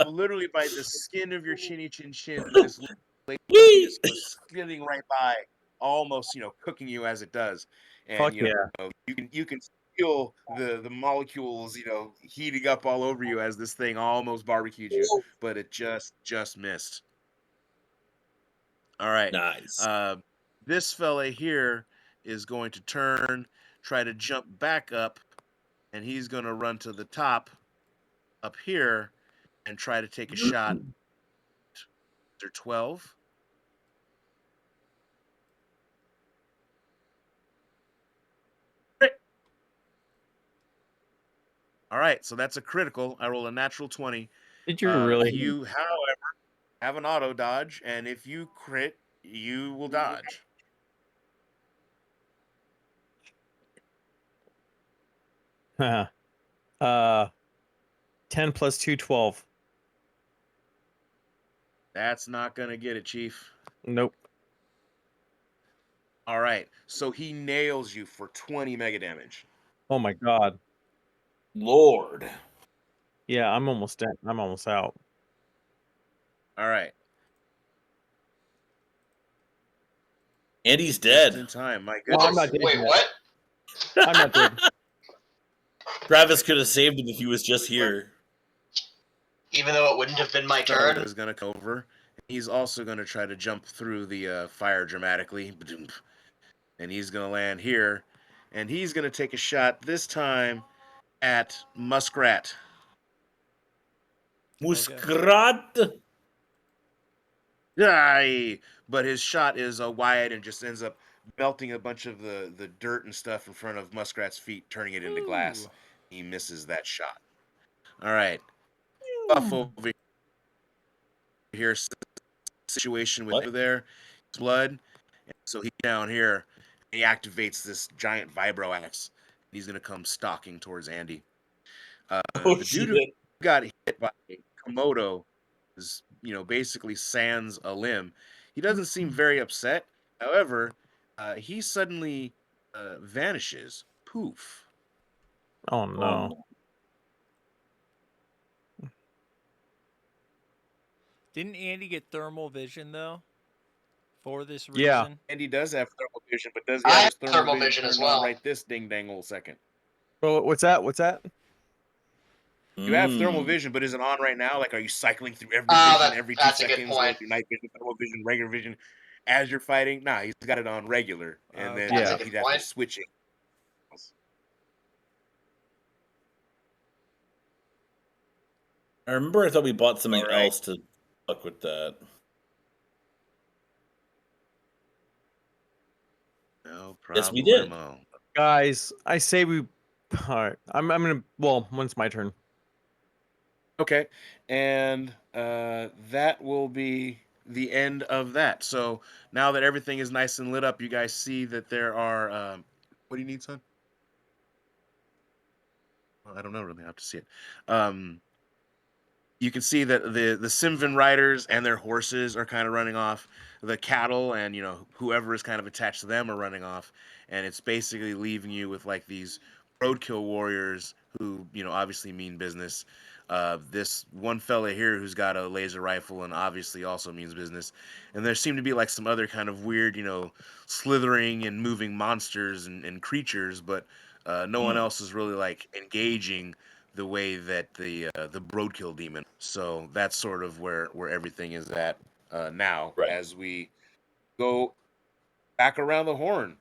So literally by the skin of your chinny chin chin, this lady just goes skidding right by, almost cooking you as it does, and Fuck yeah. you can feel the molecules heating up all over you as this thing almost barbecued you, but it just missed. All right. Nice. This fella here is going to turn, try to jump back up, and he's going to run to the top up here and try to take a shot. They're 12. All right, so that's a critical. I roll a natural 20. Did you really? You, however, have an auto dodge, and if you crit, you will dodge. uh, 10 plus 2, 12. That's not gonna get it, Chief. Nope. All right, so he nails you for 20 mega damage. Oh my god. Lord. Yeah, I'm almost dead. I'm almost out. All right. Andy's Just in dead. time, my No, goodness. I'm not dead Wait, yet. what? I'm not dead. Travis could have saved him if he was just here. Even though it wouldn't have been my Fella turn? is gonna come over. He's also gonna try to jump through the fire dramatically, and he's gonna land here, and he's gonna take a shot this time at Muskrat. Muskrat. Aye! But his shot is wide and just ends up melting a bunch of the dirt and stuff in front of Muskrat's feet, turning it into glass. Ooh. He misses that shot. All right. Buff over here. Situation with What? there. Blood. So he's down here. He activates this giant vibro axe. He's going to come stalking towards Andy. Oh, the dude shit. who got hit by Komodo is, basically sans a limb. He doesn't seem very upset. However, he suddenly vanishes. Poof. Oh no. Didn't Andy get thermal vision though? For this reason? Yeah. Andy does have thermal vision, but does I have have his thermal vision turned as on well. right this ding dang old second. Well, what's that? What's that? You have thermal vision, but is it on right now? Like, are you cycling through every Ah, vision every 2 that's a good seconds? point. Going through night vision, thermal vision, regular vision as you're fighting? Nah, he's got it on regular, and then That's a good he'd have point. to switch it. I remember I thought we bought something All right. else to fuck with that. No problem. Yes, we did. Guys, I say we. All right. I'm gonna. Well, when it's my turn. Okay, and that will be the end of that. So now that everything is nice and lit up, you guys see that there are. What do you need, son? Well, I don't know. Really, I have to see it. You can see that the Simvin riders and their horses are kind of running off. The cattle and whoever is kind of attached to them are running off, and it's basically leaving you with like these roadkill warriors who, obviously mean business. This one fella here who's got a laser rifle and obviously also means business. And there seem to be like some other kind of weird, slithering and moving monsters and creatures, but no one else is really like engaging the way that the roadkill demon. So that's sort of where everything is at now Right. as we go back around the horn.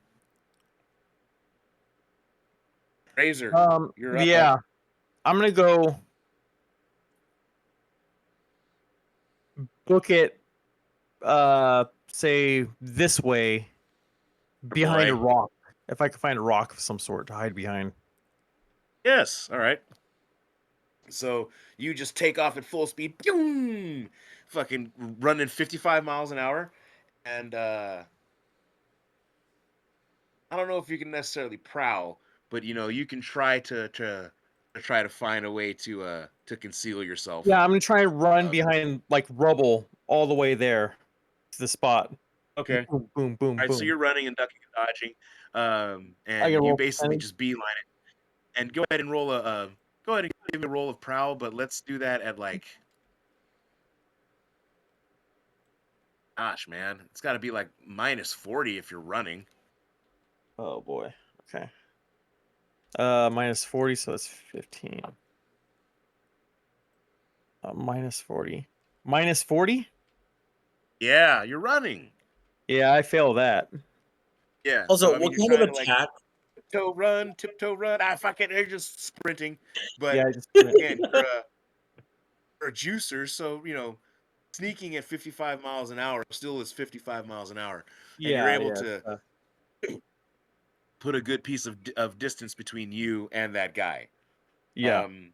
Razor, you're up, bud. Yeah, I'm gonna go book it. Say this way, behind a Boy. rock. If I could find a rock of some sort to hide behind. Yes. All right. So you just take off at full speed, boom, fucking running 55 miles an hour, and I don't know if you can necessarily prowl, but you can try to try to find a way to conceal yourself. Yeah, I'm gonna try and run Um, behind like rubble all the way there to the spot. okay. Boom, boom, boom, All right. So boom. you're running and ducking and dodging, I can and you roll basically percentage. just beeline it. And go ahead and roll go ahead and give me a roll of prowl, but let's do that at like, gosh, man, it's got to be like -40 if you're running. Oh boy. Okay. Minus 40, so it's 15. Minus 40. Minus 40? Yeah, you're running. Yeah, I fail that. Yeah. So Also, I mean, what you're kind of trying to like attack? tiptoe run. Ah, fuck it, you're just sprinting. Yeah, But I just went. again, you're a juicer, so sneaking at 55 miles an hour still is 55 miles an hour, and you're Yeah, able yeah. to put a good piece of distance between you and that guy. Yeah. Um,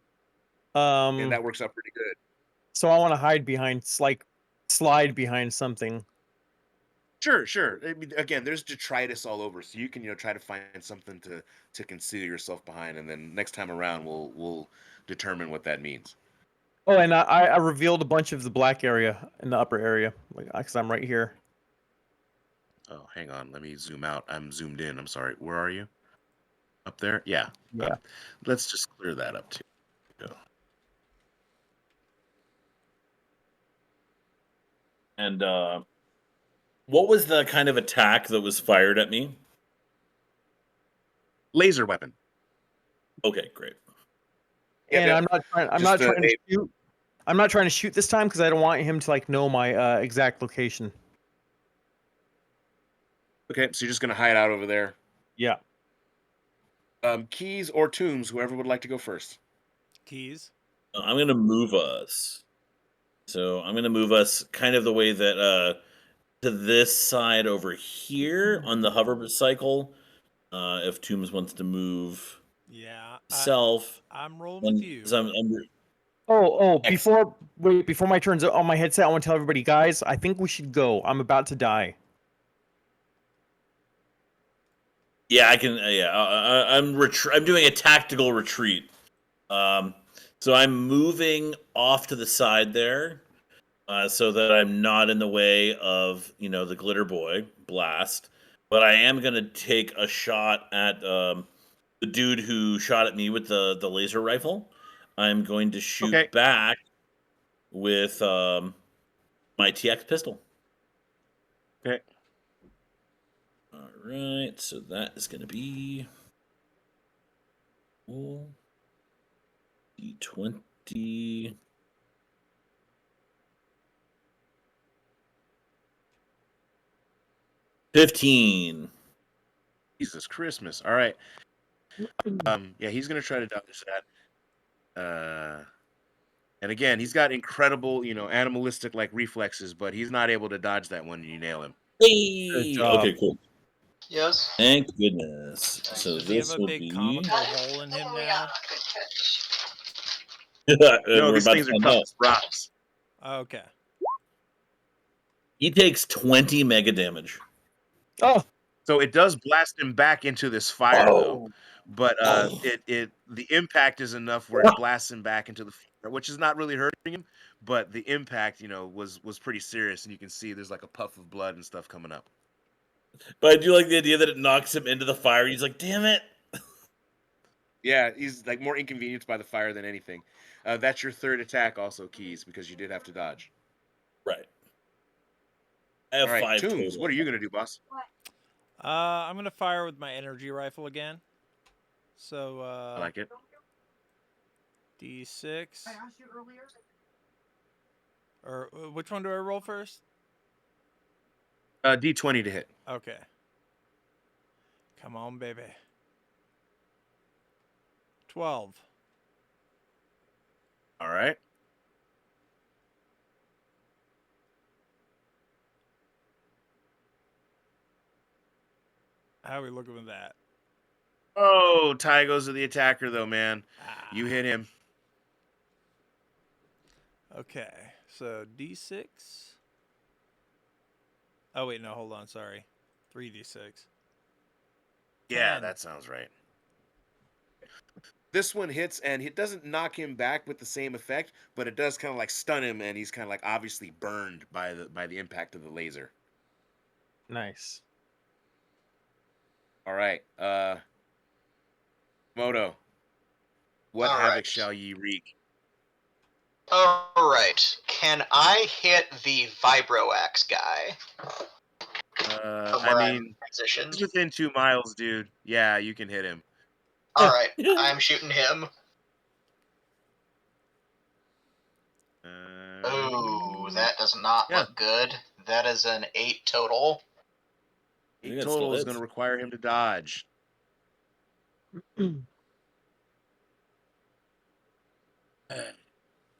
and Um, that works out pretty good. so I want to hide behind, slide behind something. Sure, sure. I mean, again, there's detritus all over, so you can try to find something to conceal yourself behind, and then next time around we'll determine what that means. Oh, and I revealed a bunch of the black area in the upper area, like because I'm right here. Oh, hang on, let me zoom out. I'm zoomed in. I'm sorry. Where are you? Up there? Yeah. Yeah. Let's just clear that up too. And what was the kind of attack that was fired at me? Laser weapon. Okay, great. Yep, And yep. I'm Just not trying to shoot. I'm not trying to shoot this time because I don't want him to like know my exact location. okay, so you're just gonna hide out over there. Yeah. Keys or tombs, whoever would like to go first. Keys. I'm going to move us. So I'm going to move us kind of the way that to this side over here on the hover cycle. If Toombs wants to move Yeah. self, I'm rolling with you. Oh, Excellent. before my turn's on my headset, I want to tell everybody, guys, I think we should go. I'm about to die. Yeah, I can. I'm doing a tactical retreat. So I'm moving off to the side there, so that I'm not in the way of the glitter boy blast. But I am gonna take a shot at the dude who shot at me with the laser rifle. I'm going to shoot Okay. back with my TX pistol. Okay. All right, so that is going to be D20. $15. Jesus Christmas. All right. Yeah, he's gonna try to dodge that. And again, he's got incredible, animalistic like reflexes, but he's not able to dodge that when you nail him. Good Hey! job. Okay, cool. Yes. Thank goodness. So Does he have this a will big be. comical hole in him now? No, We're these about things to are find tough out. as rocks. Okay. He takes 20 mega damage. Oh, So it does blast him back into this fire though. Oh. But the impact is enough where it blasts him back into the fire, which is not really hurting him, but the impact, was pretty serious, and you can see there's like a puff of blood and stuff coming up. But I do like the idea that it knocks him into the fire. He's like, damn it. Yeah, he's like more inconvenienced by the fire than anything. That's your third attack, also keys, because you did have to dodge. Right. I All have right, 5 Tombs, what total. are you gonna do, boss? I'm gonna fire with my energy rifle again. So I like it. D6. Or which one do I roll first? D20 to hit. Okay. Come on, baby. 12. All right. How are we looking with that? Oh, tie goes to the attacker, though, man. Ah. You hit him. Okay. So D6. Oh wait, no, hold on, sorry. 3D6. Yeah, 10. that sounds right. This one hits, and it doesn't knock him back with the same effect, but it does kind of like stun him, and he's kind of like obviously burned by the impact of the laser. Nice. All right, Moto, what All havoc right. shall ye wreak? All right. Can I hit the Vibroaxe guy from I where I'm mean, positioned? he's within 2 miles, dude. Yeah, you can hit him. All right. I'm shooting him. Oh, that does not yeah. look good. That is an 8 total. I think 8 that still total is hits. going to require him to dodge.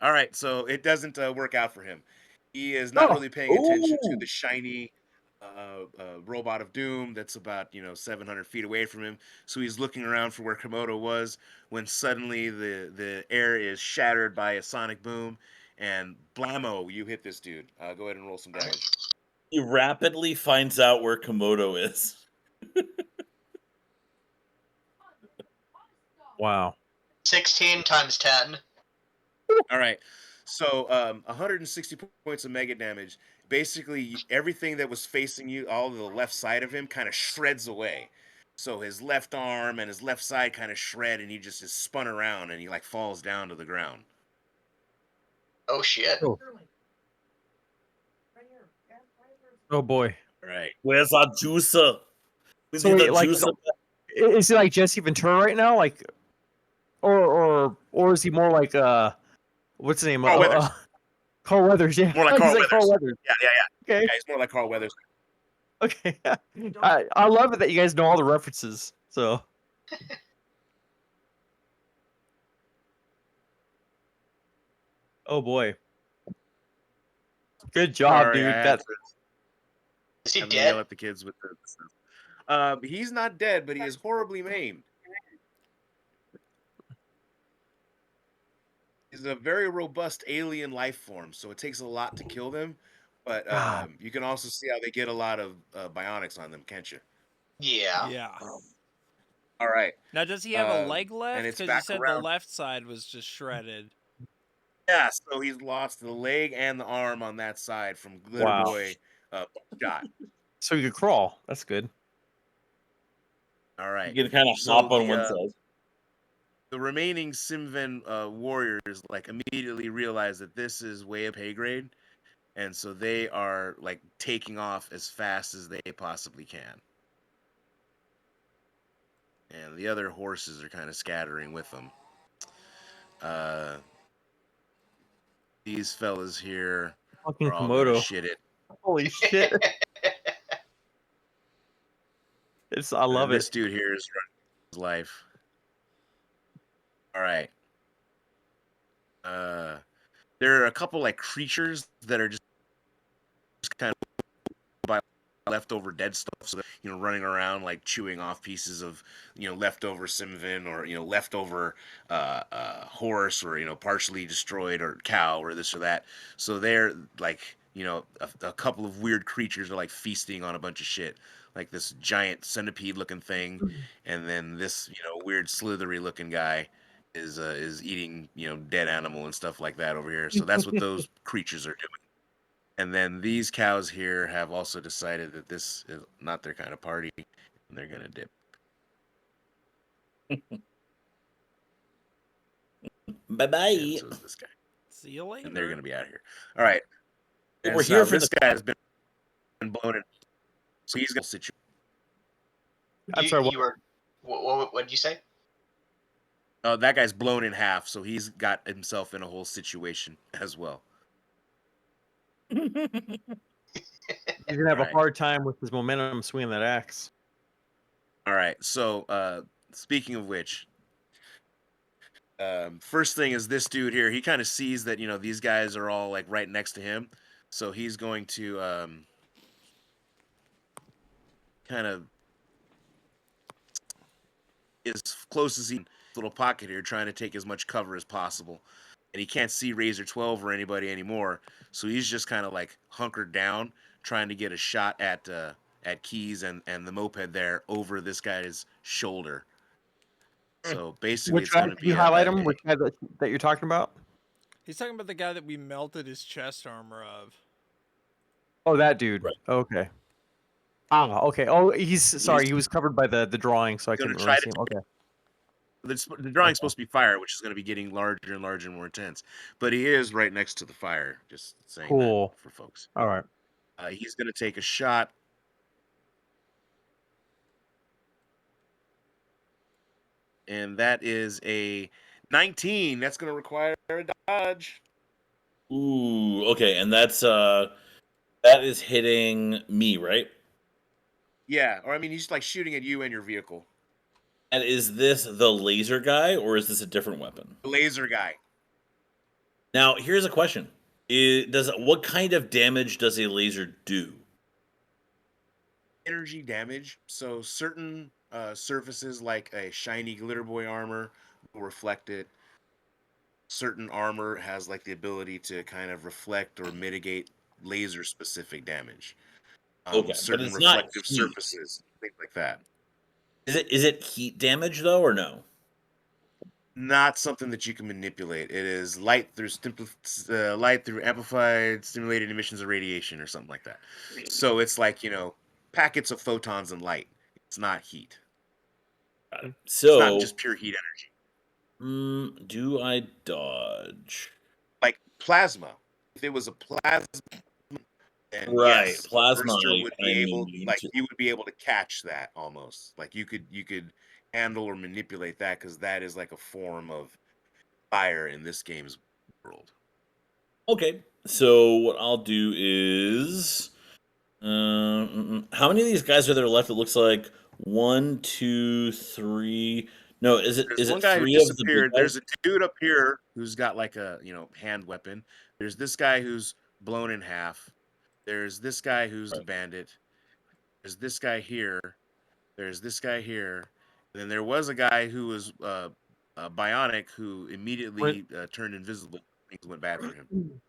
All right, so it doesn't work out for him. He is not Oh, really paying attention to Ooh. the shiny robot of doom that's about 700 feet away from him. So he's looking around for where Komodo was when suddenly the air is shattered by a sonic boom, and blammo, you hit this dude. Go ahead and roll some damage. He rapidly finds out where Komodo is. wow. 16 times 10. All right. So 160 points of mega damage. Basically, everything that was facing you, all of the left side of him, kind of shreds away. So his left arm and his left side kind of shred, and he just is spun around, and he like falls down to the ground. Oh shit. Oh. Oh boy. All right. Where's our juicer? We So need wait, a like, juicer. is he like Jesse Ventura right now? Like, or is he more like what's his name? Carl Weathers. Carl Weathers. Yeah, More like he's Carl like Carl Weathers. Weathers. Yeah, yeah, yeah. Okay, Yeah, he's more like Carl Weathers. okay. I love it that you guys know all the references. So. Oh boy. Good job, Sorry, I dude. had That to Is he have me yell dead? at the kids with the stuff. He's not dead, but he is horribly maimed. He's a very robust alien life form, so it takes a lot to kill them. But God. you can also see how they get a lot of bionics on them, can't you? Yeah. Yeah. All right. Now, does he have a leg And left? it's Because you back said the around. left side was just shredded. Yeah, so he's lost the leg and the arm on that side from Glitter Wow. Boy shot. So you could crawl. That's good. All You right. can kind of So hop on one side. the remaining Simven warriors like immediately realize that this is way up hay grade, and so they are like taking off as fast as they possibly can. And the other horses are kind of scattering with them. Uh, these fellas here Fucking are all gonna Komodo. shit it. Holy shit. I love And it. this dude here is running his life. All right. Uh, there are a couple like creatures that are just kind of by leftover dead stuff, so they're running around like chewing off pieces of leftover Simvin or leftover horse or partially destroyed or cow or this or that. So they're like a couple of weird creatures are like feasting on a bunch of shit, like this giant centipede looking thing, and then this weird slithery looking guy is eating dead animal and stuff like that over here. So that's what those creatures are doing. And then these cows here have also decided that this is not their kind of party, and they're gonna dip. Bye and bye. so is this guy, See you later. and they're going to be out of here. All right, We're here for this the. guy has been blown in, so he's got a situation. I'm sorry. You were. What did you say? That guy's blown in half, so he's got himself in a whole situation as well. He's gonna have Right. a hard time with his momentum swinging that axe. All right. So, speaking of which, first thing is this dude here. He kind of sees that these guys are all like right next to him, so he's going to kind of as close as he little pocket here, trying to take as much cover as possible. And he can't see Razor 12 or anybody anymore, so he's just kind of like hunkered down, trying to get a shot at Keys and the moped there over this guy's shoulder. So basically, Which it's guy? going to Can you be highlight him? Which guy that you're talking about? He's talking about the guy that we melted his chest armor of. Oh, that dude. Right. Okay. Ah, okay. Oh, he's sorry. He's He was covered by the drawing, so I going couldn't to really try see to. him. Okay. The drawing's supposed to be fire, which is going to be getting larger and larger and more intense. But he is right next to the fire. Just saying Cool. that for folks. All right. He's going to take a shot. And that is a 19. That's going to require a dodge. Ooh, okay, and that is hitting me, right? Yeah, or I mean, he's like shooting at you and your vehicle. And is this the laser guy, or is this a different weapon? The laser guy. Now, here's a question: what kind of damage does a laser do? Energy damage. So certain surfaces like a shiny glitter boy armor will reflect it. Certain armor has like the ability to kind of reflect or mitigate laser specific damage. Okay, but Certain it's not reflective heat. surfaces, things like that. Is it heat damage though, or no? Not something that you can manipulate. It is light through light through amplified stimulated emissions of radiation or something like that. So it's like packets of photons and light. It's not heat. Got it. It's not So, just pure heat energy. do I dodge? Like plasma. If it was a plasma, then Right, yes, the plasma. burster would be I'm able, immune like to. you would be able to catch that almost. Like you could handle or manipulate that because that is like a form of fire in this game's world. Okay, so what I'll do is, how many of these guys are there left? It looks like 1, 2, 3. No, is it There's is one it guy who 3 of the big disappeared. guys? There's a dude up here who's got like a hand weapon. There's this guy who's blown in half. There's this guy who's a Right. bandit. There's this guy here. There's this guy here. And then there was a guy who was bionic who immediately turned invisible. Things went bad for him.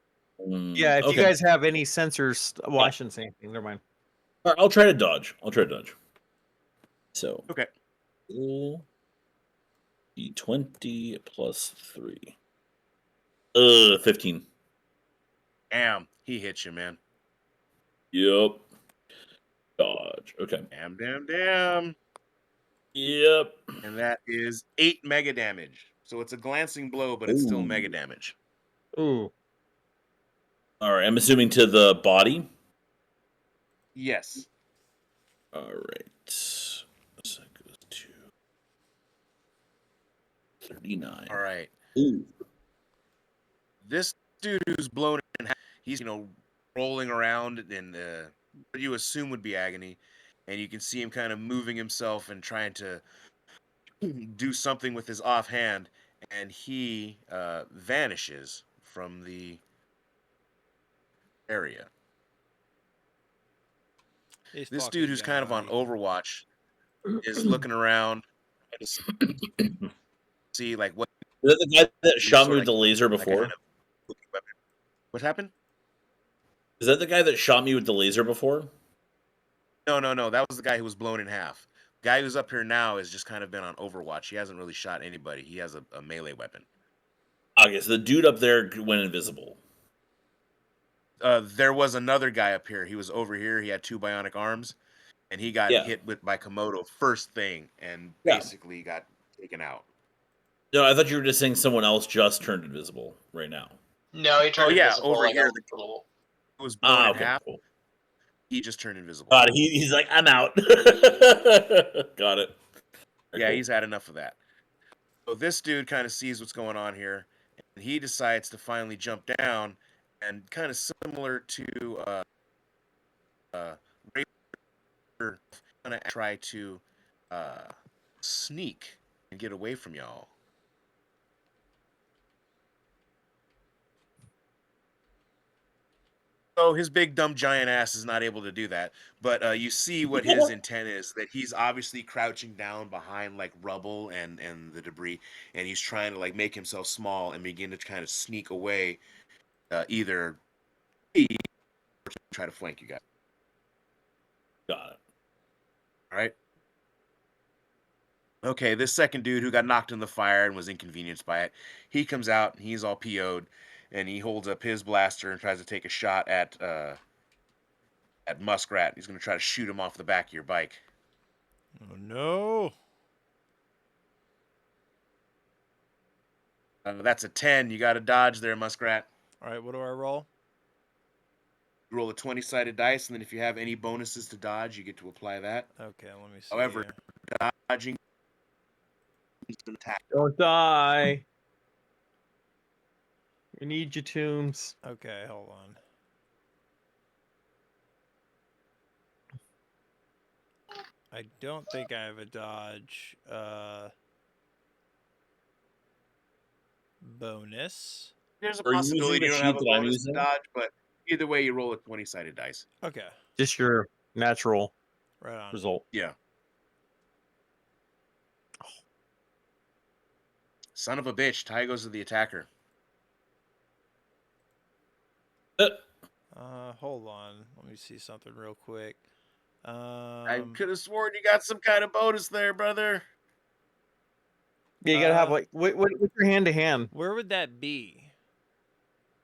Yeah. If you Okay, guys have any sensors, well, yeah. I shouldn't say anything. Never mind. All right, I'll try to dodge. So, Okay. roll d20 plus 3. 15. Damn, he hit you, man. Yep. Dodge. Okay. Damn. Yep. And that is 8 mega damage. So it's a glancing blow, but it's still mega Ooh. damage. Ooh. All right. I'm assuming to the body. Yes. All right. So that goes to 39. All right. Ooh. This dude who's blown in half, he's rolling around in what you assume would be agony, and you can see him kind of moving himself and trying to do something with his offhand, and he vanishes from the area. He's This fucking dude who's kind of on gone. Overwatch is looking around to see like what Is that the guy that shot me sort with of the laser like a before? kind of weapon. What happened? Is that the guy that shot me with the laser before? No. That was the guy who was blown in half. Guy who's up here now has just kind of been on Overwatch. He hasn't really shot anybody. He has a melee weapon. Okay, so the dude up there went invisible. There was another guy up here. He was over here. He had 2 bionic arms, and he got Yeah. hit by Komodo first thing, and Yeah. basically got taken out. No, I thought you were just saying someone else just turned invisible right now. No, he turned Oh yeah, invisible over like here, a the little. guy was blown in Okay, half. cool. He just turned invisible. God, he's like, I'm out. Got it. Yeah, Cool. he's had enough of that. So this dude kind of sees what's going on here, and he decides to finally jump down, and kind of similar to Razor, gonna try to uh, sneak and get away from y'all. So his big dumb giant ass is not able to do that, but you see what his intent is. That he's obviously crouching down behind like rubble and the debris, and he's trying to like make himself small and begin to kind of sneak away, either try to flank you guys. Got it. All right. Okay, this second dude who got knocked in the fire and was inconvenienced by it, he comes out and he's all PO'd, and he holds up his blaster and tries to take a shot at Muskrat. He's gonna try to shoot him off the back of your bike. Oh no! That's a 10. You got to dodge there, Muskrat. All right, what do I roll? You roll a 20-sided dice, and then if you have any bonuses to dodge, you get to apply that. Okay, let me see. However, here. dodging is an attack. Don't die. We need your tombs. Okay, hold on. I don't think I have a dodge bonus. There's a Are you using possibility the you don't sheet have a that I'm bonus to using? dodge, but either way, you roll a 20-sided dice. Okay, Just your natural right on. result. Yeah. Son of a bitch. Tie goes to the attacker. Hold on. Let me see something real quick. I could have sworn you got some kind of bonus there, brother. Yeah, you gotta have like what's your hand to hand? Where would that be?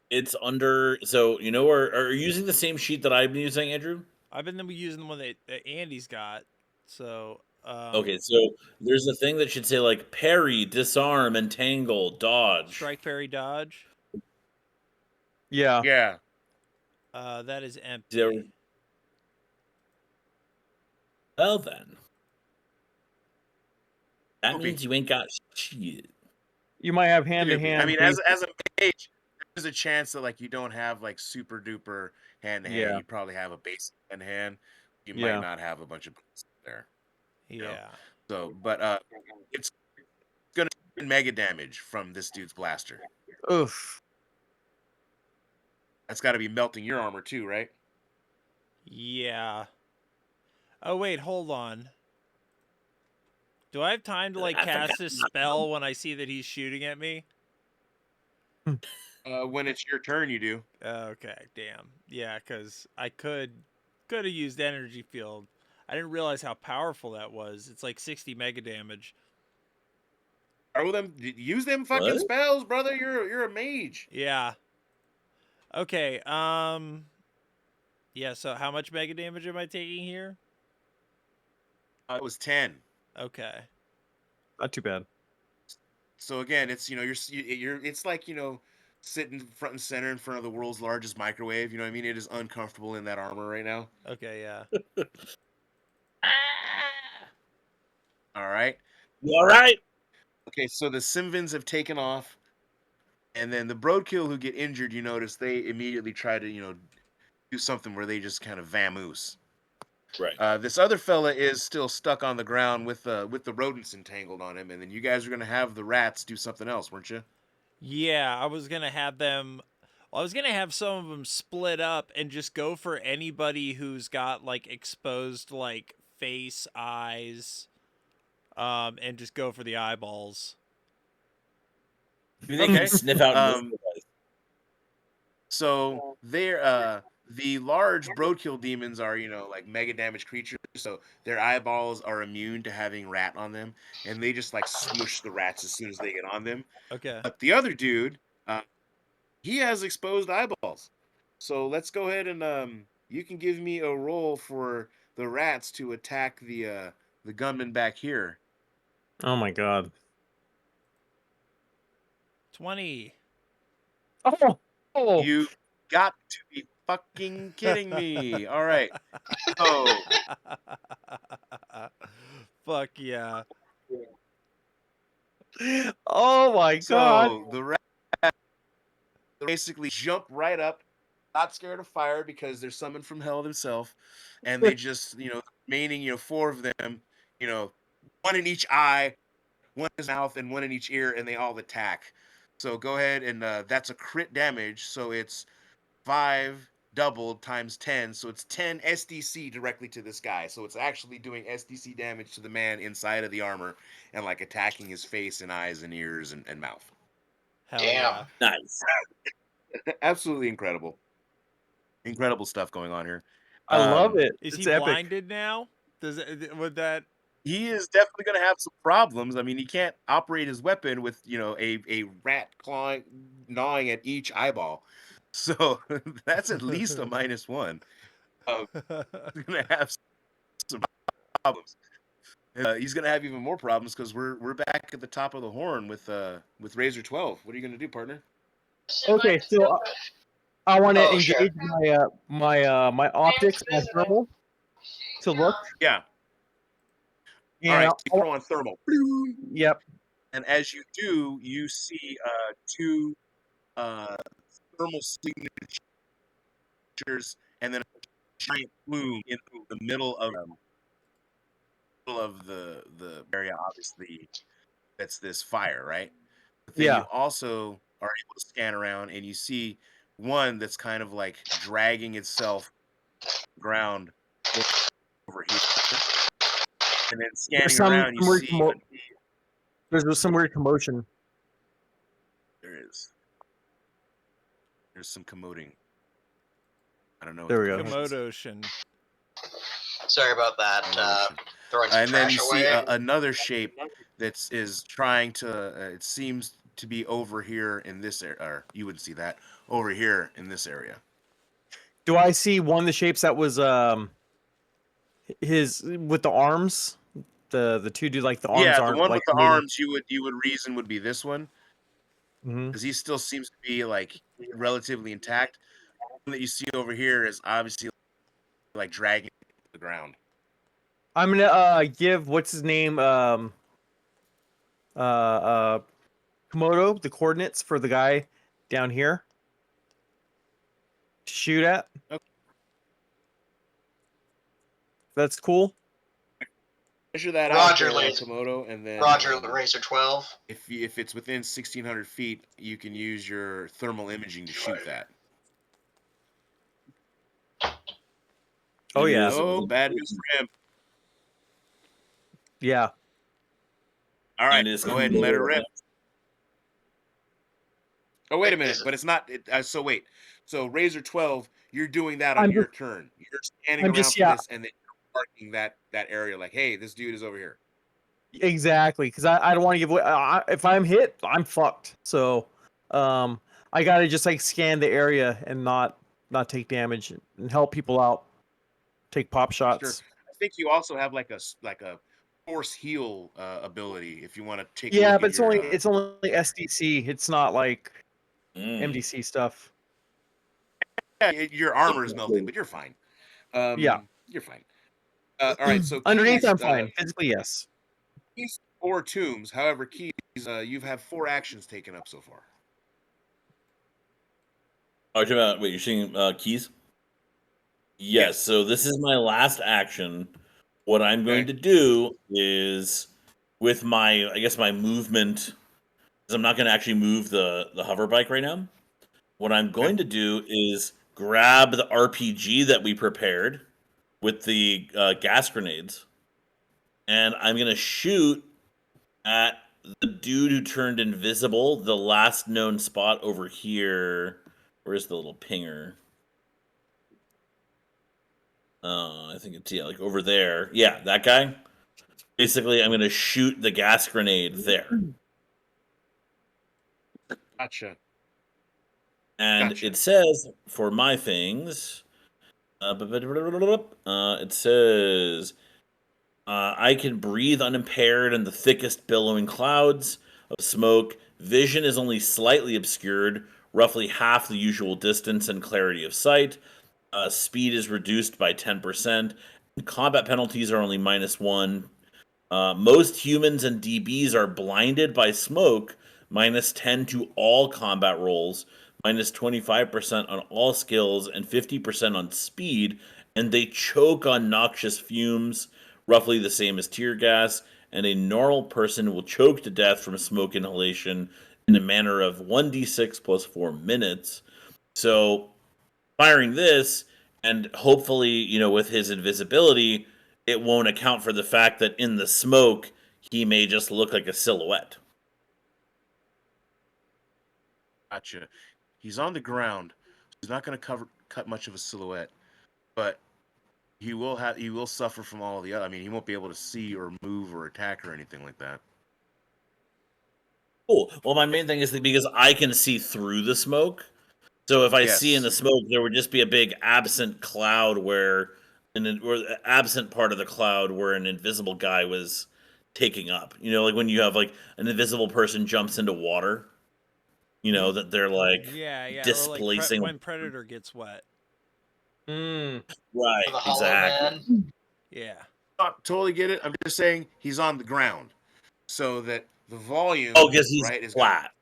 It's under. So are you using the same sheet that I've been using, Andrew? I've been using the one that Andy's got. So Okay, so there's a thing that should say like parry, disarm, entangle, dodge. strike, parry, dodge. Yeah. Yeah. That is empty. There- Well then, that Okay. means you ain't got shit. You might have hand to I hand. mean, as a mage, there's a chance that like you don't have like super duper hand to hand. Yeah. You probably have a basic hand to hand. You Yeah. might not have a bunch of bonuses there. Yeah. know? So, but it's gonna be mega damage from this dude's blaster. Oof. That's got to be melting your armor too, right? Yeah. Oh wait, hold on. Do I have time to like I cast forgot. this spell when I see that he's shooting at me? When it's your turn, you do. Okay, damn. Yeah, because I could have used energy field. I didn't realize how powerful that was. It's like 60 mega damage. Use them fucking What? spells, brother. You're a mage. Yeah. Okay. Yeah. So how much mega damage am I taking here? It was 10. Okay. Not too bad. So again, it's it's like sitting front and center in front of the world's largest microwave. You know what I mean? It is uncomfortable in that armor right now. Okay. Yeah. All right. You all right? Okay, so the Simvins have taken off, and then the Broadkill who get injured, you notice they immediately try to do something where they just kind of vamoose. Right. This other fella is still stuck on the ground with the rodents entangled on him, and then you guys are gonna have the rats do something else, weren't you? Yeah. I was gonna have them. I was gonna have some of them split up and just go for anybody who's got like exposed like face, eyes, and just go for the eyeballs. You think you Okay. can sniff out Um, So they're the large Broadkill demons are like mega damage creatures, so their eyeballs are immune to having rat on them, and they just like smush the rats as soon as they get on them. Okay. But the other dude, he has exposed eyeballs. So let's go ahead and you can give me a roll for the rats to attack the gunman back here. Oh my god. 20. Oh. You got to be fucking kidding me. All right. So, Fuck yeah. Oh my god. so the rats basically jump right up, not scared of fire because they're summoned from hell themselves, and they just, remaining, four of them, one in each eye, one in his mouth, and one in each ear, and they all attack. So go ahead and that's a crit damage. So it's 5 doubled times 10. So it's 10 SDC directly to this guy. So it's actually doing SDC damage to the man inside of the armor and like attacking his face and eyes and ears and mouth. Hell Damn. yeah. Nice. Absolutely incredible. Incredible stuff going on here. I love it. Is It's he epic. blinded now? Would that He is definitely going to have some problems. I mean, he can't operate his weapon with, a rat clawing, gnawing at each eyeball. So that's at least a -1. He's going to have some problems. He's going to have even more problems because we're back at the top of the horn with Razor 12. What are you going to do, partner? Okay, so I want to Oh, sure. engage my optics, my thermal, to look. Yeah. All And right. So you throw on thermal. yep. And as you do, you see two thermal signatures and then a giant plume in the middle of the area. Obviously, that's this fire, right? But then you Yeah. also are able to scan around and you see one that's kind of like dragging itself ground over here, and then There's scanning around, you see there's some weird commotion. there is there's some commoting. I don't know. There What we the go. commotion is. Commotion? Sorry about that. Commotion. Throwing some And then trash you see away. another shape is trying to. It seems to be over here in this area. Or you wouldn't see that over here in this area. Do I see one of the shapes that was his with the arms? The two do like the arms Yeah, the aren't one like with the moving. arms, you would reason would be this one Mhm. because he still seems to be like relatively intact. The one that you see over here is obviously like dragging the ground. I'm gonna give what's his name Komodo the coordinates for the guy down here to shoot at. Okay. That's cool. Measure that Roger, out there, Laser. Komodo, and then Roger, Razor 12. if it's within 1,600 feet, you can use your thermal imaging to shoot that. Oh It yeah. is- Oh, bad news for him. Yeah. All right, it is go ahead and let her Komodo. rip. Oh, wait a Is minute, it- but it's not. So wait. So Razor 12, you're doing that I'm on your turn. You're scanning I'm around just for yeah, this, and then you're marking that area. Like, hey, this dude is over here. exactly. Because I don't want to give away. If I'm hit, I'm fucked. So, I gotta just like scan the area and not take damage and help people out. Take pop Sure. shots. I think you also have like a force heal ability if you want to take a Yeah, look but at your. it's only SDC. It's not like Mm. MDC stuff. Your armor is melting, but you're fine. Yeah. You're fine. All right, so Underneath, Keys, I'm fine. Physically, yes. Keys 4 tombs. However, Keys, you've had 4 actions taken up so far. Oh, you're talking about, wait, you're seeing keys? Yes, so this is my last action. What I'm going to do is with my, I guess my movement, because I'm not going to actually move the hover bike right now. What I'm going to do is grab the RPG that we prepared with the gas grenades, and I'm going to shoot at the dude who turned invisible, the last known spot over here. Where's the little pinger? I think it's like over there. Yeah, that guy. Basically, I'm gonna shoot the gas grenade there, Gotcha. and Gotcha. it says for my things, it says I can breathe unimpaired in the thickest billowing clouds of smoke, Vision is only slightly obscured, roughly half the usual distance and clarity of sight. Speed is reduced by 10%. Combat penalties are only -1. Most humans and DBs are blinded by smoke, -10 to all combat rolls, -25% on all skills, and 50% on speed. And they choke on noxious fumes, roughly the same as tear gas. And a normal person will choke to death from smoke inhalation in a manner of 1d6 plus 4 minutes. So, firing this, and hopefully, with his invisibility, it won't account for the fact that in the smoke, he may just look like a silhouette. Gotcha. He's on the ground. He's not going to cut much of a silhouette, but he will suffer from all the other. I mean, he won't be able to see or move or attack or anything like that. Cool. Well, my main thing is that because I can see through the smoke. So if I see in the Yes. smoke, there would just be a big absent cloud or the absent part of the cloud where an invisible guy was taking up. Like when you have like an invisible person jumps into water, that they're like Yeah, or like displacing. when Predator gets wet. Mm. Right, The Hollow exactly. Man. Yeah. Totally get it. I'm just saying he's on the ground, so that the volume, Oh, because he's right, is going flat.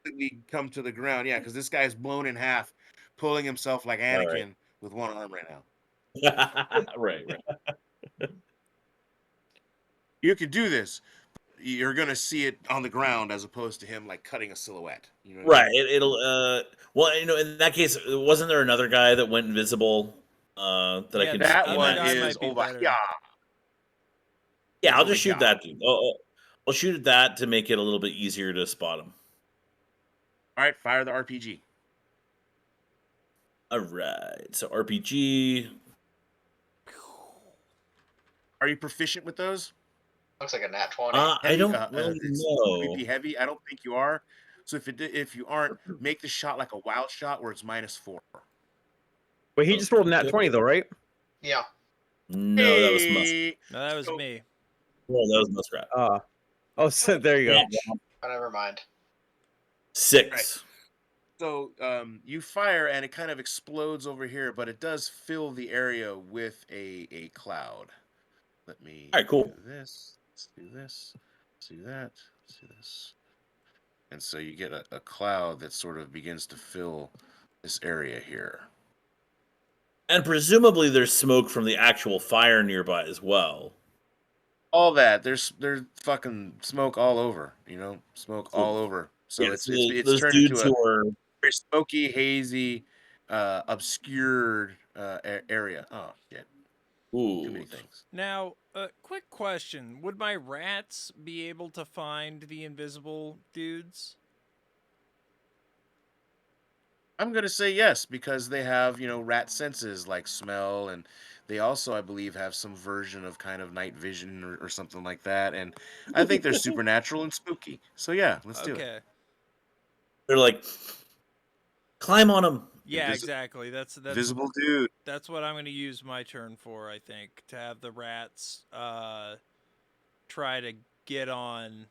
to come to the ground. Yeah, because this guy's blown in half, pulling himself like All right. Anakin with one arm right now. right. You could do this. You're gonna see it on the ground as opposed to him like cutting a silhouette. You know what I Right. mean? It'll. Well, in that case, wasn't there another guy that went invisible? That I Yeah, could. the That In other one that guy case? might is be over better. here. Yeah, I'll over just shoot here. that dude. I'll shoot at that to make it a little bit easier to spot him. All right, fire the RPG. All right. So RPG. Are you proficient with those? Looks like a nat 20. I Heavy. don't really It's know. creepy heavy. I don't think you are. So if you aren't, make the shot like a wild shot where it's -4. Wait, he just rolled a nat Okay. 20 though, right? Yeah. No, that was Musk. Hey! No, that was So- me. No, that was Muskrat. Oh, so there you go. Yeah. Oh, never mind. 6. Right. So you fire and it kind of explodes over here, but it does fill the area with a cloud. Let me All right, cool. do this. Let's do this. Let's do that. Let's do this. And so you get a cloud that sort of begins to fill this area here. And presumably there's smoke from the actual fire nearby as well. All that there's fucking smoke all over, smoke Cool. all over. So Yeah, it's so it's those turned dudes into a who are very smoky, hazy, obscured area. Oh shit! Too many ooh. things. Now, quick question: would my rats be able to find the invisible dudes? I'm gonna say yes because they have rat senses like smell, and they also I believe have some version of kind of night vision or something like that. And I think they're supernatural and spooky. So yeah, let's do it. Okay. They're like, climb on them. Yeah, Invisi- exactly. That's Visible dude. that's what I'm going to use my turn for. I think to have the rats try to get on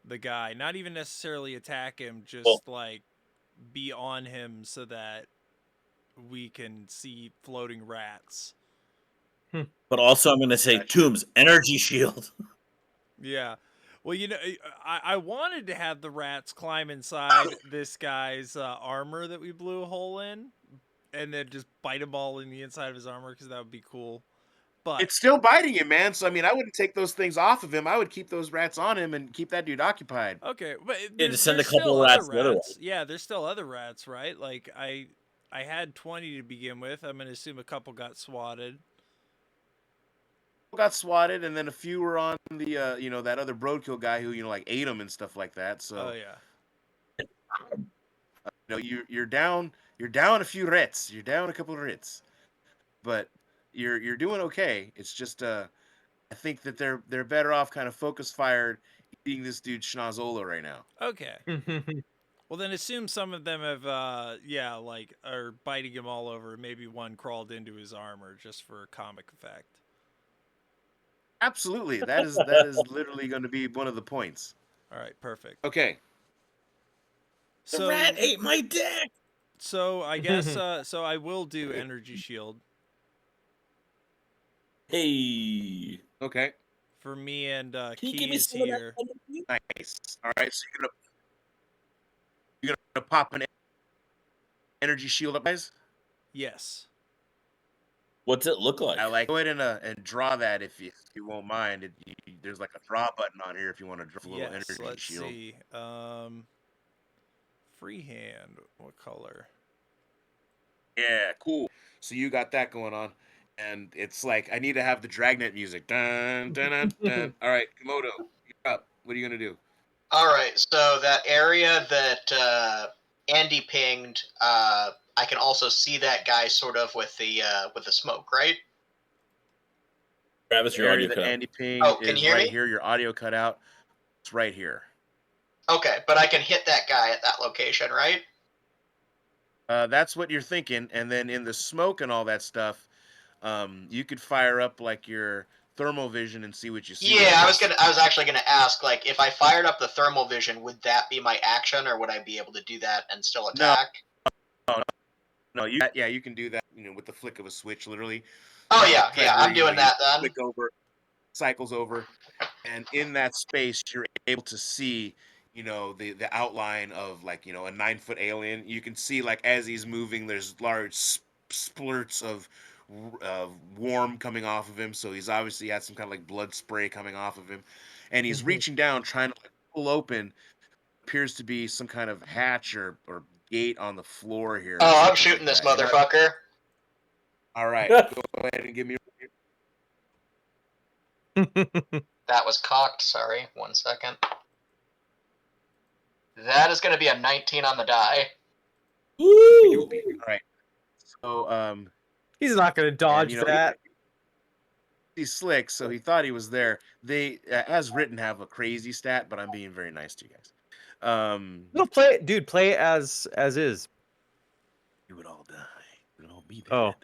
the guy, not even necessarily attack him, just Well- like be on him so that we can see floating rats. But also I'm going to say, Gotcha. Tombs, energy shield. Yeah. Well, I wanted to have the rats climb inside this guy's armor that we blew a hole in, and then just bite them all in the inside of his armor because that would be cool. But It's still biting him, man. So I mean, I wouldn't take those things off of him. I would keep those rats on him and keep that dude occupied. okay, but just send a there's couple still rats other the other rats. Yeah, there's still other rats, right? Like I had 20 to begin with. I'm gonna assume a couple got swatted. Got swatted, and then a few were on the that other roadkill guy who like ate him and stuff like that. So Oh yeah. you're down a few rats. You're down a couple of rats, but you're doing okay. It's just I think that they're better off kind of focus fired eating this dude Schnozola right now. Okay. Well, then assume some of them have, like are biting him all over. Maybe one crawled into his armor just for comic effect. Absolutely, that is literally going to be one of the points. All right, perfect. Okay. The So rat ate my dick. so I guess so I will do energy shield Hey, Okay. for me and can you give me Keys some of that here. energy? Nice. All right. So you're gonna pop an energy shield up, guys. Yes. What's it look like? I like. Go ahead and draw that if you won't mind. There's like a draw button on here if you want to draw a little Yes. energy Let's shield. see. Freehand. What color? Yeah, cool. So you got that going on, and it's like I need to have the Dragnet music. Dun dun dun dun. All right, Komodo, you're up. What are you gonna do? All right, so that area that Andy pinged, I can also see that guy sort of with the smoke, right? Travis, The your area audio that cut out. Andy pinged Oh, can you is hear right me? here. Your audio cut out. It's right here. Okay, but I can hit that guy at that location, right? That's what you're thinking, and then in the smoke and all that stuff, you could fire up like your thermal vision and see what you see there. Yeah, I was actually gonna ask, like, if I fired up the thermal vision, would that be my action, or would I be able to do that and still No, attack? no, you can do that, with the flick of a switch, literally. Oh yeah, Try yeah, very I'm doing easily. You that then. click over, cycles over, and in that space you're able to see the outline of like a 9-foot alien. You can see like as he's moving there's large splurts of warm coming off of him, so he's obviously had some kind of like blood spray coming off of him, and he's reaching down trying to like pull open appears to be some kind of hatch or gate on the floor here or Oh, I'm something shooting like this that. motherfucker. All right, go ahead and give me That was cocked. Sorry, 1 second. That is going to be a 19 on the die. Woo! all right. So He's not gonna and dodge that. he's slick, so he thought he was there. They, as written, have a crazy stat, but I'm being very nice to you guys. No, play it, dude. Play it as is. You would all die. You would all be Oh,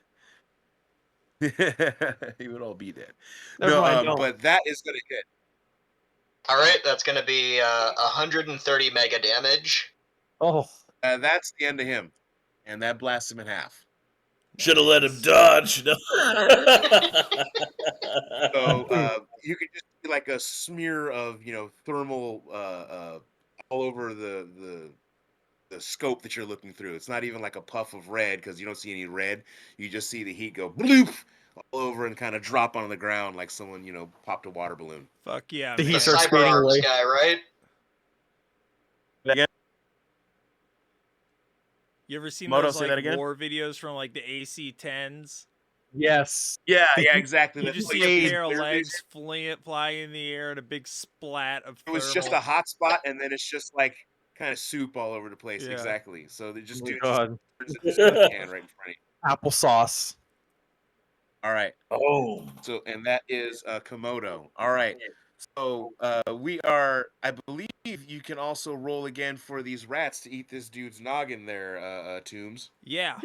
dead. You would all be dead. never No, mind. Don't. but that is gonna hit. All right, that's going to be 130 mega damage. Oh, That's the end of him, and that blasts him in half. Should have let him Nice. dodge. No. So you could just see like a smear of thermal all over the scope that you're looking through. It's not even like a puff of red because you don't see any red. You just see the heat go bloop all over and kind of drop on the ground like someone popped a water balloon. Fuck yeah, the man. heat The starts cyber fading arms away. guy, right? Again, You ever seen Moto, those say like that again. war videos from like the AC-10s? Yes. Yeah, The yeah, heat exactly. You That's just what see a you pair of clear legs fly in the air and a big splat of It was just thermal. a hot spot, and then it's just like kind of soup all over the place. Yeah. Exactly. So they Oh just my do just god. turns into a can right in front of you. Applesauce. All right. Oh. So and that is Komodo. All right. So I believe you can also roll again for these rats to eat this dude's noggin there, Tombs. Yeah.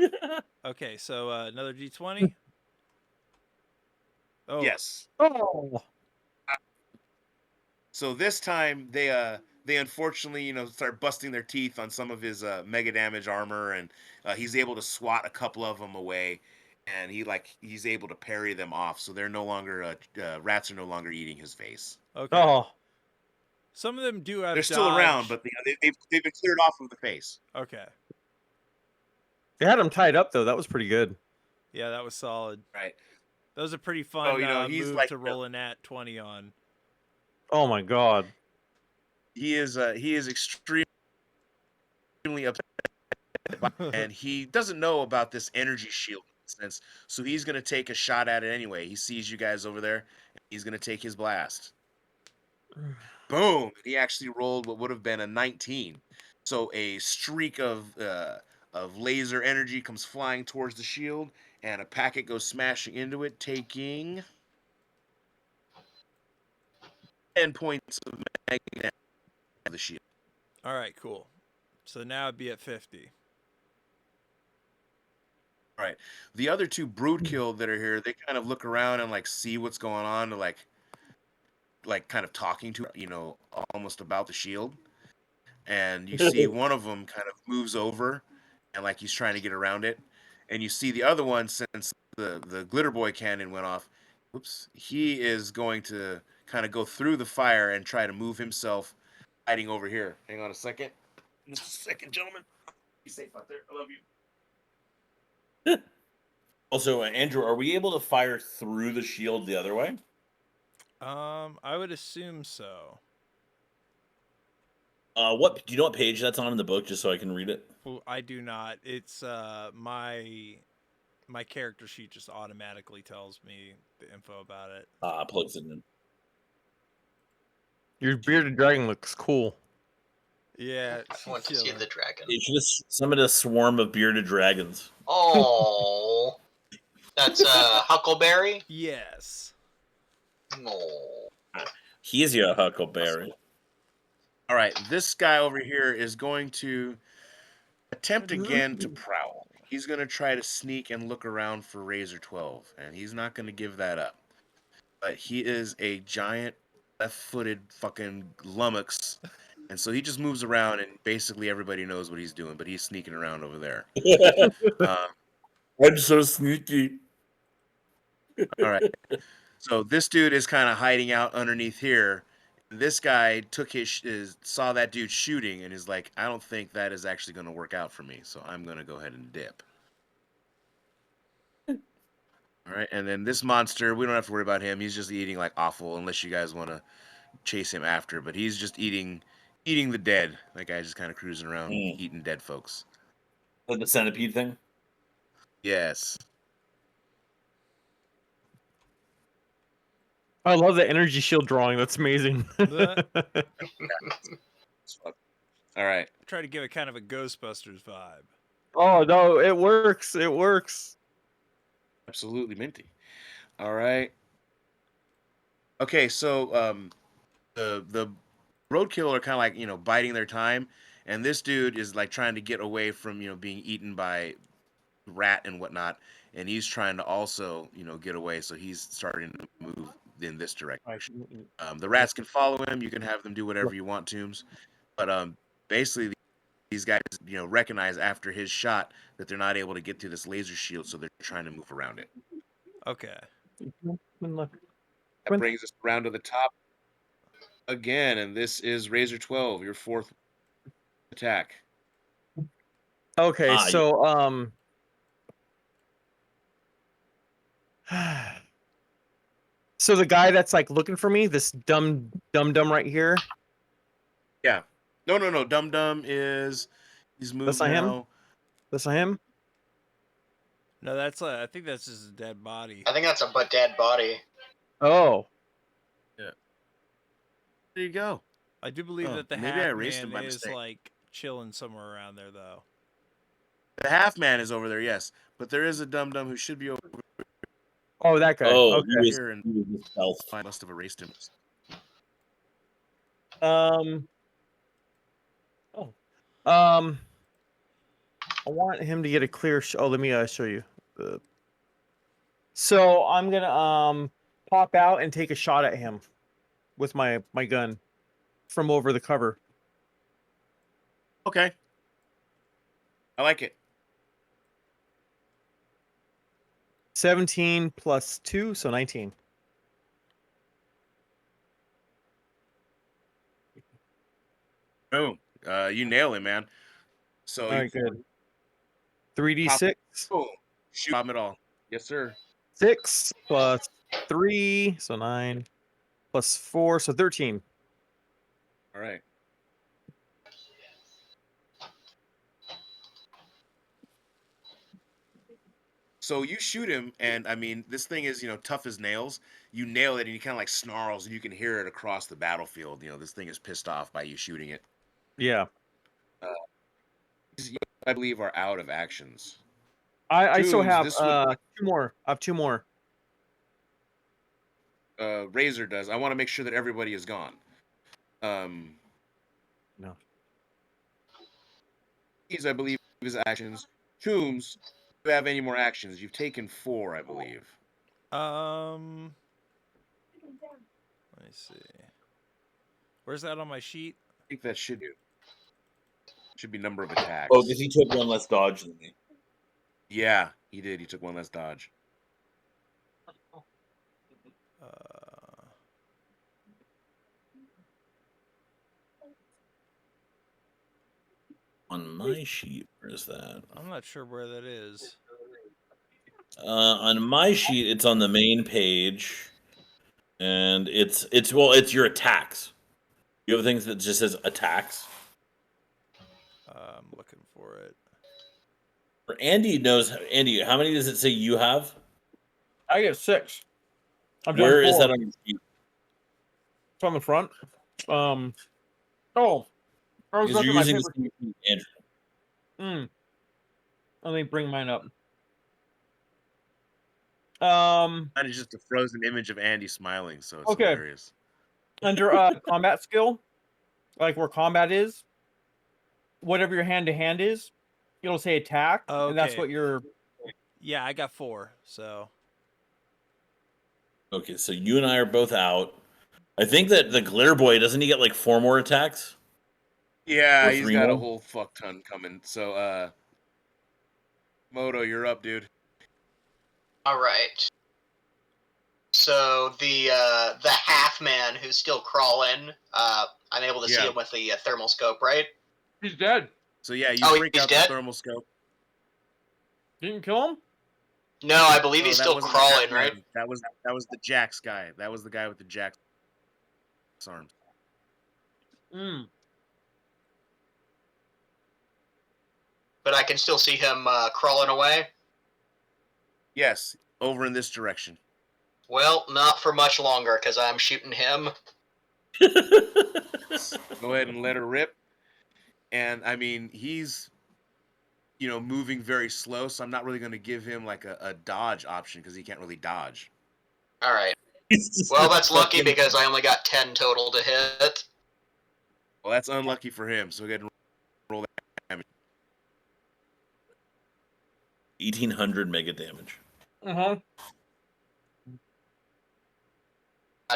Okay, so another D20. Oh, Yes. Oh. So this time they unfortunately start busting their teeth on some of his mega damage armor, and he's able to swat a couple of them away, and he's able to parry them off. So they're no longer rats are no longer eating his face. okay. Oh. Some of them do have They're dodge. still around, but they've been cleared off of the face. Okay. They had him tied up though. That was pretty good. Yeah, that was solid. Right. That was a pretty fun He's move like to roll a nat 20 on. Oh my god. he is extremely upset, and he doesn't know about this energy shield sense, so he's gonna take a shot at it anyway. He sees you guys over there, and he's gonna take his blast. Boom! He actually rolled what would have been a 19. So a streak of laser energy comes flying towards the shield, and a packet goes smashing into it, taking 10 points of magnetic of the shield. All right, cool. So now it'd be at 50. All right. The other two brood killed that are here, they kind of look around and like see what's going on. They're like, like kind of talking to, almost about the shield. And you see one of them kind of moves over and like he's trying to get around it. And you see the other one, since the glitter boy cannon went off, whoops, he is going to kind of go through the fire and try to move himself hiding over here. Hang on a second. Just a second, gentlemen. Be safe out there. I love you. Also, Andrew, are we able to fire through the shield the other way? I would assume so. What do you know what page that's on in the book, just so I can read it? Well, I do not. It's my character sheet just automatically tells me the info about it. Plugs it in. Your bearded dragon looks cool. Yeah, I want to see the dragon. You should have summoned a swarm of bearded dragons. Oh, that's Huckleberry. Yes. Oh. He is your Huckleberry. All right, this guy over here is going to attempt again to prowl. He's going to try to sneak and look around for Razor 12, and he's not going to give that up. But he is a giant left-footed fucking lummox, and so he just moves around, and basically everybody knows what he's doing, but he's sneaking around over there. I'm so sneaky. All right. So this dude is kind of hiding out underneath here. This guy took saw that dude shooting and is like, I don't think that is actually going to work out for me, so I'm going to go ahead and dip. All right, and then this monster, we don't have to worry about him. He's just eating like awful, unless you guys want to chase him after. But he's just eating the dead. That guy's just kind of cruising around eating dead folks. Like the centipede thing? Yes. I love the energy shield drawing. That's amazing. All right. Try to give it kind of a Ghostbusters vibe. Oh no, it works. It works. Absolutely minty. All right. Okay, so the roadkill are kind of like biting their time, and this dude is like trying to get away from being eaten by rat and whatnot, and he's trying to also get away, so he's starting to move in this direction. The rats can follow him. You can have them do whatever you want, Tombs, but basically these guys recognize after his shot that they're not able to get to this laser shield, so they're trying to move around it. Okay. That brings us around to the top again, and this is Razor 12, your fourth attack. Okay, so so the guy that's like looking for me, this dumb right here. Yeah. No. Dum Dum he's moved That's not now. him? That's not him? No, that's I think that's just a dead body. I think that's a dead body. Oh. Yeah. There you go. I do believe that the maybe I erased half him by man is mistake. like chilling somewhere around there though. The half man is over there, yes, but there is a Dum Dum who should be over Oh, that guy. Oh, okay. here, and he was stealth. I must have erased him. I want him to get a clear. Let me show you. So I'm gonna pop out and take a shot at him with my gun from over the cover. Okay. I like it. 17 plus 2, so 19. Boom. You nail it, man. So All right, good. 3d6. Boom. Shoot him at all. Yes, sir. 6 plus 3, so 9 plus 4, so 13. All right. So you shoot him, and I mean, this thing is, tough as nails. You nail it, and he kind of like snarls, and you can hear it across the battlefield. This thing is pissed off by you shooting it. Yeah. I believe are out of actions. I still have 2 more. I have 2 more. Razor does. I want to make sure that everybody is gone. No. These, I believe, his actions. Tombs, do you have any more actions? You've taken 4, I believe. Let Let me see. Where's that on my sheet? I think that should be number of attacks. Oh, because he took one less dodge than me. Yeah, he did. He took one less dodge. On my sheet, where is that? I'm not sure where that is. On my sheet, it's on the main page, and it's your attacks. You have things that just says attacks. I'm looking for it. For Andy, how many does it say you have? I get 6. I've done Where is 4. that on your sheet? It's on the front. Oh, I was Because looking you're at my using paper. the same sheet, Andrew. Let me bring mine up. That is just a frozen image of Andy smiling, so it's Okay. hilarious. Under combat skill, like where combat is, whatever your hand to hand is, it'll say attack, and that's Okay. what your. Yeah, I got 4. So Okay, so you and I are both out. I think that the Glitter Boy, doesn't he get like 4 more attacks? Yeah, Or he's 3 got a more? whole fuck ton coming. So, Moto, you're up, dude. All right. So the half man who's still crawling, I'm able to see Yeah. him with the thermal scope, right? He's dead. So yeah, you Oh, break he's out dead? the thermal scope. Didn't kill him. No, I believe Oh, he's that still wasn't the half crawling, right? man. That was the Jax guy. That was the guy with the Jax arms. But I can still see him crawling away. Yes, over in this direction. Well, not for much longer, because I'm shooting him. Go ahead and let her rip. And I mean, he's moving very slow, so I'm not really going to give him like a dodge option because he can't really dodge. All right. He's just Well, a that's lucky fucking because I only got 10 total to hit. Well, that's unlucky for him. So go ahead and roll that damage. 1800 mega damage.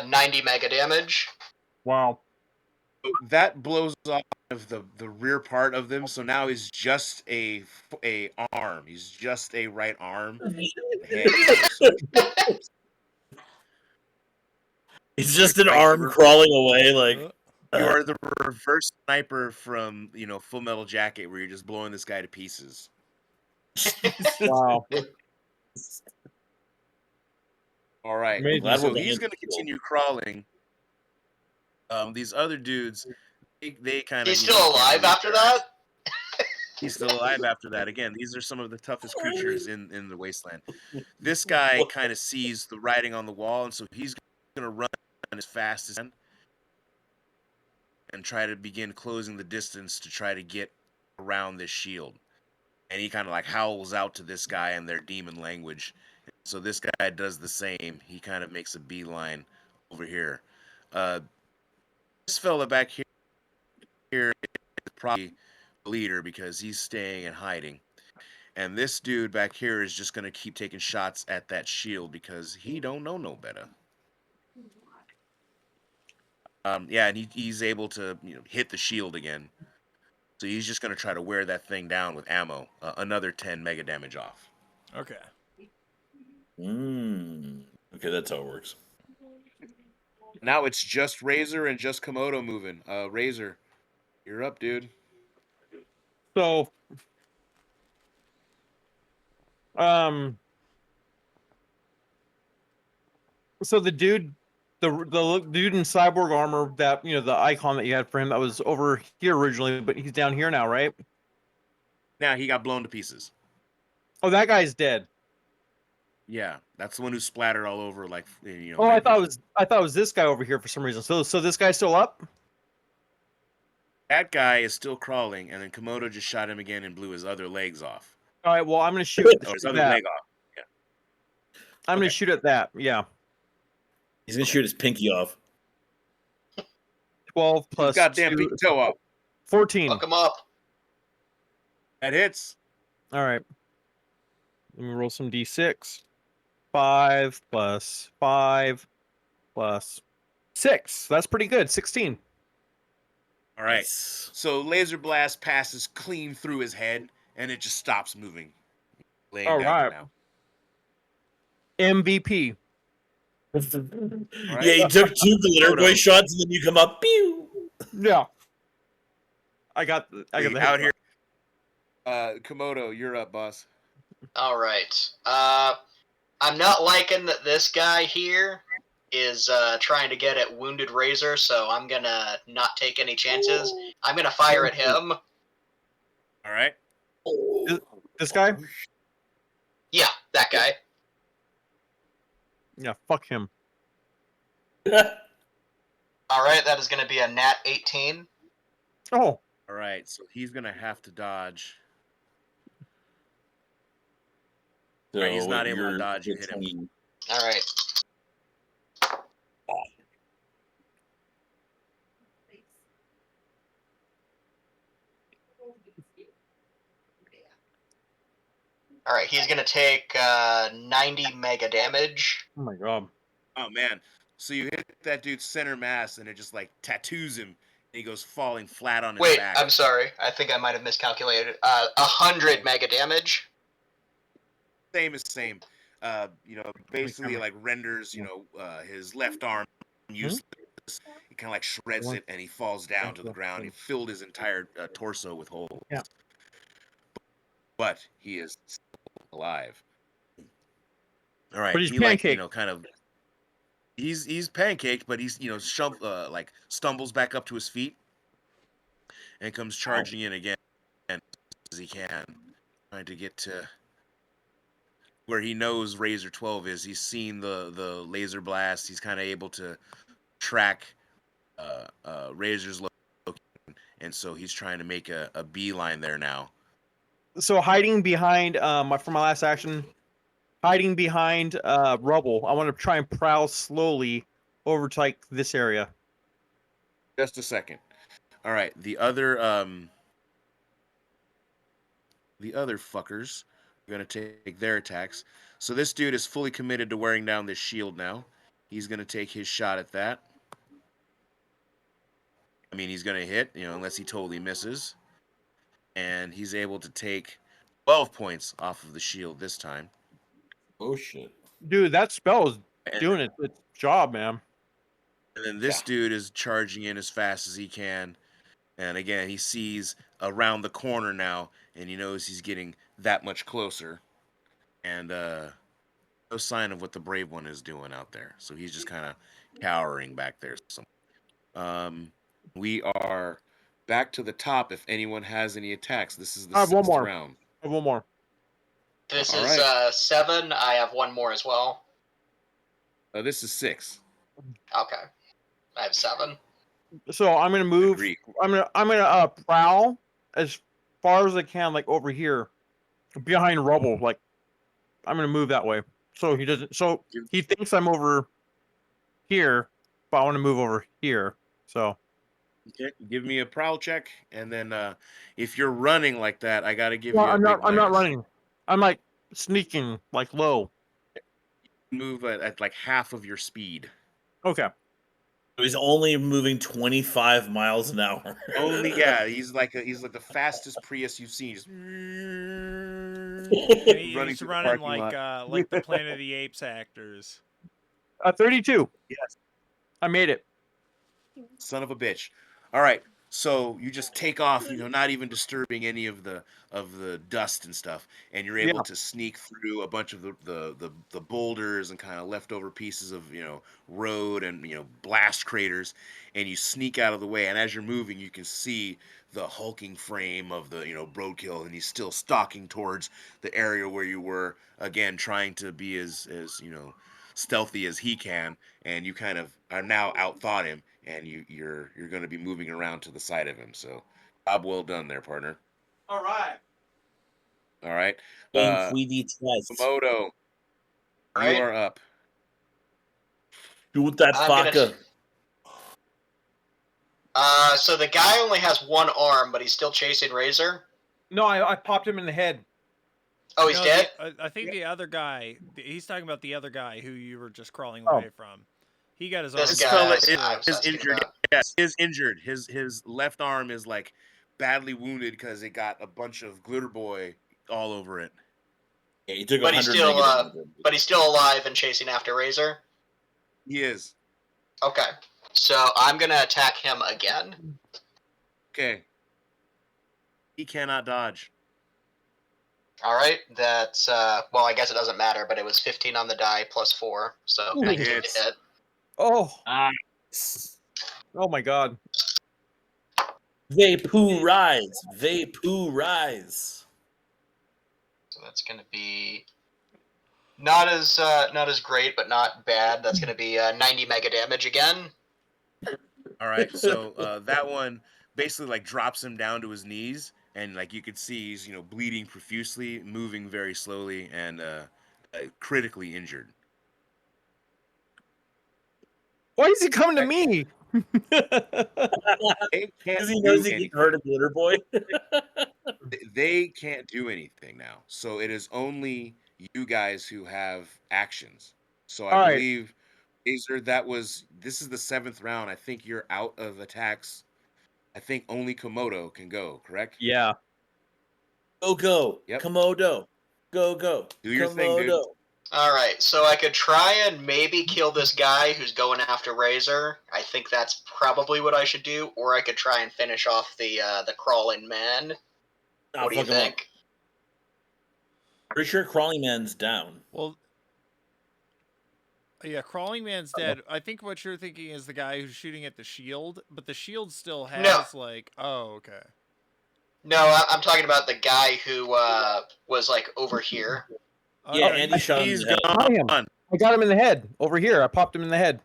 90 mega damage. Wow. That blows off of the rear part of them. So now he's just a arm. He's just a right arm. It's just an arm crawling away, like. You are the reverse sniper from Full Metal Jacket, where you're just blowing this guy to pieces. Wow. All right. Amazing. Glad So we're he's going going to continue crawling. These other dudes, they kind of. He's still alive after that? He's still alive after that. Again, these are some of the toughest creatures in the wasteland. This guy kind of sees the writing on the wall, and so he's going to run as fast as he can and try to begin closing the distance to try to get around this shield. And he kind of like howls out to this guy in their demon language. So this guy does the same. He kind of makes a beeline over here. This fella back here is probably the leader because he's staying and hiding. And this dude back here is just gonna keep taking shots at that shield because he don't know no better. Yeah, and he's able to hit the shield again. So he's just gonna try to wear that thing down with ammo. Another 10 mega damage off. okay. Okay, that's how it works. Now it's just Razor and just Komodo moving. Razor, you're up, dude. So, so the dude in cyborg armor that the icon that you had for him that was over here originally, but he's down here now, right? Now he got blown to pieces. Oh, that guy's dead. Yeah, that's the one who splattered all over like Oh, I night thought vision. it was this guy over here for some reason. So this guy's still up? That guy is still crawling, and then Komodo just shot him again and blew his other legs off. All right, well, I'm going to shoot His other that. leg off. Yeah. I'm going to shoot at that. Yeah. He's gonna shoot his pinky off. 12 His plus goddamn 2, pinky toe up. 14. Fuck him up. That hits. All right. Let me roll some d6. 5 plus 5 plus 6. That's pretty good. 16. All right. Nice. So laser blast passes clean through his head, and it just stops moving. Laying All down for right. now. MVP. All Yeah, right. you took 2 glitter boy Photo. shots, and then you come up. Pew! Yeah. I got the Out here. Komodo, you're up, boss. All right. I'm not liking that this guy here is trying to get at Wounded Razor, so I'm gonna not take any chances. I'm gonna fire at him. All right. This guy? Yeah, that guy. Yeah, fuck him. All right, that is gonna be a nat 18. Oh, All right. So he's gonna have to dodge. So Right, he's not able to you're dodge. You hit him. between- All right. All right, he's gonna take 90 mega damage. oh my god. Oh man. So you hit that dude's center mass, and it just like tattoos him, and he goes falling flat on his Wait, back. I'm sorry. I think I might have miscalculated. 100 mega damage. Same. Basically like renders, his left arm useless. He kind of like shreds it, and he falls down to the ground. He filled his entire torso with holes. Yeah. But he is still alive. All right. But he's he like, pancaked. kind of. He's pancaked, but he's stumbles back up to his feet, and comes charging in again as he can, trying to get to where he knows Razor 12 is. He's seen the laser blast. He's kind of able to track Razor's location, and so he's trying to make a beeline there now. So hiding behind for my last action, hiding behind rubble. I want to try and prowl slowly over to like this area. Just a second. All right, the other fuckers are gonna take their attacks. So this dude is fully committed to wearing down this shield now. He's gonna take his shot at that. I mean, he's gonna hit, unless he totally misses. And he's able to take 12 points off of the shield this time. Oh shit. Dude, that spell is And, doing its job, man. and then this dude is charging in as fast as he can. And again, he sees around the corner now, and he knows he's getting that much closer. And no sign of what the brave one is doing out there. So he's just kind of cowering back there. We are back to the top if anyone has any attacks. This is the I have one 6th more. round. I have one more. This All is right. 7. I have one more as well. This is 6. Okay. I have 7. So I'm gonna move. Agreed. I'm gonna prowl as far as I can, like over here, behind rubble. Like I'm gonna move that way, so he doesn't. So he thinks I'm over here, but I want to move over here. So Okay, give me a prowl check, and then if you're running like that, I gotta give well, you a I'm big not. I'm not minus. running. I'm like sneaking, like low. Move at like half of your speed. Okay. He's only moving 25 miles an hour. Only he's like the fastest Prius you've seen. Just And running he's through the running parking lot. like the Planet of the Apes actors. 32. Yes. I made it. Son of a bitch. All right. So you just take off, not even disturbing any of the dust and stuff, and you're able to sneak through a bunch of the boulders and kind of leftover pieces of road and blast craters, and you sneak out of the way. And as you're moving, you can see the hulking frame of the roadkill, and he's still stalking towards the area where you were, again trying to be as stealthy as he can, and you kind of are now outthought him, and you're going to be moving around to the side of him. So job well done there, partner. All right. All right. Komodo, Komodo, Right? you are up. shoot that I'm gonna- fucker. So the guy only has one arm, but he's still chasing Razor. No, I popped him in the head. Oh, he's No, dead? I think the other guy. He's talking about the other guy who you were just crawling Oh. away from. He got his This arm This fella guy I was is asking injured. about. Yes, he is injured. His left arm is like badly wounded because it got a bunch of glitter boy all over it. Yeah, he took But he's 100 still, negative. but he's still alive and chasing after Razor. He is. Okay, so I'm gonna attack him again. Okay. He cannot dodge. All right, that's well, I guess it doesn't matter, but it was 15 on the die plus 4, so Ooh. 19 Hits. to hit. Oh, Ah, oh my God. they poo rise. They poo rise. So that's gonna be not as great, but not bad. That's gonna be 90 mega damage again. All right. So that one basically like drops him down to his knees, and like you could see he's bleeding profusely, moving very slowly, and critically injured. Why is he coming to me? They can't Because he do knows he anything. can hurt a glitter boy. They can't do anything now. So it is only you guys who have actions. So I All right. believe, Azer, this is the 7th round. I think you're out of attacks. I think only Komodo can go, correct? Yeah. Go. Yep. Komodo. Go. Do your thing, dude. Komodo. All right, so I could try and maybe kill this guy who's going after Razor. I think that's probably what I should do, or I could try and finish off the crawling man. What do you Fuck him up. think? Pretty sure Crawling Man's down. Well, yeah, Crawling Man's dead. I think what you're thinking is the guy who's shooting at the shield, but the shield still has like. Oh, okay. No, I'm talking about the guy who was like over here. Yeah, Okay. Andy shot him in He's the head. Got him. gone. I got him in the head. Over here. I popped him in the head.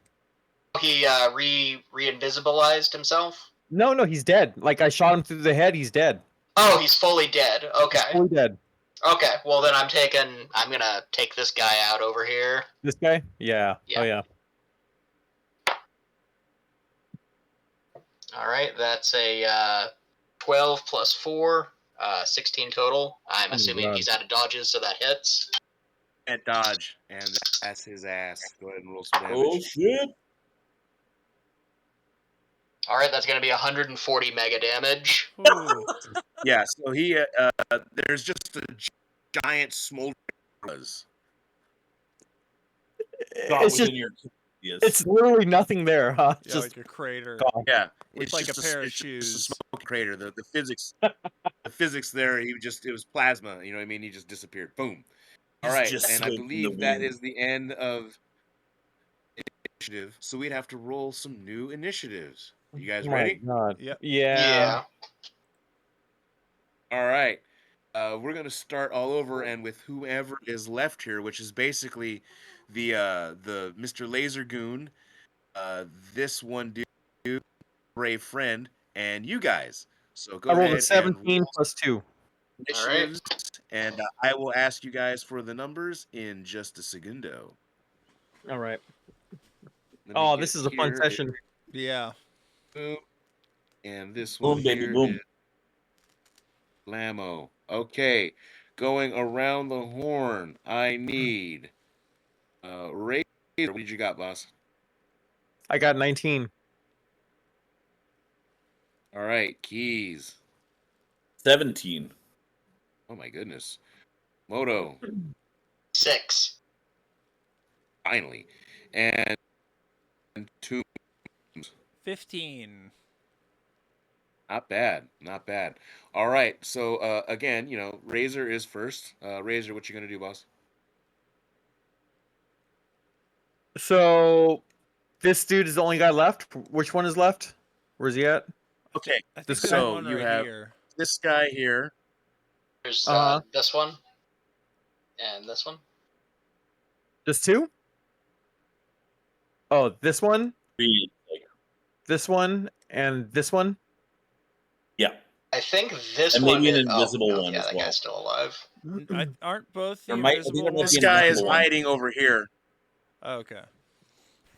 He re-invisibilized himself. No, he's dead. Like I shot him through the head. He's dead. Oh, he's fully dead. Okay. Fully dead. Okay. Well, then I'm gonna take this guy out over here. This guy? Yeah. Yeah. Oh yeah. All right, that's a 12 plus 4, 16 total. I'm Oh, assuming God. he's out of dodges, so that hits. At dodge, and that's his ass. Go ahead and roll some damage. Oh, shit. All right, that's going to be 140 mega damage. Ooh. Yeah. So he there's just a giant smoldering buzz. Thought It's was just in your yes. it's literally nothing there, huh? Yeah, Just like a crater. gone. Yeah, With it's like just a pair of it's just shoes. a smoke crater. The physics, the physics there. It was plasma. You know what I mean? He just disappeared. Boom. All right, Just and I swept in the believe that wind. is the end of initiative. So we'd have to roll some new initiatives. You guys Oh my ready? God. Yep. Yeah. All right. We're gonna start all over, and with whoever is left here, which is basically the Mr. Laser Goon, this one dude, Brave Friend, and you guys. So go I rolled ahead a and 17 roll plus 2. All right. initiatives, and I will ask you guys for the numbers in just a segundo. All right. Let me Oh, get this is a fun here. session. Yeah. Boom. And this Boom, one baby, here boom. is Blammo. Okay, going around the horn. I need Razor. What did you got, boss? I got 19. All right, Keys. 17. Oh my goodness. Moto, 6. finally. And two. 15. Not bad. Not bad. All right. So again, Razor is first. Razor, what you gonna do, boss? So this dude is the only guy left. Which one is left? Where's he at? Okay. I think This there's guy? So one you right have here. this guy here. There's Uh-huh. this one. And this one. Just 2? Oh, this one, 3. this one, and this one. Yeah. I think this And one maybe an is... invisible no, one yeah, as that well. guy's still alive. Aren't both the There might- I think invisible there might ones? This be an guy is invisible one. hiding over here. Oh, okay.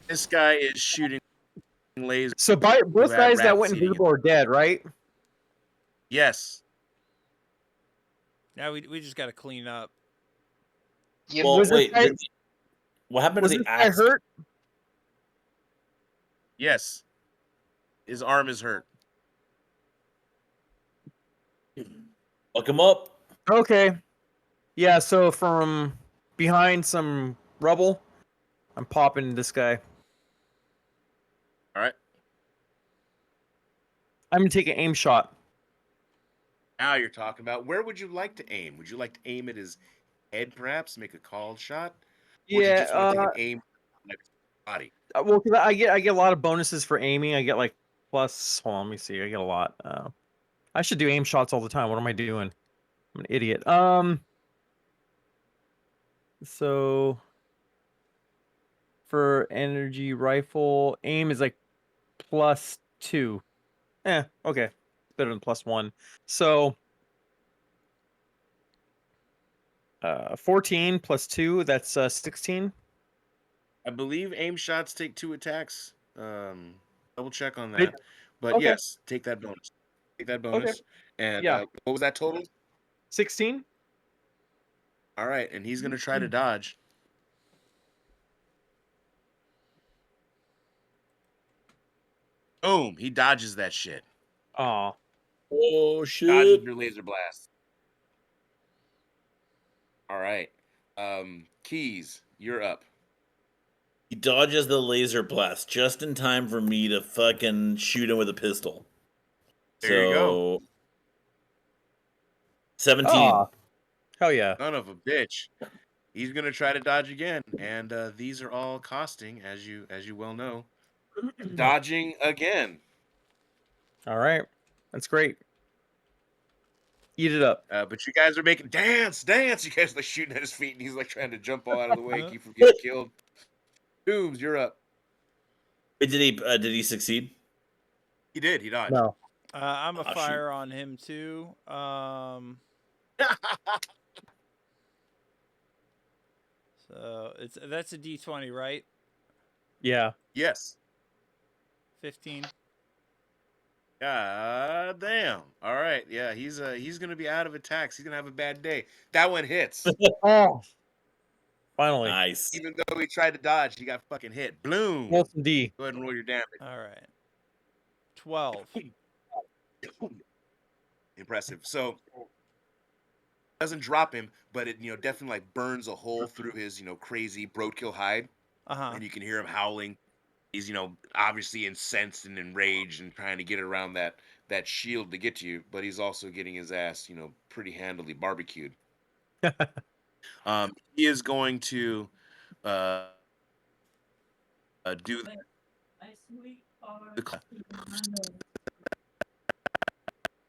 This guy is shooting lasers. So both had guys that rats went eating invisible are dead, right? Yes. Now we just got to clean up. You, Well, Was this wait. guy- What happened Was to this the guy axe? hurt? Yes, his arm is hurt. Fuck him up. Okay. Yeah, so from behind some rubble, I'm popping this guy. All right. I'm gonna take an aim shot. Now you're talking about where would you like to aim? Would you like to aim at his head, perhaps, make a called shot, or do you Yeah, just want to take an aim at his body? well, 'cause I get a lot of bonuses for aiming. I get like plus. Hold on, let me see. I get a lot. I should do aim shots all the time. What am I doing? I'm an idiot. So for energy rifle, aim is like +2. Okay, better than +1. So 14 plus 2, that's 16. I believe aim shots take 2 attacks. Double check on It, that. But okay, yes, take that bonus. Take that okay, bonus. And yeah, what was that total? 16. All right, and he's gonna try to dodge. Boom! He dodges that shit. Aw, Oh Dodges shit. your laser blast. All right. Keys, you're up. He dodges the laser blast just in time for me to fucking shoot him with a pistol. There you go. So 17. aw, hell yeah. Son of a bitch. He's gonna try to dodge again, and these are all costing, as you well know, dodging again. All right, that's great. Eat it up. But you guys are making dance, dance. You guys are like shooting at his feet, and he's like trying to jump all out of the way, keep from getting killed. Dooms, you're up. Wait, did he succeed? He did. He dodged. No. I'm a Ah, fire on him too. So that's a D20, right? Yeah. Yes. 15. God damn. All right. Yeah, he's gonna be out of attacks. He's gonna have a bad day. That one hits. Oh, finally. Nice. Even though he tried to dodge, he got fucking hit. Bloom. Roll some D. Go ahead and roll your damage. All right. 12. Impressive. So doesn't drop him, but it definitely like burns a hole through his crazy broadkill hide, Uh-huh. and you can hear him howling. He's obviously incensed and enraged and trying to get around that shield to get to you, but he's also getting his ass pretty handily barbecued. He is going to uh, do the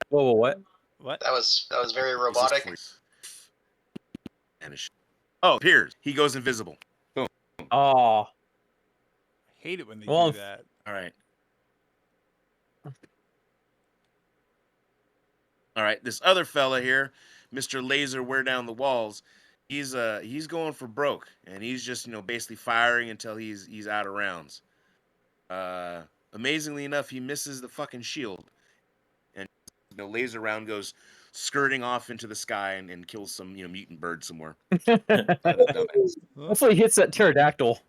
Whoa, what? What? That was very closest robotic. voice. Vanish. Oh, appears. He goes invisible. Boom. Oh, I hate it when they Well, do that. All right. All right. This other fella here, Mr. Laser, wear down the walls. He's going for broke, and he's just basically firing until he's out of rounds. Amazingly enough, he misses the fucking shield, and laser round goes skirting off into the sky and kills some mutant bird somewhere. Dumbass. hopefully he hits that pterodactyl.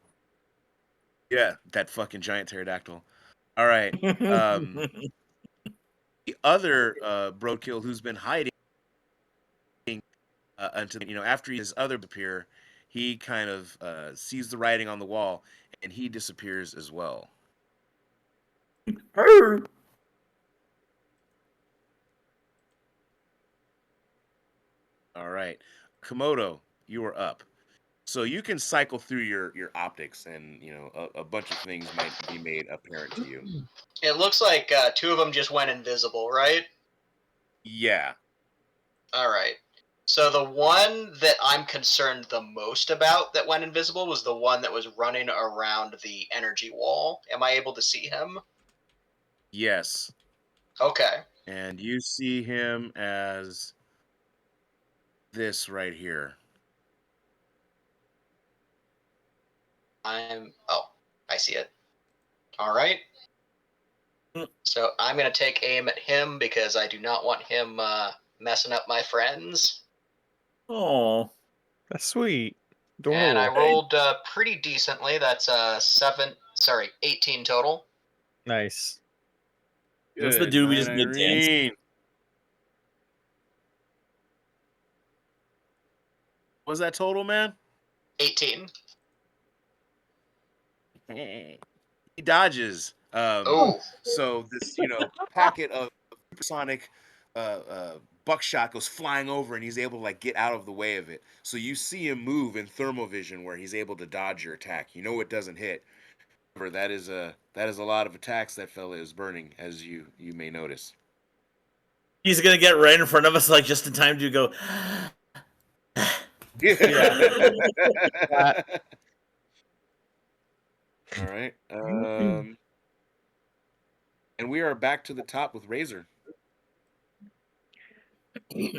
Yeah, that fucking giant pterodactyl. All right. The other Broadkill who's been hiding until after his other appear, he kind of sees the writing on the wall and he disappears as well. All right, Komodo, you are up. So you can cycle through your optics, and a bunch of things might be made apparent to you. It looks like two of them just went invisible, right? Yeah. All right. So the one that I'm concerned the most about that went invisible was the one that was running around the energy wall. Am I able to see him? Yes. Okay. And you see him as this right here. Oh, I see it. All right. So I'm going to take aim at him because I do not want him messing up my friends. Oh, That's sweet. And I Adorable. rolled pretty decently. That's 18 total. Nice. That's the Good dude we night, just did dance. Irene. What was that total, man? 18. He dodges. Oh, So this, packet of supersonic buckshot goes flying over, and he's able to like get out of the way of it. So you see him move in thermal vision, where he's able to dodge your attack. You know it doesn't hit. However, that is a lot of attacks that fella is burning, as you may notice. He's gonna get right in front of us, like just in time to go. That- All right. And we are back to the top with Razor.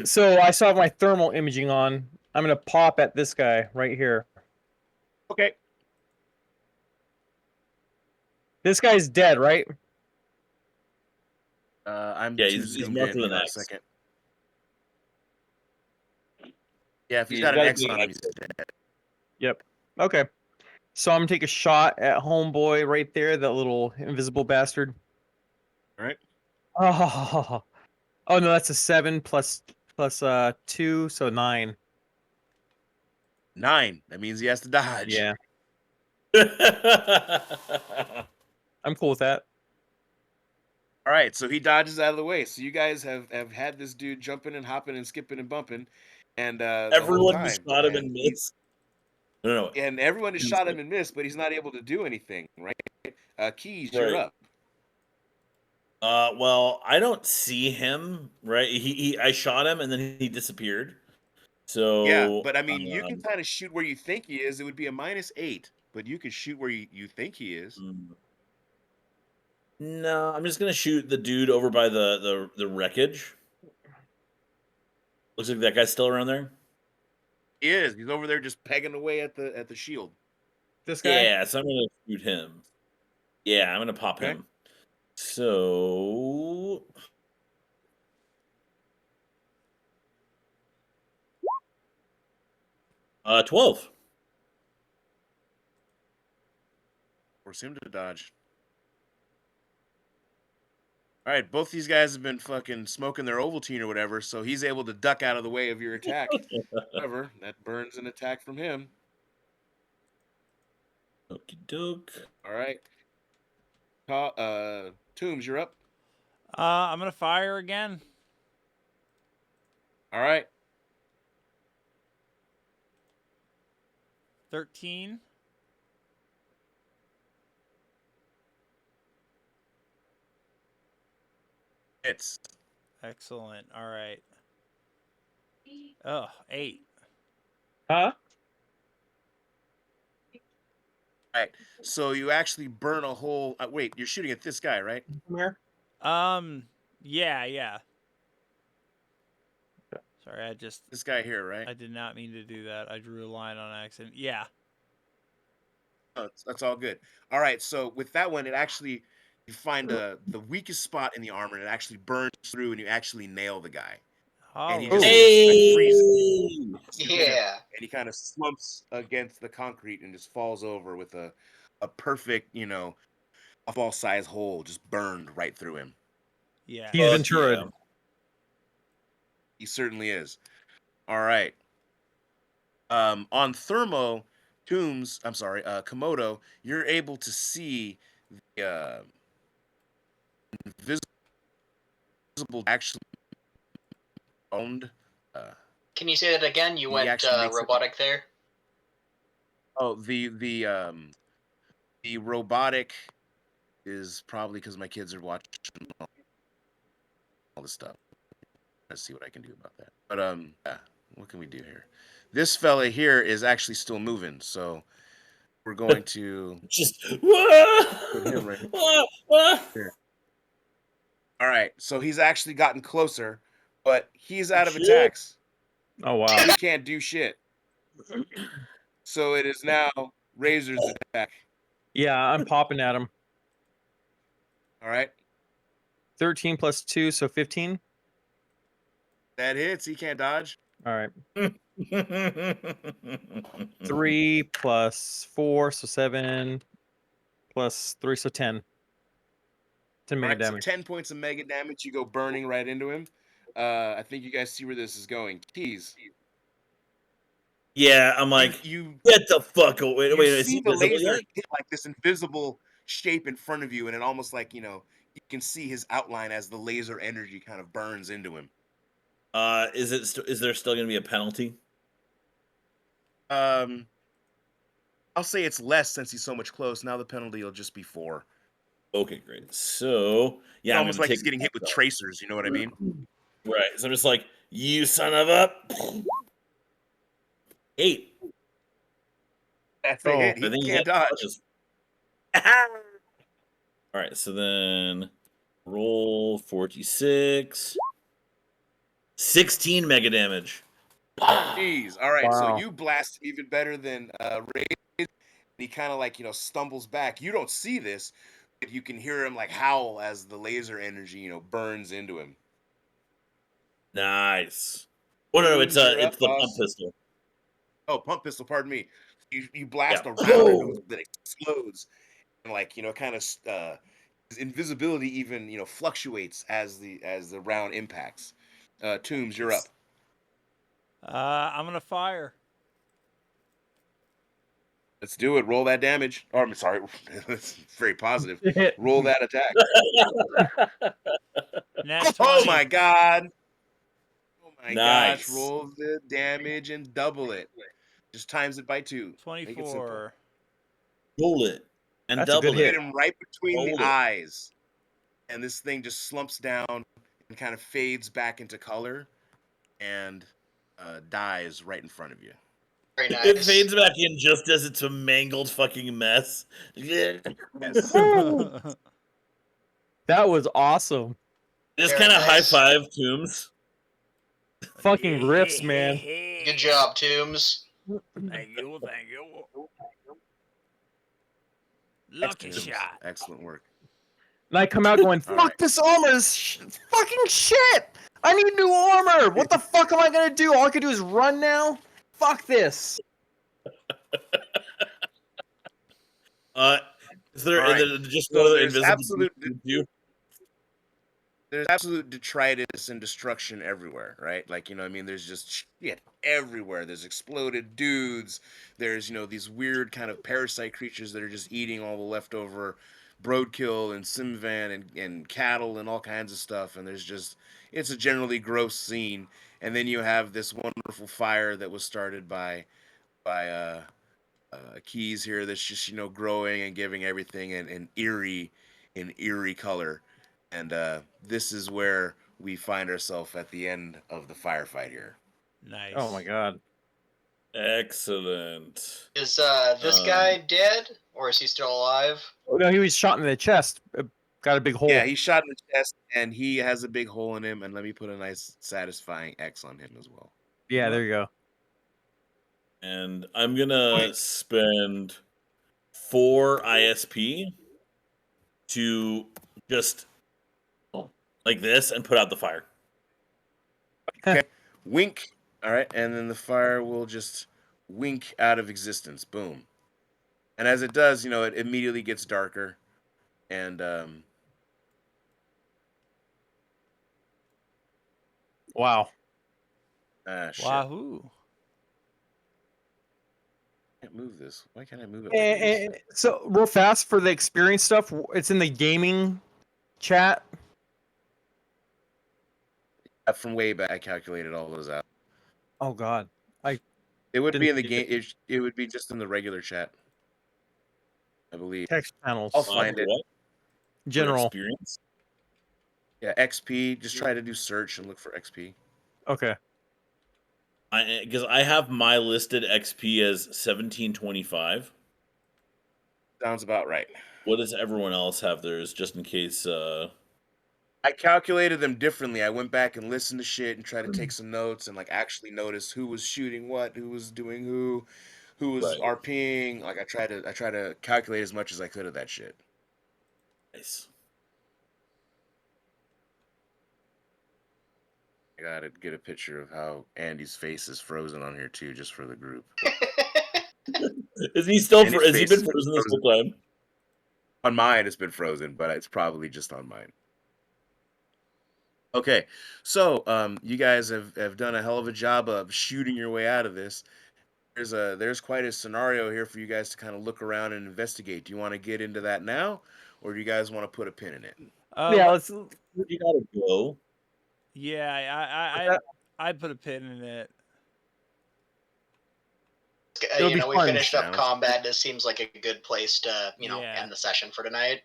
So I saw my thermal imaging on. I'm gonna pop at this guy right here. Okay. This guy's dead, right? I'm Yeah, too he's zoomed marked in. with an Hang on a X. second. Yeah, if he's He's got an got a X big on him, X. he's dead. Yep. Okay. So I'm gonna take a shot at homeboy right there, that little invisible bastard. All right. Oh, oh no, that's a 7 plus 2, so 9. 9. That means he has to dodge. Yeah, I'm cool with that. All right, so he dodges out of the way. So you guys have had this dude jumping and hopping and skipping and bumping, and the whole Everyone just time, shot him and missed. No, and everyone has He's shot good. him and missed, but he's not able to do anything. Right? Keys, Right. you're up. Well, I don't see him. Right, I shot him and then he disappeared. So Yeah, but I mean, you can um, kind of shoot where you think he is. It would be a -8, but you can shoot where you think he is. No, I'm just gonna shoot the dude over by the wreckage. Looks like that guy's still around there. He is. He's over there just pegging away at the shield. This guy. Yeah, so I'm gonna shoot him. Yeah, I'm gonna pop Okay. him. So 12. Force him to dodge. All right, both these guys have been fucking smoking their Ovaltine or whatever, so he's able to duck out of the way of your attack. However, that burns an attack from him. Okie doke. All right. Tombs, you're up. I'm gonna fire again. All right. 13. Hits. Excellent. All right. Oh, 8. Huh? All right. So you actually burn a hole. Wait, you're shooting at this guy, right? Come here. Yeah. Sorry, This guy here, right? I did not mean to do that. I drew a line on accident. Yeah. Oh, that's all good. All right. So with that one, it actually you find the weakest spot in the armor, and it actually burns through, and you actually nail the guy. And he Oh, just Hey! yeah. and he kind of slumps against the concrete and just falls over with a perfect, a ball size hole just burned right through him. yeah. He's Ventura. Yeah. He certainly is. All right. On Komodo, you're able to see the invisible actually owned. Can you say that again? You He went actually makes it- robotic there. Oh, the robotic is probably because my kids are watching all this stuff. Let's see what I can do about that. But yeah, what can we do here? This fella here is actually still moving, so we're going to Just put him right here. All right, so he's actually gotten closer, but he's out of Shit. attacks. Oh wow. He can't do shit. So it is now Razor's attack. Yeah, I'm popping at him. All right, 13 plus 2, so 15. that hits. He can't dodge. All right. 3 plus 4, so 7. Plus 3, so 10. 10 mega Alright, so damage. 10 points of mega damage, you go burning right into him. I think you guys see where this is going. Keys. Yeah, I'm You like, you get the fuck away. you Wait, is see he the visible laser yet? hit like this invisible shape in front of you, and it almost like, you can see his outline as the laser energy kind of burns into him. Is there still going to be a penalty? Um, I'll say it's less since he's so much close. Now the penalty will just be 4. Okay, great. So It's yeah, I'm almost going to like take he's getting hit with tracers, you know what I mean? right. So I'm just like, you son of a 8. That's a Oh. hit. I He think he can't gets dodge. dodges. All right, so then roll 46. 16 mega damage. Jeez. All right, so Wow. you blast him even better than Ray. He kind of like, stumbles back. You don't see this, but you can hear him like howl as the laser energy, burns into him. Nice. Oh no, Toombs, you're it's up, the pump boss. pistol. Oh, pump pistol, pardon me. You Yeah. blast a round into him Oh! that explodes, and like, kind of his invisibility even, fluctuates as the round impacts. Toombs, you're up. I'm gonna fire. Let's do it. Roll that damage. Or I'm sorry, that's very positive. Hit. Roll that attack. Nat Oh 20. my god. Oh my gosh. Nice. Roll the damage and double it. Just times it by 2. Make it simple. 24. Roll it and That's a good double Hit it. hit. him right between the Roll it. eyes. And this thing just slumps down and kind of fades back into color and dies right in front of you. Very It nice. fades back in just as it's a mangled fucking mess. Yes. That was awesome. Just Very kind of high nice. five Tombs. Fucking rips, man. Good job, Tombs. Thank you, thank you. Lucky Excellent. shot. Excellent work. And I come out going, All fuck right. this armor is fucking shit. I need new armor. What the fuck am I gonna do? All I can do is run now? Fuck this. Is there All right. just So one of the there's invisible there's absolute detritus and destruction everywhere, right? Like, I mean, there's just shit everywhere. There's exploded dudes. There's, these weird kind of parasite creatures that are just eating all the leftover broadkill and simvan and cattle and all kinds of stuff. And it's a generally gross scene. And then you have this wonderful fire that was started by Keys here that's just, growing and giving everything an eerie color. And this is where we find ourselves at the end of the firefight here. Nice. Oh my god. Excellent. Is this guy dead, or is he still alive? Oh, no, he was shot in the chest. Got a big hole. Yeah, he's shot in the chest, and he has a big hole in him. And let me put a nice, satisfying X on him as well. Yeah, there you go. And I'm gonna spend 4 ISP to just like this and put out the fire. Okay, wink. All right, and then the fire will just wink out of existence. Boom. And as it does, it immediately gets darker, and Wow. shit. Wahoo. I can't move this. Why can't I move it? Like I used to? So real fast for the experience stuff, it's in the gaming chat. From way back, I calculated all those out. Oh god. It would be in the Didn't game. It would be just in the regular chat, I believe. Text panels. I'll find it. What? For General. experience. Yeah, XP. Just try to do search and look for XP. Okay. Because I have my listed XP as 1725. Sounds about right. What does everyone else have theirs, just in case? I calculated them differently. I went back and listened to shit and tried to take some notes and like actually notice who was shooting what, who was doing who was Right. RPing. Like I try to calculate as much as I could of that shit. Nice. I gotta get a picture of how Andy's face is frozen on here too, just for the group. Is he still? And his Has he face been is frozen this whole time? On mine, it's been frozen, but it's probably just on mine. Okay, so you guys have done a hell of a job of shooting your way out of this. There's quite a scenario here for you guys to kind of look around and investigate. Do you want to get into that now, or do you guys want to put a pin in it? Yeah, let's. You gotta go. Yeah, I'd put a pin in it. It'll be We fun. finished up Sounds combat. This seems like a good place to, Yeah. end the session for tonight.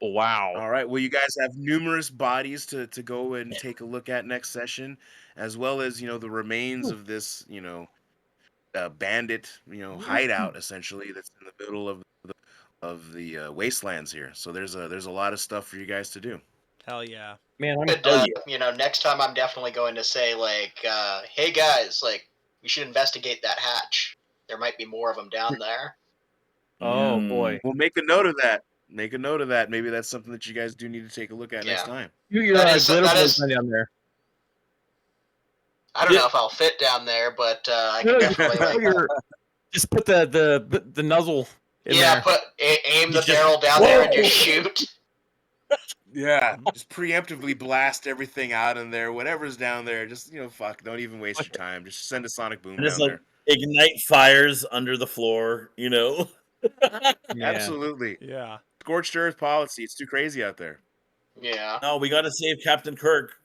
Wow. All right. Well, you guys have numerous bodies to go and take a look at next session, as well as the remains of this bandit hideout essentially that's in the middle of the wastelands here. So there's a lot of stuff for you guys to do. Hell yeah. Man, I'm. But, Oh, next time I'm definitely going to say, like, hey guys, like, we should investigate that hatch. There might be more of them down there. Oh Mm. boy. We'll make a note of that. Make a note of that. Maybe that's something that you guys do need to take a look at next Yeah. time. Your That is- glitter that boys is- down there. I don't Yeah. know if I'll fit down there, but I No, can you definitely, put like, your- just put the nozzle in yeah, there. aim You the just- barrel down there and Whoa! just shoot. Yeah, just preemptively blast everything out in there. Whatever's down there, just fuck. Don't even waste your time. Just send a sonic boom And it's down like ignite fires under the floor, Yeah. there. Absolutely, Yeah. scorched earth policy. It's too crazy out there. Yeah. No, we gotta save Captain Kirk.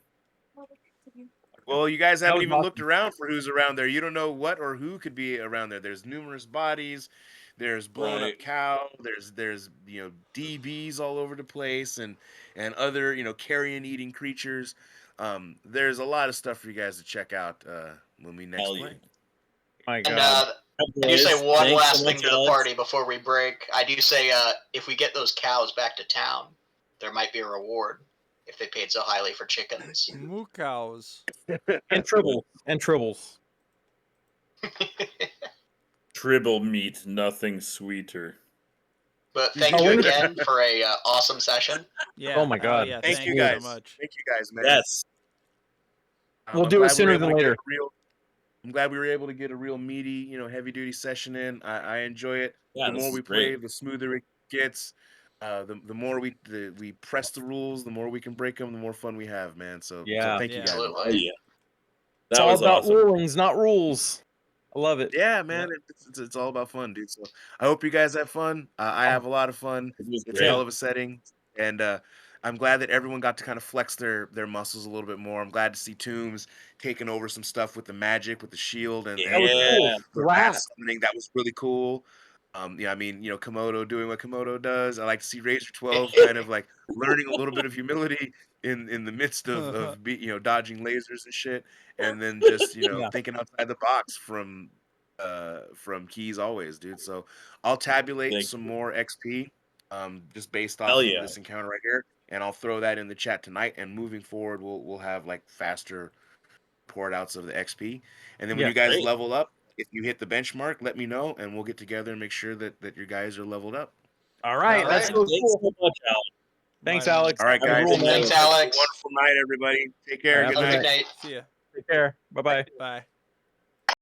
Well, you guys haven't was even looked awesome. around for who's around there. You don't know what or who could be around there. There's numerous bodies. There's blown up Right. cow. There's DBs all over the place and other carrion eating creatures. There's a lot of stuff for you guys to check out when we next Hell play. yeah. My And God. I do say one Thanks last so thing much, to the Alex. party before we break. I do say if we get those cows back to town, there might be a reward if they paid so highly for chickens. Moo cows. And tribbles. Tribble meat, nothing sweeter. But thank you again for a awesome session. Yeah. Oh my hell God. Yeah. Thank Thank you you guys. so much. Thank you guys, man. Yes. We'll I'm do it glad we were sooner able than to get later. a I'm glad we were able to get a real meaty, heavy duty session in. I enjoy it. Yeah, The this more is we play, great. the smoother it gets. The more we press the rules, the more we can break them, the more fun we have, man. So Yeah. thank you Yeah. guys. Oh Absolutely. yeah. It's That all was about awesome. rulings, not rules. I love it. Yeah, man, it's all about fun, dude. So I hope you guys have fun. I have a lot of fun. It was It's a hell great. of a setting, and I'm glad that everyone got to kind of flex their muscles a little bit more. I'm glad to see Tombs taking over some stuff with the magic, with the shield, and That was the, cool. Yeah. the Rat. rat summoning. That was really cool. Yeah, I mean, Komodo doing what Komodo does. I like to see Razor 12 kind of like learning a little bit of humility in the midst of dodging lasers and shit, and then just Yeah. thinking outside the box from Keys always, dude. So I'll tabulate Thank some you. more XP just based Hell off of yeah. this encounter right here, and I'll throw that in the chat tonight. And moving forward, we'll have like faster port outs of the XP, and then when Yeah. you guys Great. level up, if you hit the benchmark, let me know, and we'll get together and make sure that your guys are leveled up. All right. All That's right. so Thanks cool. so much, Alex. Thanks, My man. Alex. All right, Have a guys. rule, man. Thanks, Alex. Wonderful night, everybody. Take care. All right, Good Have a night. good night. See ya. Take care. Bye bye. Bye.